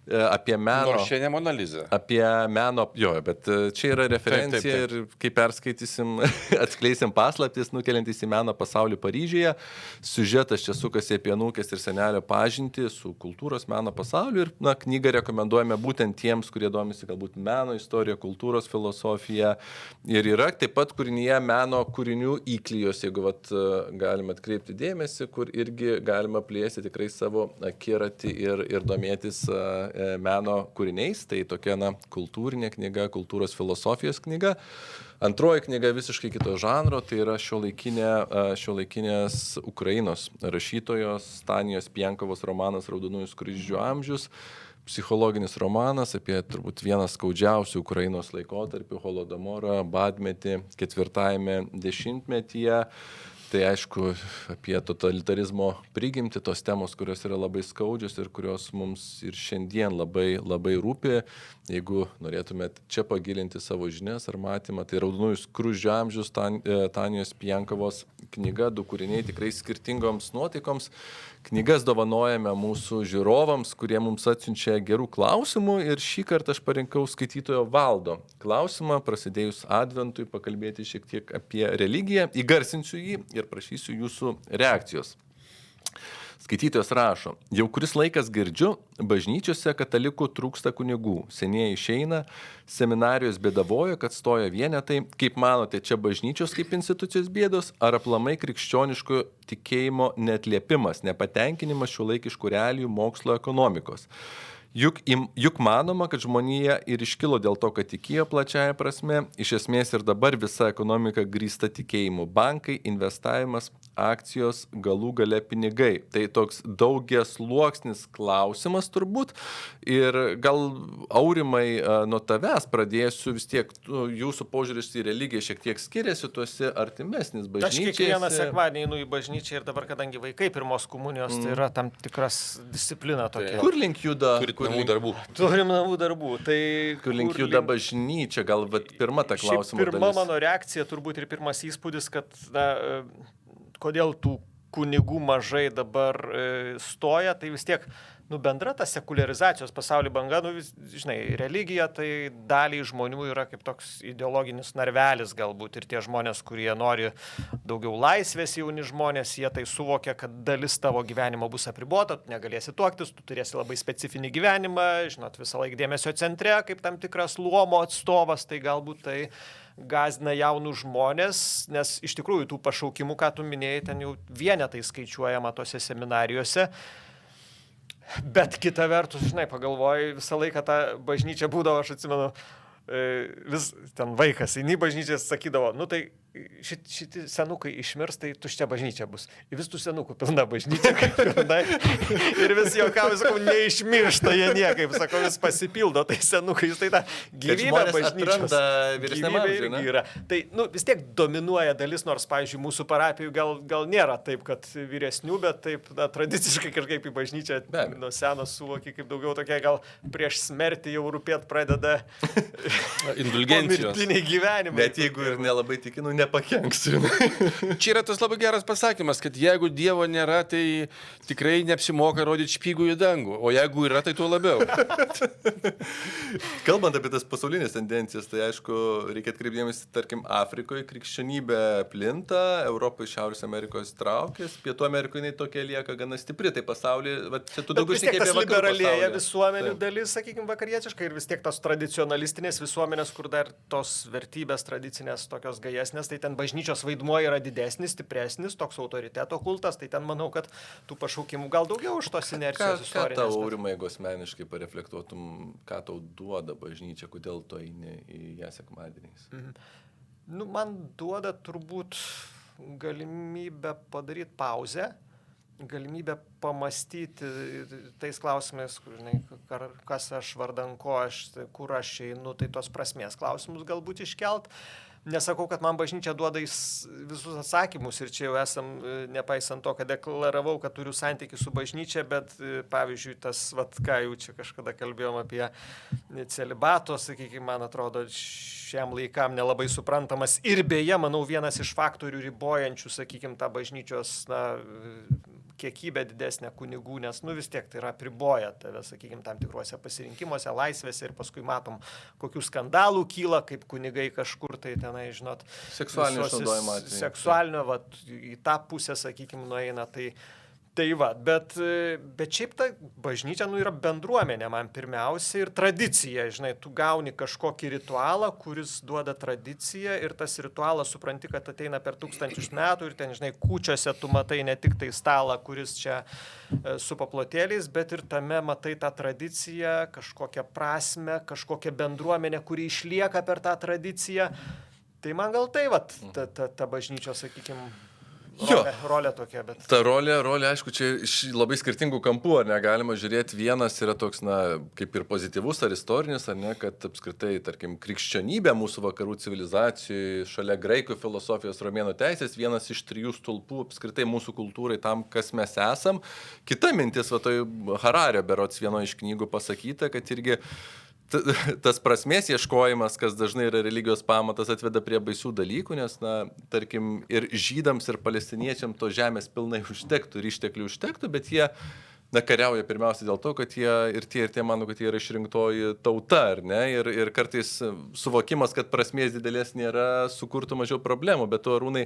Apie meno. Nors čia ne Mona Lisa. Apie meno, bet čia yra referencija taip. Ir kai perskaitysim, atskleisim paslaptis, nukeliantis į meno pasaulį Paryžiuje. Siužetas čia sukasi apie anūkės ir senelio pažintį su kultūros meno pasauliu ir knygą rekomenduojame būtent tiems, kurie domisi galbūt meno istorija, kultūros filosofija. Ir yra taip pat kūrinyje meno kūrinių įklijos, jeigu galime atkreipti dėmesį, kur irgi galima plėsti tikrai savo akiratį ir domėtis meno kūriniais, tai tokia kultūrinė knyga, kultūros filosofijos knyga. Antroji knyga visiškai kito žanro, tai yra šiuolaikinės Ukrainos rašytojos Tanijos Pienkovos romanas Raudonųjų kryžių amžius, psichologinis romanas apie turbūt vieną skaudžiausių Ukrainos laikotarpių, Holodomorą, badmetį 4-ame dešimtmetyje. Tai aišku, apie totalitarizmo prigimtį, tos temos, kurios yra labai skaudžios ir kurios mums ir šiandien labai rūpi. Jeigu norėtumėt čia pagilinti savo žinias ar matymą, tai Raudonųjų kryžių amžius Tanijos Pienkovos knyga, 2 kūriniai tikrai skirtingoms nuotaikoms. Knygas dovanojame mūsų žiūrovams, kurie mums atsiunčia gerų klausimų ir šį kartą aš parinkau skaitytojo Valdo klausimą, prasidėjus Adventui, pakalbėti šiek tiek apie religiją, įgarsinsiu jį ir prašysiu jūsų reakcijos. Skaitytojas rašo, jau kuris laikas girdžiu, bažnyčiose katalikų trūksta kunigų, senieji išeina, seminarijos bėdavoja, kad stoja vienetai. Kaip manote, čia bažnyčios kaip institucijos bėdos, ar aplamai krikščioniško tikėjimo neatliepimas, nepatenkinimas šiuolaikiškų realijų, mokslo, ekonomikos? Juk manoma, kad žmonija ir iškilo dėl to, kad tikėjo plačiaja prasme, iš esmės ir dabar visa ekonomika grįsta tikėjimu. Bankai, investavimas, akcijos, galų gale pinigai. Tai toks daugiasluoksnis klausimas turbūt. Ir gal Aurimai nuo tavęs pradėsiu, vis tiek jūsų požiūris į religiją šiek tiek skiriasi, tuose artimesnis bažnyčiai. Aš kiekvieną sekmadienį einu į bažnyčią ir dabar, kadangi vaikai pirmos komunijos, tai yra tam tikras disciplina tokia. Kur link juda? Turim namų darbų. Tai kur link juda bažnyčia, gal pirma ta klausimo dalis. Pirma mano reakcija turbūt ir pirmas įspūdis, kad kodėl tų kunigų mažai dabar stoja, tai vis tiek bendra ta sekuliarizacijos pasaulio banga, žinai, religija tai daliai žmonių yra kaip toks ideologinis narvelis galbūt ir tie žmonės, kurie nori daugiau laisvės, jauni žmonės, jie tai suvokia, kad dalis tavo gyvenimo bus apribota, tu negalėsi tuoktis, tu turėsi labai specifinį gyvenimą, žinot, visą laiką dėmesio centre, kaip tam tikras luomo atstovas, tai galbūt tai gąsdina jaunus žmonės, nes iš tikrųjų tų pašaukimų, ką tu minėjai, ten jau vienetai skaičiuojama tose seminarijose. Bet kita vertus, žinai, pagalvoju, visą laiką tą bažnyčią būdavo, aš atsimenu, vis ten vaikas, eini bažnyčią sakydavo, tai šitie senukai išmirs, tai tuščia bažnyčia bus. Ir vis tų senukų pilna bažnyčia, kaip pilna. Ir vis juokauju, sakau, neišmiršta jie niekaip, sakau, vis pasipildo, tai senukai, tai ta gyvybė bažnyčios. Gyvybė irgi yra. Tai, vis tiek dominuoja dalis, nors, pavyzdžiui, mūsų parapijų gal nėra taip, kad vyresnių, bet taip, tradiciškai kažkaip į bažnyčią nuo senos suvokia, kaip daugiau tokia, gal prieš smertį jau rūpėt pradeda indulgencijos. Pomirtiniai gyvenimai. Bet jeigu ir nelabai tikinu, nepakenks. Čia yra tas labai geras pasakymas, kad jeigu Dievo nėra, tai tikrai neapsimoka rodyti špygų į dangų, o jeigu yra, tai tuo labiau. Kalbant apie tas pasaulinės tendencijas, tai aišku, reikia atkreipdėmės, tarkim, Afrikoje krikščionybė plinta, Europoje, Šiaurės Amerikos traukės, Pietų Amerikoje jinai tokia lieka gana stipri, tai pasaulyje, čia tu daugiau šnekėjai apie vakarų liberalėja pasaulį. visuomenių dalis, sakykime, vakarietiškai ir vis tiek tos tradicionalistinės visuomenės, kur dar tos vertybės tradicinės tokios gajesnės, tai ten bažnyčios vaidmuo yra didesnis, stipresnis, toks autoriteto kultas, tai ten manau, kad tų pašaukimų gal daugiau už tos inercijos istorinės. Ką tau, Aurimai, jeigu asmeniškai pareflektuotum, ką tau duoda bažnyčia, kodėl tu eini į ją sekmadieniais? Nu, man duoda turbūt galimybę padaryti pauzę, galimybę pamastyti tais klausimais, kas aš vardan ko, kur aš einu, tai tos prasmės klausimus galbūt iškelt. Nesakau, kad man bažnyčia duoda visus atsakymus ir čia jau esam, nepaisant to, kad deklaravau, kad turiu santykį su bažnyčia, bet pavyzdžiui, tas, ką jau čia kažkada kalbėjom apie celibato, sakykime, man atrodo, šiam laikam nelabai suprantamas ir beje, manau, vienas iš faktorių ribojančių, sakykime, tą bažnyčios, kiekybę didesnę kunigų, nes, vis tiek tai yra apriboja tave, sakykime, tam tikruose pasirinkimuose, laisvėse ir paskui matom, kokių skandalų kyla, kaip kunigai kažkur tai tenai, žinot, seksualinio išnaudojimo atveju. Seksualinio, į tą pusę, sakykime, nueina, tai va, bet šiaip ta bažnyčia, yra bendruomenė man pirmiausia ir tradicija, žinai, tu gauni kažkokį ritualą, kuris duoda tradiciją ir tas ritualas supranti, kad ateina per 1000 metų ir ten, žinai, kūčiose tu matai ne tik tai stalą, kuris čia su paplotėliais, bet ir tame matai tą tradiciją, kažkokią prasmę, kažkokią bendruomenę, kuri išlieka per tą tradiciją. Tai man gal tai, ta bažnyčio, sakykime, rolė tokia, bet... Ta rolė, aišku, čia iš labai skirtingų kampų, ar negalima žiūrėti, vienas yra toks, kaip ir pozityvus ar istorinis, ar ne, kad apskritai, tarkim, krikščionybė mūsų vakarų civilizacijai, šalia graikų filosofijos, romėnų teisės, vienas iš 3 stulpų apskritai mūsų kultūrai tam, kas mes esam. Kita mintis, Harario berods vieno iš knygų pasakyta, kad irgi tas prasmės ieškojimas, kas dažnai yra religijos pamatas, atveda prie baisių dalykų, nes, tarkim, ir žydams, ir palestiniečiams to žemės pilnai užtektų, ir išteklių užtektų, bet jie kariauja pirmiausia dėl to, kad jie ir tie mano, kad jie yra išrinktoji tauta, ar ne? Ir kartais suvokimas, kad prasmės didelės nėra, sukurtų mažiau problemų, bet tu, Arūnai,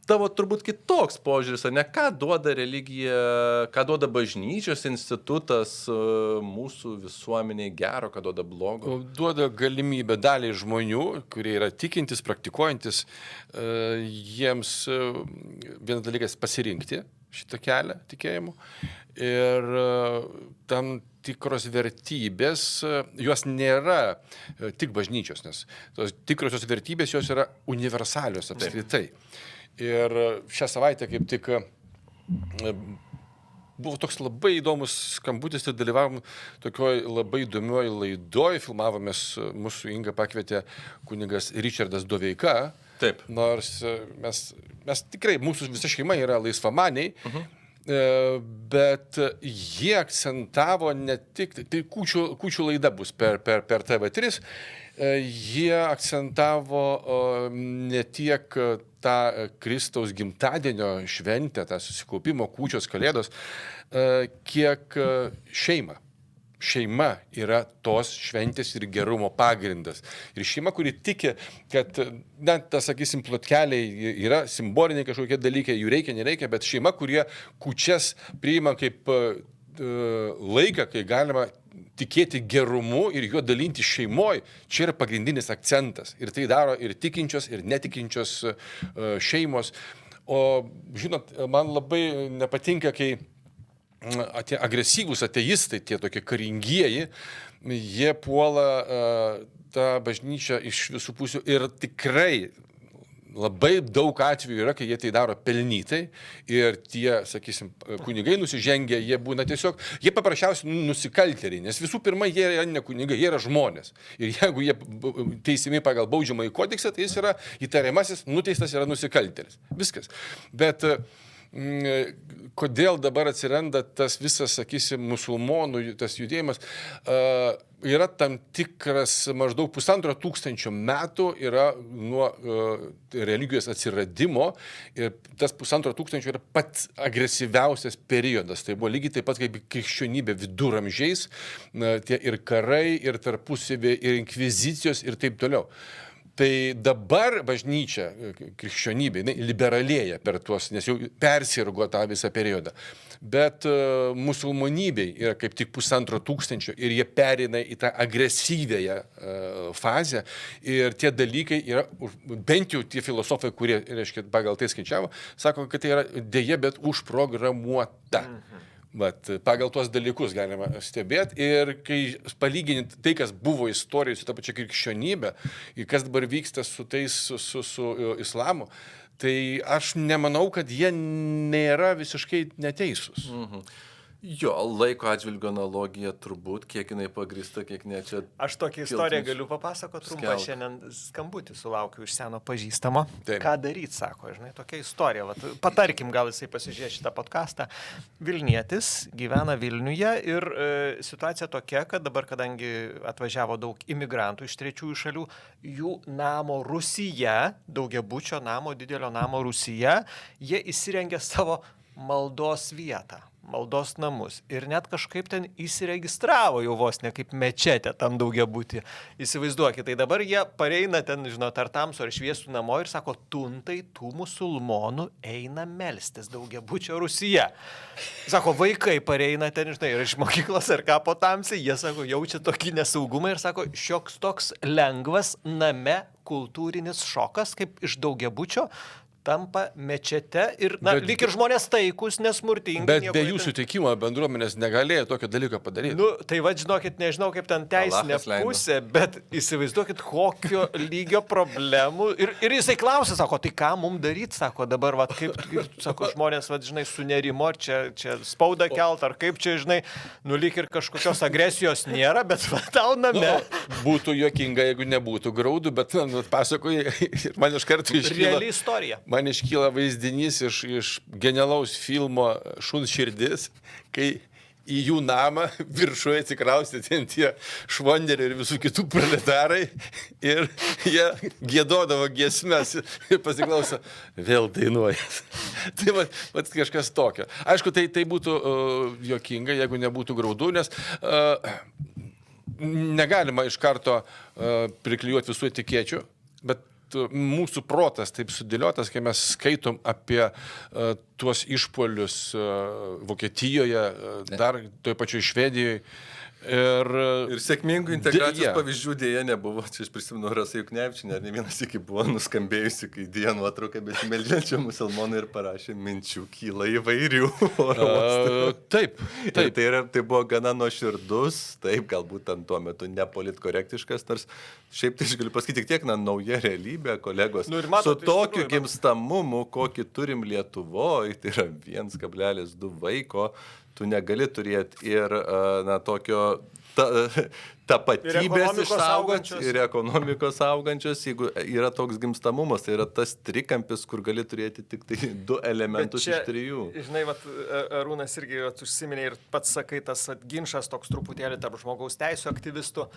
tavo turbūt kitoks požiūris, ar ne? Ką duoda religija, ką duoda bažnyčios institutas mūsų visuomeniai gero, ką duoda blogo? Duoda galimybę daliai žmonių, kurie yra tikintis, praktikuojantis, jiems vienas dalykas pasirinkti šitą kelią tikėjimų ir tam tikros vertybės, jos nėra tik bažnyčios, nes tos tikrosios vertybės jos yra universalios apskritai. Ir šią savaitę kaip tik buvo toks labai įdomus skambutis, tai dalyvavom tokioj labai įdomioj laidoj, filmavomės, mūsų Inga pakvietė kunigas Ričardas Doveika. Taip. Nors mes tikrai, mūsų visa šeima yra laisvamaniai, bet jie akcentavo ne tik, tai kūčių laida bus per TV3, jie akcentavo ne tiek tą Kristaus gimtadienio šventę, tą susikaupimo kūčios kalėdos, kiek šeima. Šeima yra tos šventės ir gerumo pagrindas. Ir šeima, kuri tiki, kad, net tas, sakysim, plotkeliai yra simboliniai kažkokie dalykai, jų reikia, nereikia, bet šeima, kurie kūčias priima kaip laiką, kai galima tikėti gerumu ir juo dalinti šeimoje, čia yra pagrindinis akcentas. Ir tai daro ir tikinčios, ir netikinčios šeimos. O, žinot, man labai nepatinka, kai agresyvūs ateistai, tie tokie karingieji, jie puola tą bažnyčią iš visų pusių ir tikrai labai daug atvejų yra, kai jie tai daro pelnytai ir tie, sakysim, kunigai nusižengia, jie būna tiesiog, jie paprasčiausiai nusikaltėliai, nes visų pirma, jie yra ne kunigai, jie yra žmonės. Ir jeigu jie teisimi pagal baudžiamąjį kodeksą, tai jis yra įtariamasis, nuteistas yra nusikaltėlis. Viskas. Bet kodėl dabar atsiranda tas visas, sakysim, musulmonų, tas judėjimas, yra tam tikras maždaug 1500 metų yra nuo religijos atsiradimo ir tas 1500 yra pats agresyviausias periodas. Tai buvo lygiai taip pat kaip krikščionybė viduramžiais, tie ir karai, ir tarpusavė, ir inkvizicijos ir taip toliau. Tai dabar bažnyčia, krikščionybė, liberalėja per tuos, nes jau persirgo tą visą periodą. Bet musulmonybei yra kaip tik 1500 ir jie pereina į tą agresyvėją fazę ir tie dalykai yra, bent jau tie filosofai, kurie, reiškia, pagal tai skaičiavo, sako, kad tai yra dėja, bet užprogramuota. Vat, pagal tuos dalykus galima stebėti ir kai palyginti tai, kas buvo istorijoje su ta pačia krikščionybė ir kas dabar vyksta su tais, su islamu, tai aš nemanau, kad jie nėra visiškai neteisūs. Jo, laiko atžvilgio analogija turbūt, kiek jinai pagrįsta, kiek ne čia. Aš tokią istoriją galiu papasakoti trumpą. Šiandien skambutį sulaukiu iš seno pažįstamo. Taip. Ką daryti, sako, žinai, tokia istorija. Vat, patarkim, gal jisai pasižiūrės šitą podcastą. Vilnietis gyvena Vilniuje ir situacija tokia, kad dabar, kadangi atvažiavo daug imigrantų iš trečiųjų šalių, jų namo rūsyje, daugiabučio namo, didelio namo rūsyje, jie įsirengė savo maldos vietą. Maldos namus. Ir net kažkaip ten įsiregistravo jau vos ne kaip mečetė tam daugiabutį. Įsivaizduokit, tai dabar jie pareina ten, žinot, ar tamsu, ar šviesų namo ir sako, tuntai tų musulmonų eina melstis daugiabučio Rusyje. Sako, vaikai pareina ten, žinai, ir iš mokyklos ar ką po tamsiai, jie sako, jaučia tokį nesaugumą ir sako, šioks toks lengvas name kultūrinis šokas, kaip iš daugiabučio tampa mečete ir, na, lyg ir žmonės taikus, nesmurtingi. Bet be jų sutikimo bendruomenės negalėjo tokio dalyko padaryti. Nu, tai va, žinokit, nežinau kaip ten teisinė pusė, bet įsivaizduokit, kokio lygio problemų. Ir jisai klausė, sako, tai ką mums daryti, sako, dabar, va, kaip sako, žmonės, va, žinai, sunerimo, ar čia spauda kelt, ar kaip čia, žinai, nu, lyg ir kažkokios agresijos nėra, bet va, tau name. Būtų juokinga, jeigu nebūtų graudų, bet pasakoju ir man iš karto iškyla. Reali istorija. Man iškyla vaizdinys iš genialaus filmo Šuns širdis, kai į jų namą viršuje atsikraustė ten tie švonderiai ir visų kitų proletarai ir jie giedodavo giesmes ir pasiklauso, vėl dainuojas. Tai va kažkas tokio. Aišku, tai būtų juokinga, jeigu nebūtų graudų, nes negalima iš karto priklijuoti visų etikečių, bet mūsų protas taip sudėliotas, kai mes skaitom apie tuos išpuolius Vokietijoje, dar toj pačioj Švedijoje. Ir sėkmingų integracijos pavyzdžių dėja nebuvo. Čia aš prisimenu Rasą Juknevičienę, ne vienas iki buvo nuskambėjusi, kai dėjo nuotrauką besimeldžiančio musulmonų ir parašė minčių kyla įvairių. Taip. Tai buvo gana nuoširdus, taip, galbūt ant tuo metu nepolitkorektiškas, nors šiaip tai aš galiu pasakyti tiek, nauja realybė, kolegos. Nu, matot, su tokiu gimstamumu, kokį turim Lietuvoje, tai yra 1,2 vaiko, tu negali turėti ir tokio tapatybės išsaugančios ir ekonomikos augančios, jeigu yra toks gimstamumas, tai yra tas trikampis, kur gali turėti tik tai 2 elementus iš 3. Žinai, Arūnas irgi užsiminė ir pats sakai, tas ginčas toks truputėlį tarp žmogaus teisų aktyvistų.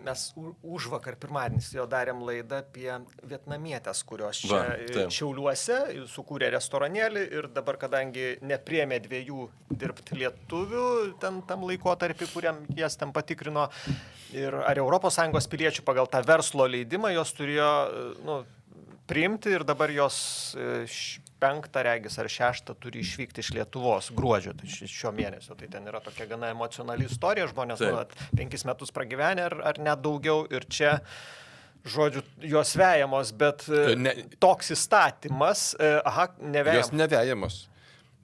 Mes užvakar pirmadienis jo darėm laidą apie vietnamietės, kurios čia Šiauliuose sukūrė restoranėlį ir dabar, kadangi nepriėmė 2 dirbti lietuvių tam laikotarpį, kuriam jas ten patikrino ir ar ES piliečių pagal tą verslo leidimą jos turėjo priimti ir dabar jos 5 regis ar 6 turi išvykti iš Lietuvos gruodžio šio mėnesio. Tai ten yra tokia gana emocionali istorija, žmonės 5 metus pragyvenę ar net daugiau ir čia, žodžiu, jos vejamos, bet toks įstatymas, nevejamos. Jos nevejamos.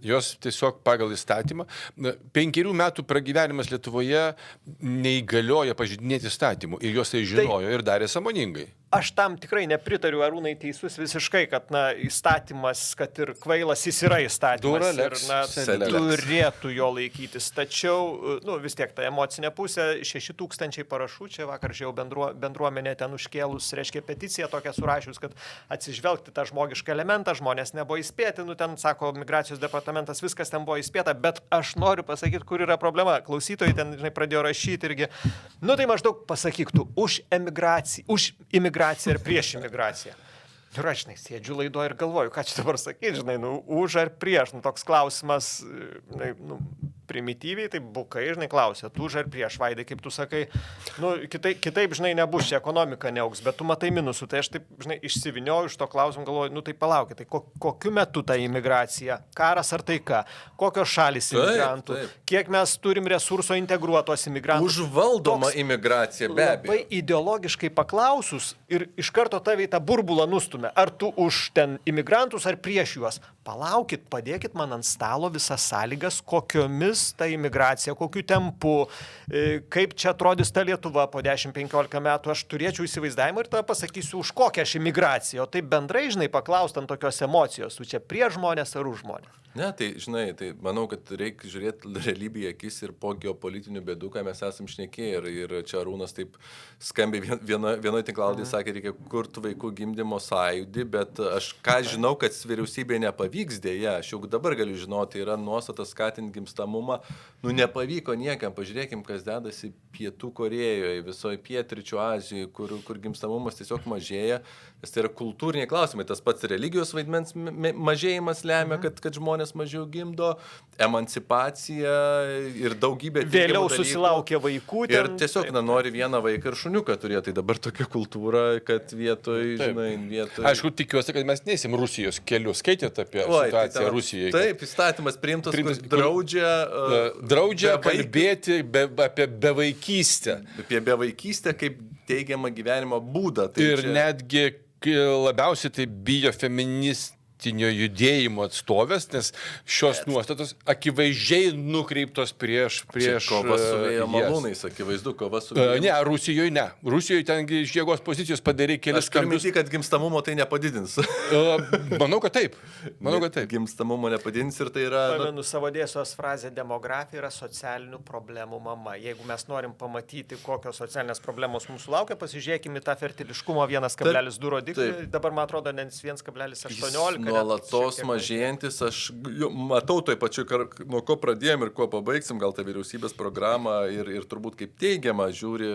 Jos tiesiog pagal įstatymą. 5 metų pragyvenimas Lietuvoje neįgalioja pažeidinėti įstatymų ir jos tai žinojo ir darė sąmoningai. aš tam tikrai nepritariu, Arūnai teisus visiškai, kad įstatymas, kad ir kvailas, jis yra įstatymas ir turėtų jo laikytis. Tačiau, vis tiek ta emocinė pusė, 6,000 parašų, čia vakar žiūrėjau bendruomenė ten užkėlus, reiškia peticiją tokią surašius, kad atsižvelgti tą žmogišką elementą, žmonės nebuvo įspėti, ten sako migracijos departamentas, viskas ten buvo įspėta, bet aš noriu pasakyti, kur yra problema. Klausytojai ten, pradėjo rašyti irgi. Tai maždaug pasakyk tu už imigraciją ir prieš imigraciją. Ir aš, sėdžiu laidoje ir galvoju, ką čia dabar sakyti, už ar prieš. Toks klausimas, primityviai, tai bukai, klausia, tu už ar prieš, Vaidai, kaip tu sakai, kitaip, nebus, čia ekonomika neaugs, bet tu matai minusų, tai aš taip, išsivinioju iš to klausimą, galvoju, tai palaukit, tai kokiu metu ta imigracija, karas ar taika, kokios šalis imigrantų, kiek mes turim resurso integruotos imigrantų. Užvaldoma imigracija, be abejo. Labai ideologiškai paklausus ir iš karto tavai tą burbulą nustumia, ar tu už ten imigrantus ar prieš juos. Palaukit, padėkit man ant stalo visas sąlygas, kokiomis ta imigracija, kokiu tempu, kaip čia atrodys ta Lietuva po 10-15 metų, aš turėčiau įsivaizdavimą ir tada pasakysiu, už kokią aš imigraciją, o taip bendrai, paklaustant tokios emocijos, tu čia prieš žmonės ar už žmonės. Ne, tai manau, kad reikia žiūrėti realybę į akis ir po geopolitinių bėdų, ką mes esam šnekėję. Ir čia Arūnas taip skambiai vienoje tinklalaidėje sakė, reikia kurti vaikų gimdymo sąjūdį, bet aš ką žinau, kad vyriausybėje nepavyks dėja, aš jau dabar galiu žinoti, yra nuostatas skatinti gimstamumą, nepavyko niekam, pažiūrėkim, kas dedasi Pietų Korėjoje, visoje Pietryčių Azijoje, kur gimstamumas tiesiog mažėja, nes tai yra kultūriniai klausimai, tas pats religijos vaidmens mažėjimas lemia, kad žmonės mažiau gimdo, emancipacija ir daugybė vėliau susilaukia vaikų. Ir tiesiog nori vieną vaiką ir šuniuką turėti. Tai dabar tokia kultūra, kad vietoj. Aišku, tikiuosi, kad mes neįsim Rusijos keliu. Skaitėte apie situaciją Rusijoje? Taip, įstatymas priimtas, kuris draudžia kalbėti apie bevaikystę. Apie bevaikystę kaip teigiamą gyvenimo būdą. Ir netgi labiausiai tai bijo feministinio judėjimo atstovės, nes šios nuostatos akivaizdžiai nukreiptos prieš kova su vėjo malūnais, akivaizdu, kova su vėjo. Ne, Rusijoje ne. Rusijoje ten iš jėgos pozicijos padarė kelis skambius. Aš kad gimstamumo tai nepadidins. Manau, kad taip. Gimstamumo nepadidins ir tai yra... Pamenu savo dėsos frazę, demografija yra socialinių problemų mama. Jeigu mes norim pamatyti, kokios socialinės problemos mūsų laukia, pasižiūrėkime tą fertiliškumo 1,2 rodiklį. Dabar, man atrodo, 1,18. Nuolatos mažėjantis, aš matau toj pačiu, nuo ko pradėjom ir kuo pabaigsim, gal tą vyriausybės programą ir turbūt kaip teigiamą žiūri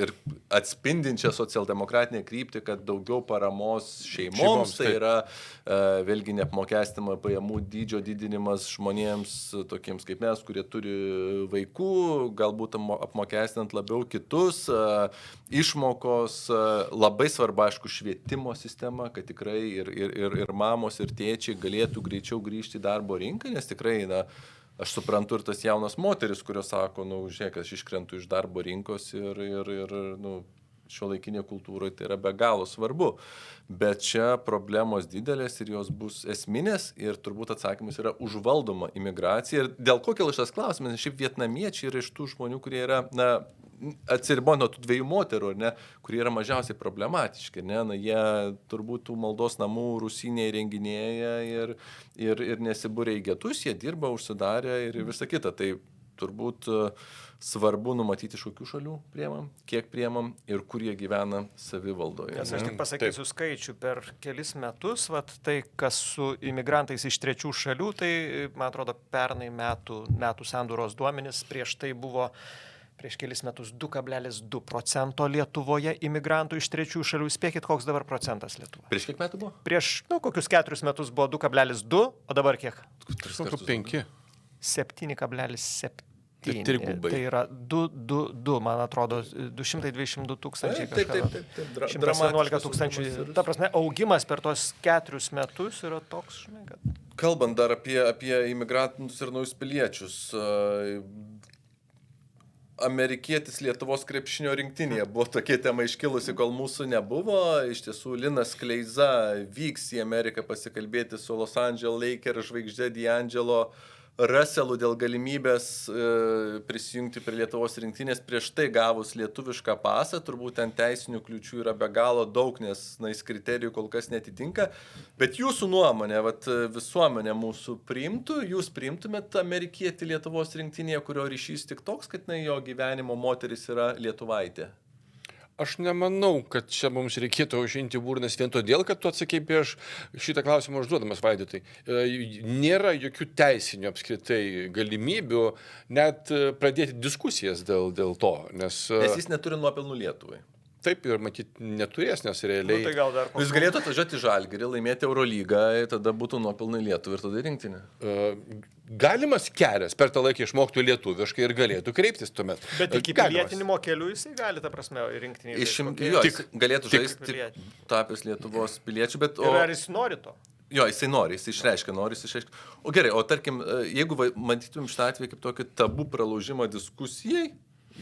ir atspindinčią socialdemokratinę kryptį, kad daugiau paramos šeimoms, tai yra vėlgi neapmokestinama pajamų dydžio didinimas žmonėms, tokiems kaip mes, kurie turi vaikų, galbūt apmokestinant labiau kitus, išmokos, labai svarbu, aišku, švietimo sistema, kad tikrai ir mamos ir tėčiai galėtų greičiau grįžti į darbo rinką, nes tikrai, aš suprantu ir tas jaunas moteris, kurios sako, žiūrėk, aš iškrentu iš darbo rinkos ir šiuolaikinė kultūroje tai yra be galo svarbu. Bet čia problemos didelės ir jos bus esminės ir turbūt atsakymas yra užvaldoma imigracija. Ir dėl ko kilo šitas klausimas, šiaip vietnamiečiai yra iš tų žmonių, kurie yra, atsiriboję nuo tų dviejų moterų, kurie yra mažiausiai problematiški. Jie turbūt tų maldos namų Rusinėje įrenginėja ir nesibūrė į getus, jie dirba, užsidarę ir visa kita. Tai turbūt svarbu numatyti, iš kokių šalių priemam, kiek priemam ir kur jie gyvena savivaldoje. Nes aš tik pasakysiu skaičių, per kelis metus, tai kas su imigrantais iš trečių šalių, tai, man atrodo, pernai metų sandūros duomenys, prieš tai buvo prieš kelis metus 2,2% Lietuvoje imigrantų iš trečiųjų šalių. Spėkit, koks dabar procentas Lietuvoje? Prieš kiek metų buvo? Prieš kokius 4 metus buvo 2,2, o dabar kiek? 5. 7,7. Trigubai. Tai yra 2, man atrodo, 222 tūkstančiai. Taip. 111 tūkstančių. Ta prasme, augimas per tos 4 metus yra toks, kad... Kalbant dar apie imigrantus ir naujus piliečius. Amerikietis Lietuvos krepšinio rinktinėje buvo tokia tema iškilusi, kol mūsų nebuvo. Iš tiesų, Linas Kleiza vyks į Ameriką pasikalbėti su Los Angeles Lakers žvaigždė D'Angelo Russellu dėl galimybės prisijungti prie Lietuvos rinktinės prieš tai gavus lietuvišką pasą, turbūt ten teisinių kliūčių yra be galo daug, nes jis kriterijų kol kas netitinka, bet jūsų nuomonė, visuomenė mūsų priimtų, jūs priimtumėt amerikietį Lietuvos rinktinėje, kurio ryšys tik toks, kad jo gyvenimo moteris yra lietuvaitė? Aš nemanau, kad čia mums reikėtų aušinti burnas vien todėl, kad tu atsakei prieš šitą klausimą užduodamas, Vaidotai. Nėra jokių teisinių apskritai galimybių net pradėti diskusijas dėl to, nes jis neturi nuopelnų Lietuvai. Taip ir matyt neturės, nes realiai... Tai gal dar Jūs galėtų atvažiuoti į Žalgirį, laimėti Eurolygą, tada būtų nuopelnai Lietuvai ir tada rinktinė. Galimas kelias per tą laiką išmoktų lietuviškai ir galėtų kreiptis tuomet. Bet iki pilietinimo kelių jisai gali, ta prasme, rinktinį. Jis galėtų žaisti tapęs Lietuvos piliečių, bet... Ir ar jis nori to? Jo, jisai nori, jis išreiškia. O gerai, o tarkim, jeigu matytumėm šitą atvejį kaip tokį tabų pralaužimą diskusijai,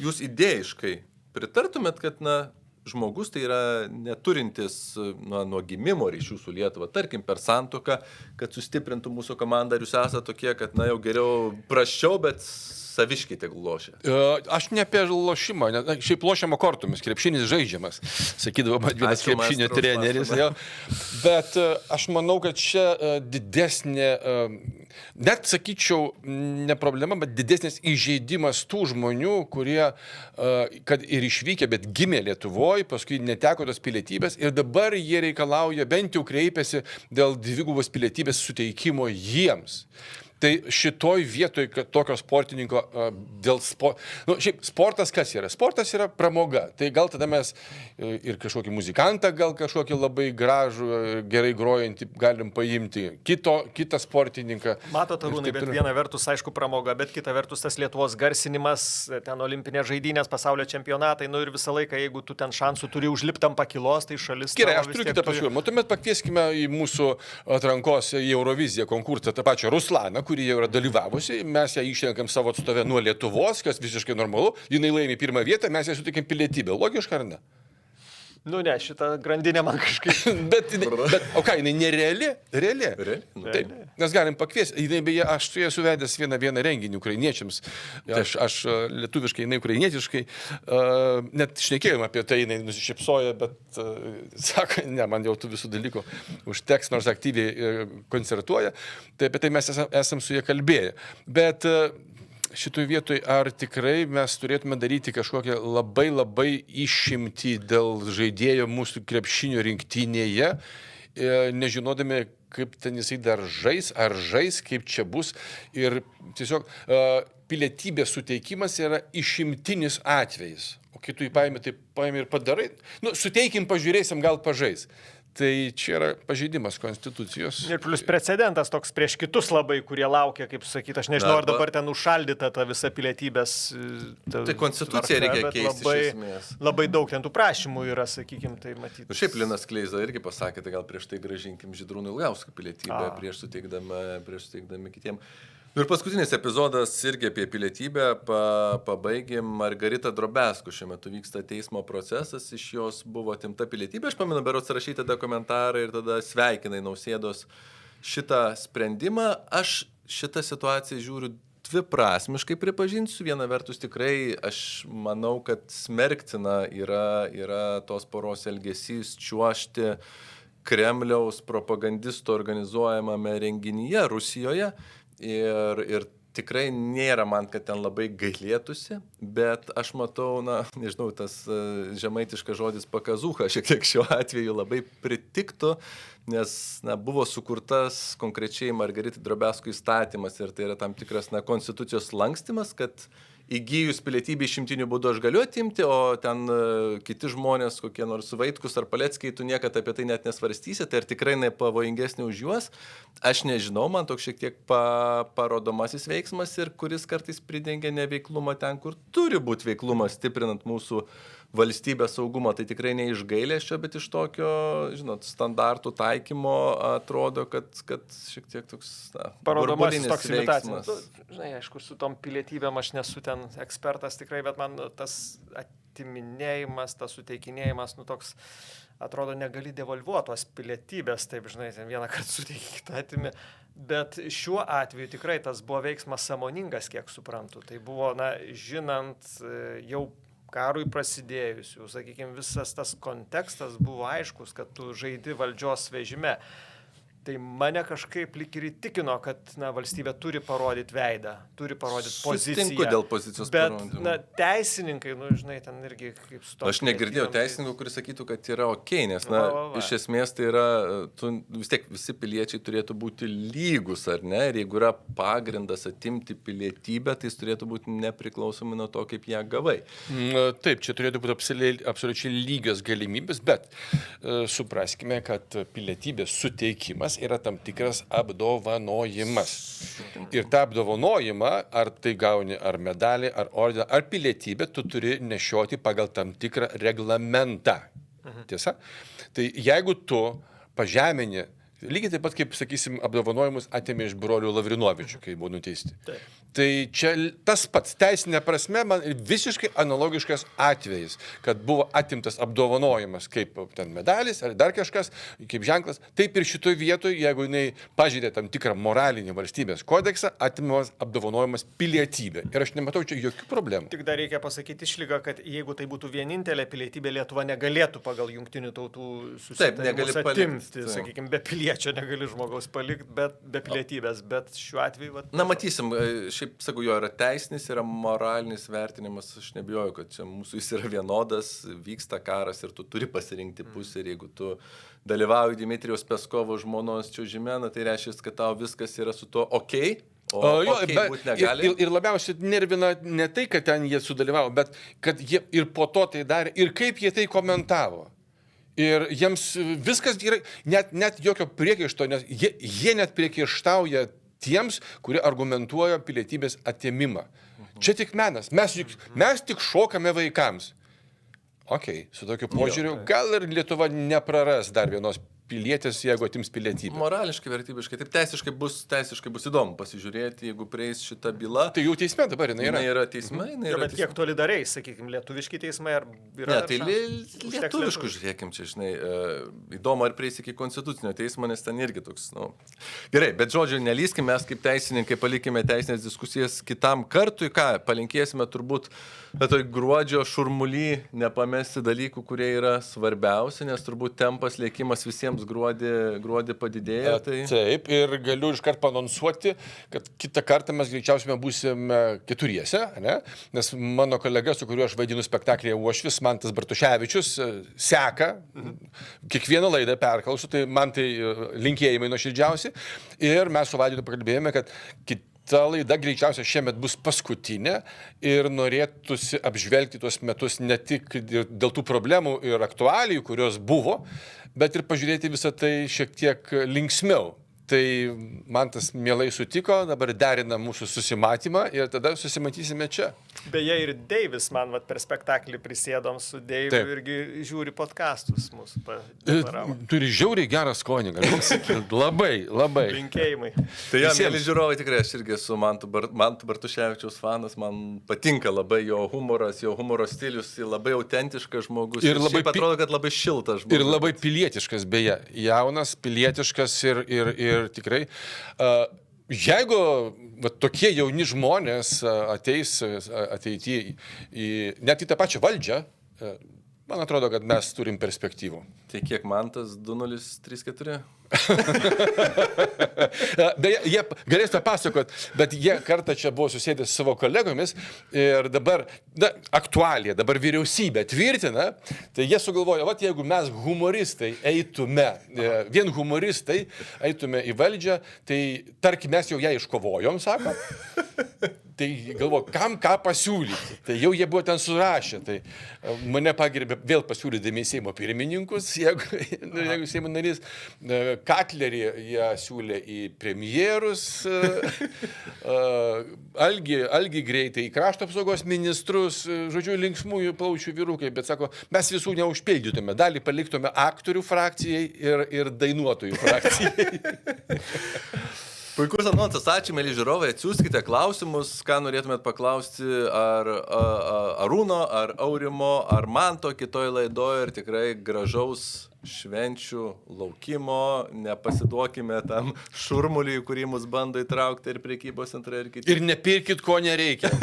jūs idėjiškai pritartumėt, kad, žmogus tai yra neturintis nuo gimimo ryšių su Lietuva, tarkim per santuoką, kad sustiprintų mūsų komandą, ar jūs esate tokie, kad jau geriau prasčiau, bet saviškiai tegul lošia. Aš ne apie lošimą, šiaip lošiamo kortomis, krepšinis žaidžiamas, sakydavo man vienas krepšinio treneris. Bet aš manau, kad čia didesnė, net sakyčiau, ne problema, bet didesnis įžeidimas tų žmonių, kurie, kad ir išvykę, bet gimė Lietuvoje, paskui neteko tos pilietybės ir dabar jie reikalauja, bent jau kreipiasi dėl dvigubos pilietybės suteikimo jiems. Tai šitoj vietoj, kad tokio sportininko dėl šiaip sportas kas yra? Sportas yra pramoga. Tai gal tada mes ir kažkokį muzikantą, gal kažkokį labai gražų, gerai grojantį galim paimti, kitą sportininką. Matot, Arūnai, bet viena vertus, aišku, pramoga, bet kita vertus tas Lietuvos garsinimas, ten olimpinės žaidynės, pasaulio čempionatai, ir visą laiką, jeigu tu ten šansų turi užlipti ant pakilos, tai šalis... Gerai, aš turiu kitą pasiūlymą. Tuomet pakvieskime į mūsų atrankos į Euroviziją konkursą tą pačią Ruslaną, kuri jau yra dalyvavusi, mes ją išrenkam savo atstovę nuo Lietuvos, kas visiškai normalu, jinai laimi pirmą vietą, mes ją sutikėm pilietybę. Logiška ar ne? Ne, šitą grandinę man kažkaip... bet o ką, jinai nereali? Reali. Taip, mes galim pakviesti. Jinai beje, aš su jie suvedęs vieną renginį ukrainiečiams. Aš lietuviškai, jinai ukrainietiškai. Net šnekėjom apie tai, jinai nusišypsoja, bet sako, ne, man jau tų visų dalykų užteks, nors aktyviai koncertuoja. Tai apie tai mes esam su jie kalbėję. Bet... šitoj vietoj, ar tikrai mes turėtume daryti kažkokią labai išimtį dėl žaidėjo mūsų krepšinio rinktinėje, nežinodami, kaip ten jisai dar žais, ar žais, kaip čia bus. Ir tiesiog pilietybės suteikimas yra išimtinis atvejis. O kai tu jį paimi, tai paimi ir padarai. Suteikim, pažiūrėsim, gal pažais. Tai čia yra pažeidimas konstitucijos. Ir plus precedentas toks prieš kitus labai, kurie laukia, kaip sakyti, aš nežinau, ar dabar ten užšaldyta ta visa pilietybės. Tai konstituciją reikia keisti iš esmės. Labai daug ten tų prašymų yra, sakykim, tai matyti. Šiaip Linas Kleiza irgi pasakė, tai gal prieš tai grąžinkim Žydrūnui Ilgauskui pilietybę, prieš suteikdami kitiem. Ir paskutinis epizodas irgi apie pilietybę, pabaigėm Margarita Drobesko, šiuo metu vyksta teismo procesas, iš jos buvo atimta pilietybė, aš pamenu, berods rašyti tada komentarą ir tada sveikinai Nausėdos šitą sprendimą. Aš šitą situaciją žiūriu dviprasmiškai, pripažinsiu, viena vertus tikrai aš manau, kad smerktina yra tos poros elgesys čiuožti Kremliaus propagandisto organizuojamame renginyje Rusijoje. Ir tikrai nėra man, kad ten labai gailėtųsi, bet aš matau, nežinau, tas žemaitiškas žodis pakazucha šiek tiek šiuo atveju labai pritiktų, nes buvo sukurtas konkrečiai Margaritai Drobesko įstatymas ir tai yra tam tikras konstitucijos lankstymas, kad įgyjus pilietybę išimtiniu būdu aš galiu atimti, o ten kiti žmonės, kokie nors Vaitkus ar Paleckiai, tu niekada apie tai net nesvarstysi, tai ar tikrai pavojingesnė už juos. Aš nežinau, man toks šiek tiek parodomasis veiksmas ir kuris kartais pridengia neveiklumą ten, kur turi būti veiklumas, stiprinant mūsų valstybės saugumą. Tai tikrai ne iš gailesčio, bet iš tokio, standartų taikymo atrodo, kad šiek tiek toks parodomasis toks imitacinis. Žinai, aišku, su tom pilietybėm aš nesu ten ekspertas tikrai, bet man tas atiminėjimas, tas suteikinėjimas, toks, atrodo, negali devalvuotos pilietybės, taip, žinai, ten vieną kartą suteiki, kitą atimi. Bet šiuo atveju tikrai tas buvo veiksmas sąmoningas, kiek suprantu. Tai buvo, žinant jau karui prasidėjus, jau, sakykime, visas tas kontekstas buvo aiškus, kad tu žaidi valdžios vežime. Tai mane kažkaip lyg ir įtikino, kad valstybė turi parodyti veidą, turi parodyti poziciją. Sutinku dėl pozicijos parodymų. Bet teisininkai, žinai, ten irgi kaip su to. Aš negirdėjau teisininkų, kuris sakytų, kad yra okei, nes, iš esmės tai yra, vis tiek visi piliečiai turėtų būti lygus, ar ne? Ir jeigu yra pagrindas atimti pilietybę, tai jis turėtų būti nepriklausomai nuo to, kaip ją gavai. Taip, čia turėtų būti absoliučiai lygios galimybės, bet supraskime, kad pilietybės suteikimas yra tam tikras apdovanojimas. Ir tą apdovanojimą, ar tai gauni ar medalį, ar ordiną, ar pilietybę, tu turi nešioti pagal tam tikrą reglamentą. Tiesa? Tai jeigu tu pažemini, lygiai taip pat kaip, sakysim, apdovanojimus atėmė iš brolių Lavrinovičių, kai buvo nuteisti. Taip. Tai čia tas pats teisinė prasme man visiškai analogiškas atvejis, kad buvo atimtas apdovanojimas kaip ten medalis ar dar kažkas, kaip ženklas. Taip ir šitoje vietoje, jeigu jinai pažeidė tam tikrą moralinį valstybės kodeksą, atimamas apdovanojimas pilietybė. Ir aš nematau čia jokių problemų. Tik dar reikia pasakyti išlygą, kad jeigu tai būtų vienintelė pilietybė, Lietuva negalėtų pagal jungtinių tautų susitarimus atimti, sakykime, be piliečio negali žmogaus palikti, bet be pilietybės. Bet šiuo atveju... Matysim, šiaip sakau, jo yra teisinis, yra moralinis vertinimas, aš nebijoju, kad čia mūsų jis yra vienodas, vyksta karas ir tu turi pasirinkti pusę ir jeigu tu dalyvauji Dmitrijaus Peskovo žmonos čiuožime, tai reiškia, kad tau viskas yra su tuo okei. Būt negali. Ir labiausiai nervina ne tai, kad ten jie sudalyvavo, bet kad jie ir po to tai darė ir kaip jie tai komentavo. Ir jiems viskas yra, net jokio priekaišto, nes jie net priekaištauja tiems, kurie argumentuoja pilietybės atėmimą. Čia tik menas. Mes tik šokame vaikams. Su tokiu požiūriu, gal ir Lietuva nepraras dar vienos pilietės, jeigu atims pilietybę. Morališkai, vertybiškai. Taip teisiškai bus įdomu pasižiūrėti, jeigu prieis šitą bylą. Tai jau teisme dabar jinai yra. Jinai yra teisme. Bet kiek toli dariai, sakykime, lietuviški teismai ar yra? Ne, tai lietuviškų žiūrėkim čia, žinai, įdomu ar prieis iki konstitucinio teismo, nes ten irgi toks, Gerai, bet žodžiu, nelyskim, mes kaip teisininkai palikime teisinės diskusijas kitam kartui, palinkėsime turbūt toj gruodžio šurmuly nepamesti dalykų, kurie yra svarbiausi, nes turbūt tempas lėkimas visiems gruodį padidėjo. Taip, ir galiu iškart panonsuoti, kad kitą kartą mes greičiausiai būsime keturiese, ne? Nes mano kolega, su kuriuo aš vaidinu spektaklyje Uošvis, Mantas Bartuševičius, seka, kiekvieną laidą perklausiu, tai man tai linkėjimai nuoširdžiausi. Ir mes su Vaidotu pakalbėjome, kad ta laida greičiausiai šiemet bus paskutinė ir norėtųsi apžvelgti tuos metus ne tik dėl tų problemų ir aktualijų, kurios buvo, bet ir pažiūrėti visą tai šiek tiek linksmiau. Tai Mantas mielai sutiko, dabar derina mūsų susimatymą ir tada susimatysime čia. Beje, ir Deivis man per spektaklį prisėdom su Deiviu irgi žiūri podcastus mūsų. Turi žiauriai gerą skonį, galiu sakyti. Labai. Linkėjimai. Tai mėly žiūrovai, tikrai aš irgi esu Mantu Bartuševičiaus fanas, man patinka labai jo humoras, jo humoro stilius, labai autentiškas žmogus. Ir labai atrodo, kad labai šiltas žmogus. Ir labai pilietiškas, beje, jaunas, pilietiškas ir tikrai, jeigu tokie jauni žmonės ateis net į tą pačią valdžią, man atrodo, kad mes turim perspektyvų. Tai kiek Mantas 2034? Beje, jie galės papasakot, bet jie kartą čia buvo susėdę su savo kolegomis ir dabar aktualija, dabar vyriausybė tvirtina, tai jie sugalvojo, jeigu mes humoristai vien humoristai eitume į valdžią, tai tarkim mes jau ją iškovojom, sako, tai galvoju, kam ką pasiūlyti, tai jau jie buvo ten surašę, tai mane pagerbė vėl pasiūlydami Seimo pirmininkus, jeigu Seimo narys, Katlerį jie siūlė į premjerus, Algį greitai į krašto apsaugos ministrus, žodžiu, linksmųjų plaučių vyrukai, bet sako, mes visų neužpildytume, dalį paliktume aktorių frakcijai ir dainuotojų frakcijai. Puikus anonsas, ačiū, mėly žiūrovai, atsiųskite klausimus, ką norėtumėt paklausti, ar Arūno, ar Aurimo, ar Manto kitoje laidoje ir tikrai gražaus švenčių laukimo, nepasiduokime tam šurmuliui, kurį mus bando įtraukti ir prekybos centrai ir kiti. Ir nepirkit, ko nereikia.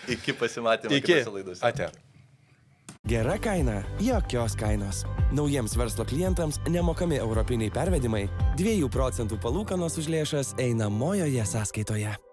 Iki pasimatymo kitose laidose. Ate. Gera kaina, jokios kainos. Naujiems verslo klientams nemokami europiniai pervedimai, 2% palūkanos už lėšas einamojoje sąskaitoje.